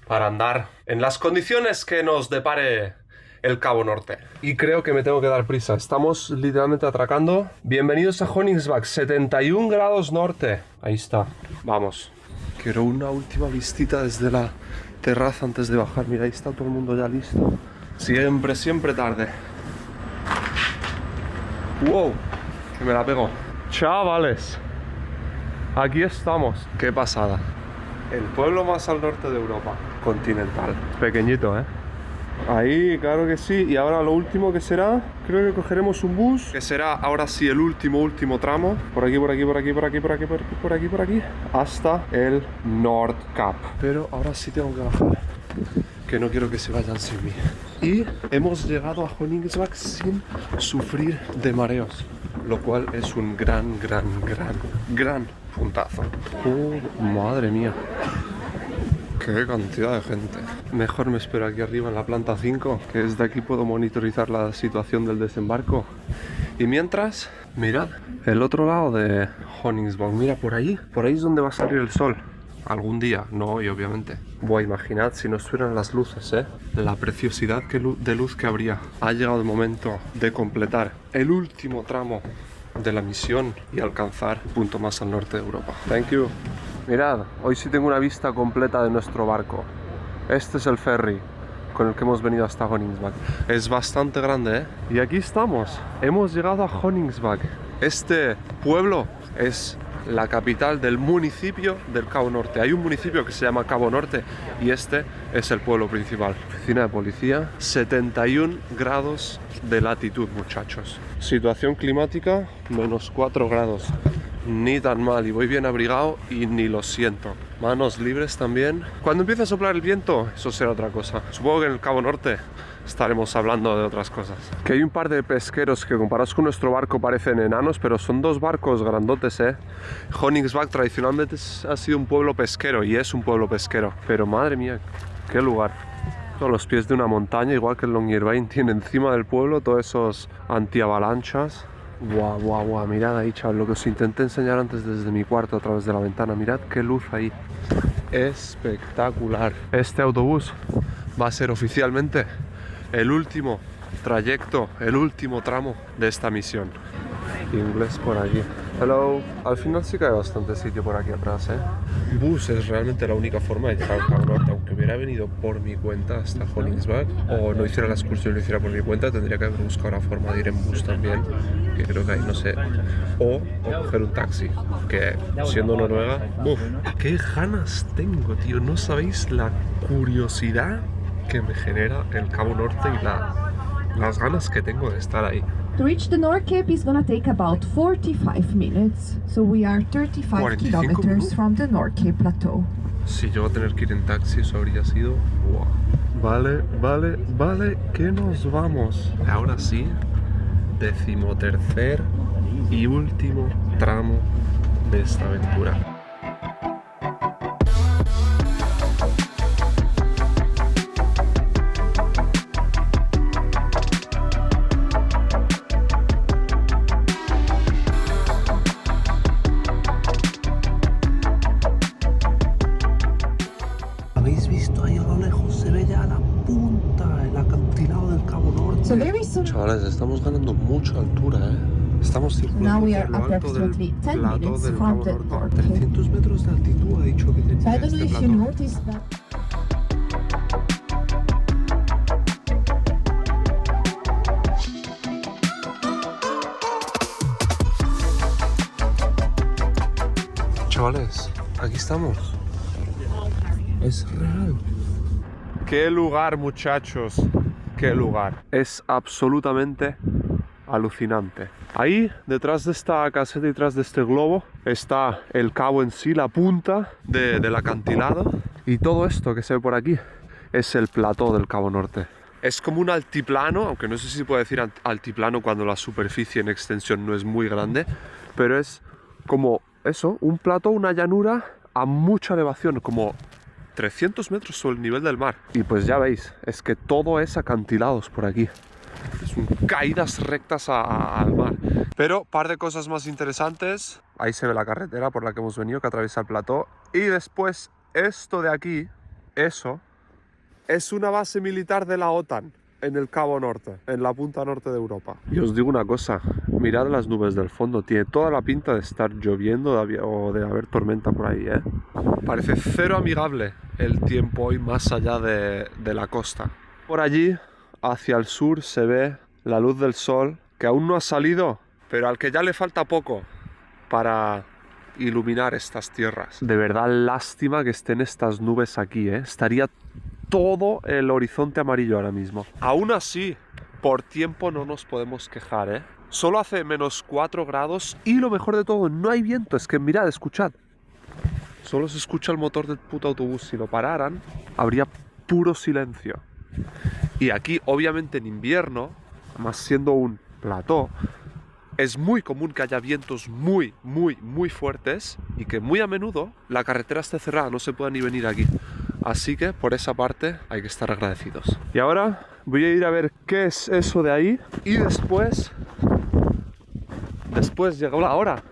para andar en las condiciones que nos depare el Cabo Norte. Y creo que me tengo que dar prisa, estamos literalmente atracando. Bienvenidos a Honingsvag, 71 grados norte, ahí está, vamos. Quiero una última vistita desde la terraza antes de bajar, mira, ahí está todo el mundo ya listo. Siempre tarde. ¡Wow! Que me la pego. Chavales, aquí estamos. ¡Qué pasada! El pueblo más al norte de Europa continental. Pequeñito, ¿eh? Ahí, claro que sí. Y ahora lo último que será, creo que cogeremos un bus, que será ahora sí el último tramo. Por aquí, hasta el North Cap. Pero ahora sí tengo que bajar, que no quiero que se vayan sin mí. Y hemos llegado a Honingsvag sin sufrir de mareos, lo cual es un gran puntazo. Madre mía, qué cantidad de gente. Mejor me espero aquí arriba en la planta 5, que desde aquí puedo monitorizar la situación del desembarco. Y mientras, mirad, el otro lado de Honingsvag, mira por ahí es donde va a salir el sol. Algún día, no hoy obviamente. Buah, imaginad si no estuvieran las luces, la preciosidad de luz que habría. Ha llegado el momento de completar el último tramo de la misión y alcanzar el punto más al norte de Europa. Thank you. Mirad, hoy sí tengo una vista completa de nuestro barco. Este es el ferry con el que hemos venido hasta Koningsberg. Es bastante grande, ¿eh? Y aquí estamos. Hemos llegado a Koningsberg. Este pueblo es la capital del municipio del Cabo Norte. Hay un municipio que se llama Cabo Norte y este es el pueblo principal. Oficina de policía, 71 grados de latitud, muchachos. Situación climática, -4 grados. Ni tan mal, y voy bien abrigado y ni lo siento. Manos libres también. Cuando empiece a soplar el viento, eso será otra cosa. Supongo que en el Cabo Norte estaremos hablando de otras cosas. Que hay un par de pesqueros que comparados con nuestro barco parecen enanos, pero son dos barcos grandotes, ¿eh? Koningsberg tradicionalmente ha sido un pueblo pesquero y es un pueblo pesquero. Pero madre mía, qué lugar. A los pies de una montaña, igual que el Longyearbyen, tiene encima del pueblo todos esos antiavalanchas. Guau, guau, guau, mirad ahí, chaval, lo que os intenté enseñar antes desde mi cuarto a través de la ventana. Mirad qué luz ahí. Espectacular. Este autobús va a ser oficialmente el último trayecto, el último tramo de esta misión. Inglés por aquí. Hello. Al final sí que hay bastante sitio por aquí atrás, ¿eh? Bus es realmente la única forma de llegar al Cabo Norte. Aunque hubiera venido por mi cuenta hasta Koningsberg o no hiciera la excursión y lo hiciera por mi cuenta, tendría que haber buscado una forma de ir en bus también, que creo que hay, no sé, o coger un taxi, que siendo Noruega, ¡uf! ¡Qué ganas tengo, tío! No sabéis la curiosidad que me genera el Cabo Norte y las ganas que tengo de estar ahí. To reach the North Cape is gonna take about 45 minutes, so we are 35 kilometers from the North Cape Plateau. Si yo voy a tener que ir en taxi, eso habría sido... ¡wow! Vale, que nos vamos. Ahora sí, 13º y último tramo de esta aventura. ¿Habéis visto ahí a lo lejos? Se ve ya la punta, el acantilado del Cabo Norte. Chavales, estamos ganando mucha altura, ¿eh? Estamos circulando por lo alto del plato del Cabo Norte. 300 metros de altitud ha dicho que tenía este plato. Chavales, aquí estamos. Es real. ¡Qué lugar, muchachos! ¡Qué lugar! Es absolutamente alucinante. Ahí, detrás de esta caseta y detrás de este globo, está el cabo en sí, la punta del acantilado. Y todo esto que se ve por aquí es el plató del Cabo Norte. Es como un altiplano, aunque no sé si se puede decir altiplano cuando la superficie en extensión no es muy grande, pero es como eso, un plató, una llanura a mucha elevación, como 300 metros sobre el nivel del mar. Y pues ya veis, es que todo es acantilados por aquí. Son caídas rectas al mar. Pero par de cosas más interesantes. Ahí se ve la carretera por la que hemos venido, que atraviesa el plató. Y después, esto de aquí, eso, es una base militar de la OTAN en el Cabo Norte, en la punta norte de Europa. Y os digo una cosa, mirad las nubes del fondo, tiene toda la pinta de estar lloviendo o de haber tormenta por ahí, ¿eh? Parece cero amigable el tiempo hoy más allá de la costa. Por allí, hacia el sur, se ve la luz del sol, que aún no ha salido, pero al que ya le falta poco para iluminar estas tierras. De verdad, lástima que estén estas nubes aquí, ¿eh? Estaría todo el horizonte amarillo ahora mismo. Aún así, por tiempo no nos podemos quejar, ¿eh? Solo hace -4 grados y lo mejor de todo, no hay viento. Es que mirad, escuchad. Solo se escucha el motor del puto autobús. Si lo pararan, habría puro silencio. Y aquí, obviamente en invierno, más siendo un plató, es muy común que haya vientos muy fuertes y que muy a menudo la carretera esté cerrada, no se pueda ni venir aquí. Así que por esa parte hay que estar agradecidos. Y ahora voy a ir a ver qué es eso de ahí y después llegó la hora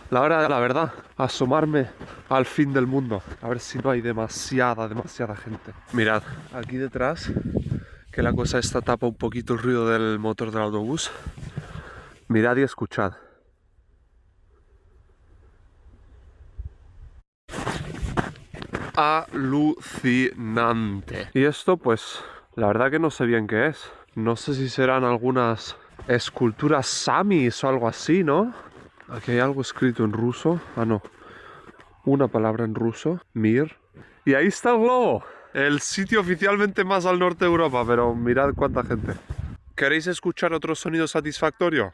de la verdad, asomarme al fin del mundo, a ver si no hay demasiada gente. Mirad, aquí detrás, que la cosa esta tapa un poquito el ruido del motor del autobús. Mirad y escuchad. alucinante. Y esto, pues, la verdad que no sé bien qué es. No sé si serán algunas esculturas samis o algo así, ¿no? Aquí hay algo escrito en ruso. Ah, no. Una palabra en ruso. Mir. Y ahí está el globo. El sitio oficialmente más al norte de Europa, pero mirad cuánta gente. ¿Queréis escuchar otro sonido satisfactorio?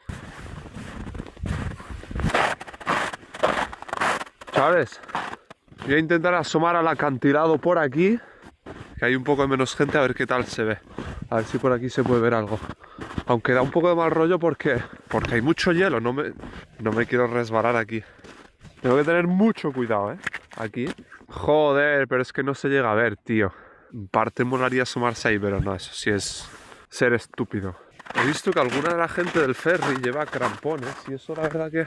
¿Sabes? Voy a intentar asomar al acantilado por aquí, que hay un poco menos gente, a ver qué tal se ve. A ver si por aquí se puede ver algo. Aunque da un poco de mal rollo porque hay mucho hielo, no me quiero resbalar aquí. Tengo que tener mucho cuidado, ¿eh? Aquí. Joder, pero es que no se llega a ver, tío. En parte molaría asomarse ahí, pero no, eso sí es ser estúpido. He visto que alguna de la gente del ferry lleva crampones y eso la verdad que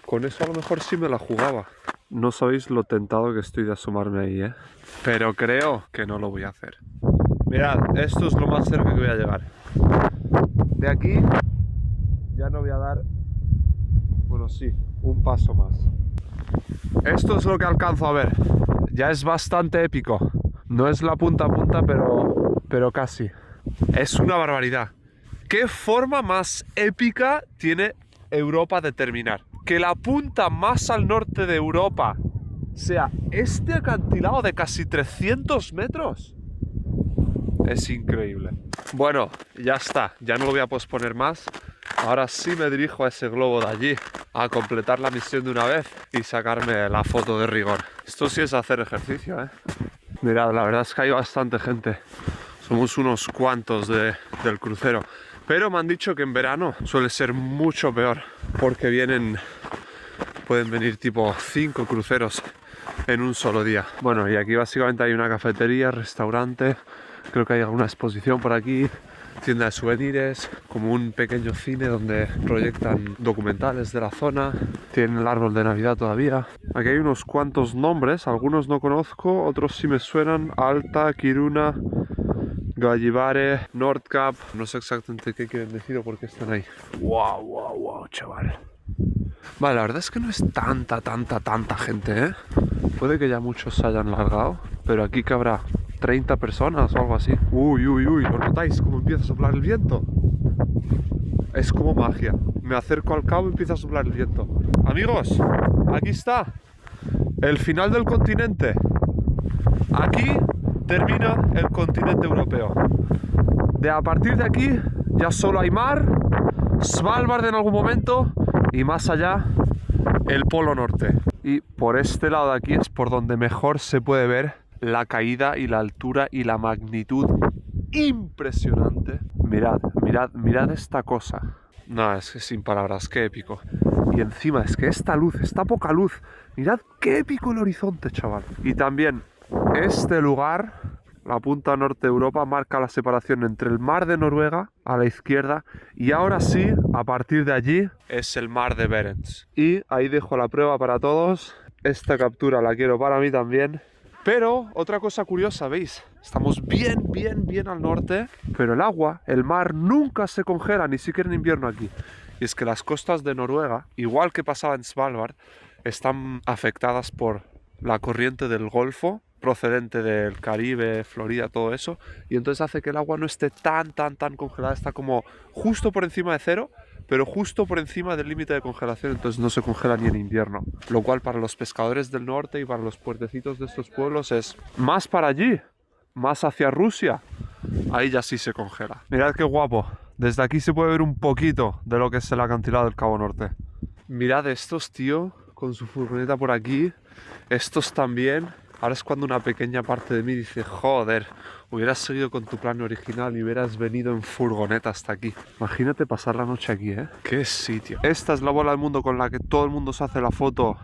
con eso a lo mejor sí me la jugaba. No sabéis lo tentado que estoy de asomarme ahí, ¿eh? Pero creo que no lo voy a hacer. Mirad, esto es lo más cerca que voy a llegar. De aquí ya no voy a dar, bueno sí, un paso más. Esto es lo que alcanzo a ver. Ya es bastante épico. No es la punta a punta, pero casi. Es una barbaridad. ¿Qué forma más épica tiene Europa de terminar? Que la punta más al norte de Europa sea este acantilado de casi 300 metros. Es increíble. Bueno, ya está. Ya no lo voy a posponer más. Ahora sí me dirijo a ese globo de allí a completar la misión de una vez y sacarme la foto de rigor. Esto sí es hacer ejercicio, ¿eh? Mirad, la verdad es que hay bastante gente. Somos unos cuantos del crucero. Pero me han dicho que en verano suele ser mucho peor porque pueden venir tipo 5 cruceros en un solo día. Bueno, y aquí básicamente hay una cafetería, restaurante, creo que hay alguna exposición por aquí, tienda de souvenirs, como un pequeño cine donde proyectan documentales de la zona. Tienen el árbol de Navidad todavía. Aquí hay unos cuantos nombres, algunos no conozco, otros sí me suenan. Alta, Kiruna, Gallivare, Nordkap. No sé exactamente qué quieren decir o por qué están ahí. Wow, chaval. Vale, la verdad es que no es tanta gente, ¿eh? Puede que ya muchos se hayan largado, pero aquí que habrá 30 personas o algo así. Uy, ¿lo notáis? Cómo empieza a soplar el viento. Es como magia. Me acerco al cabo y empieza a soplar el viento. Amigos, aquí está el final del continente. Aquí termina el continente europeo. A partir de aquí ya solo hay mar, Svalbard en algún momento y más allá el Polo Norte. Y por este lado de aquí es por donde mejor se puede ver la caída y la altura y la magnitud impresionante. Mirad esta cosa. No, es que sin palabras, qué épico. Y encima es que esta luz, esta poca luz, mirad qué épico el horizonte, chaval. Y también este lugar, la punta norte de Europa, marca la separación entre el mar de Noruega a la izquierda y ahora sí, a partir de allí, es el mar de Barents. Y ahí dejo la prueba para todos. Esta captura la quiero para mí también. Pero otra cosa curiosa, ¿veis? Estamos bien al norte, pero el agua, el mar, nunca se congela, ni siquiera en invierno aquí. Y es que las costas de Noruega, igual que pasaba en Svalbard, están afectadas por la corriente del Golfo, procedente del Caribe, Florida, todo eso, y entonces hace que el agua no esté tan congelada, está como justo por encima de cero, pero justo por encima del límite de congelación, entonces no se congela ni en invierno, lo cual para los pescadores del norte y para los puertecitos de estos pueblos es más para allí, más hacia Rusia, ahí ya sí se congela. Mirad qué guapo, desde aquí se puede ver un poquito de lo que es el acantilado del Cabo Norte. Mirad estos, tío, con su furgoneta por aquí, estos también. Ahora es cuando una pequeña parte de mí dice, joder, hubieras seguido con tu plan original y hubieras venido en furgoneta hasta aquí. Imagínate pasar la noche aquí, ¿eh? ¡Qué sitio! Esta es la bola del mundo con la que todo el mundo se hace la foto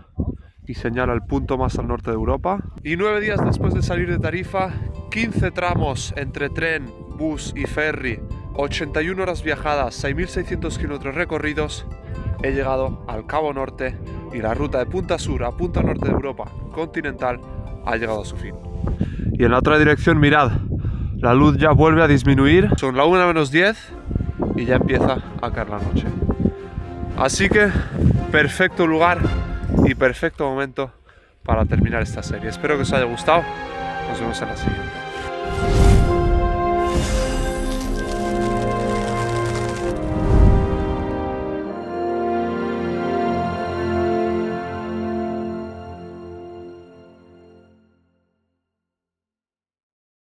y señala el punto más al norte de Europa. Y 9 días después de salir de Tarifa, 15 tramos entre tren, bus y ferry, 81 horas viajadas, 6.600 kilómetros recorridos, he llegado al Cabo Norte y la ruta de punta sur a punta norte de Europa continental ha llegado a su fin. Y en la otra dirección, mirad, la luz ya vuelve a disminuir, son la 1:10 y ya empieza a caer la noche. Así que perfecto lugar y perfecto momento para terminar esta serie. Espero que os haya gustado. Nos vemos en la siguiente.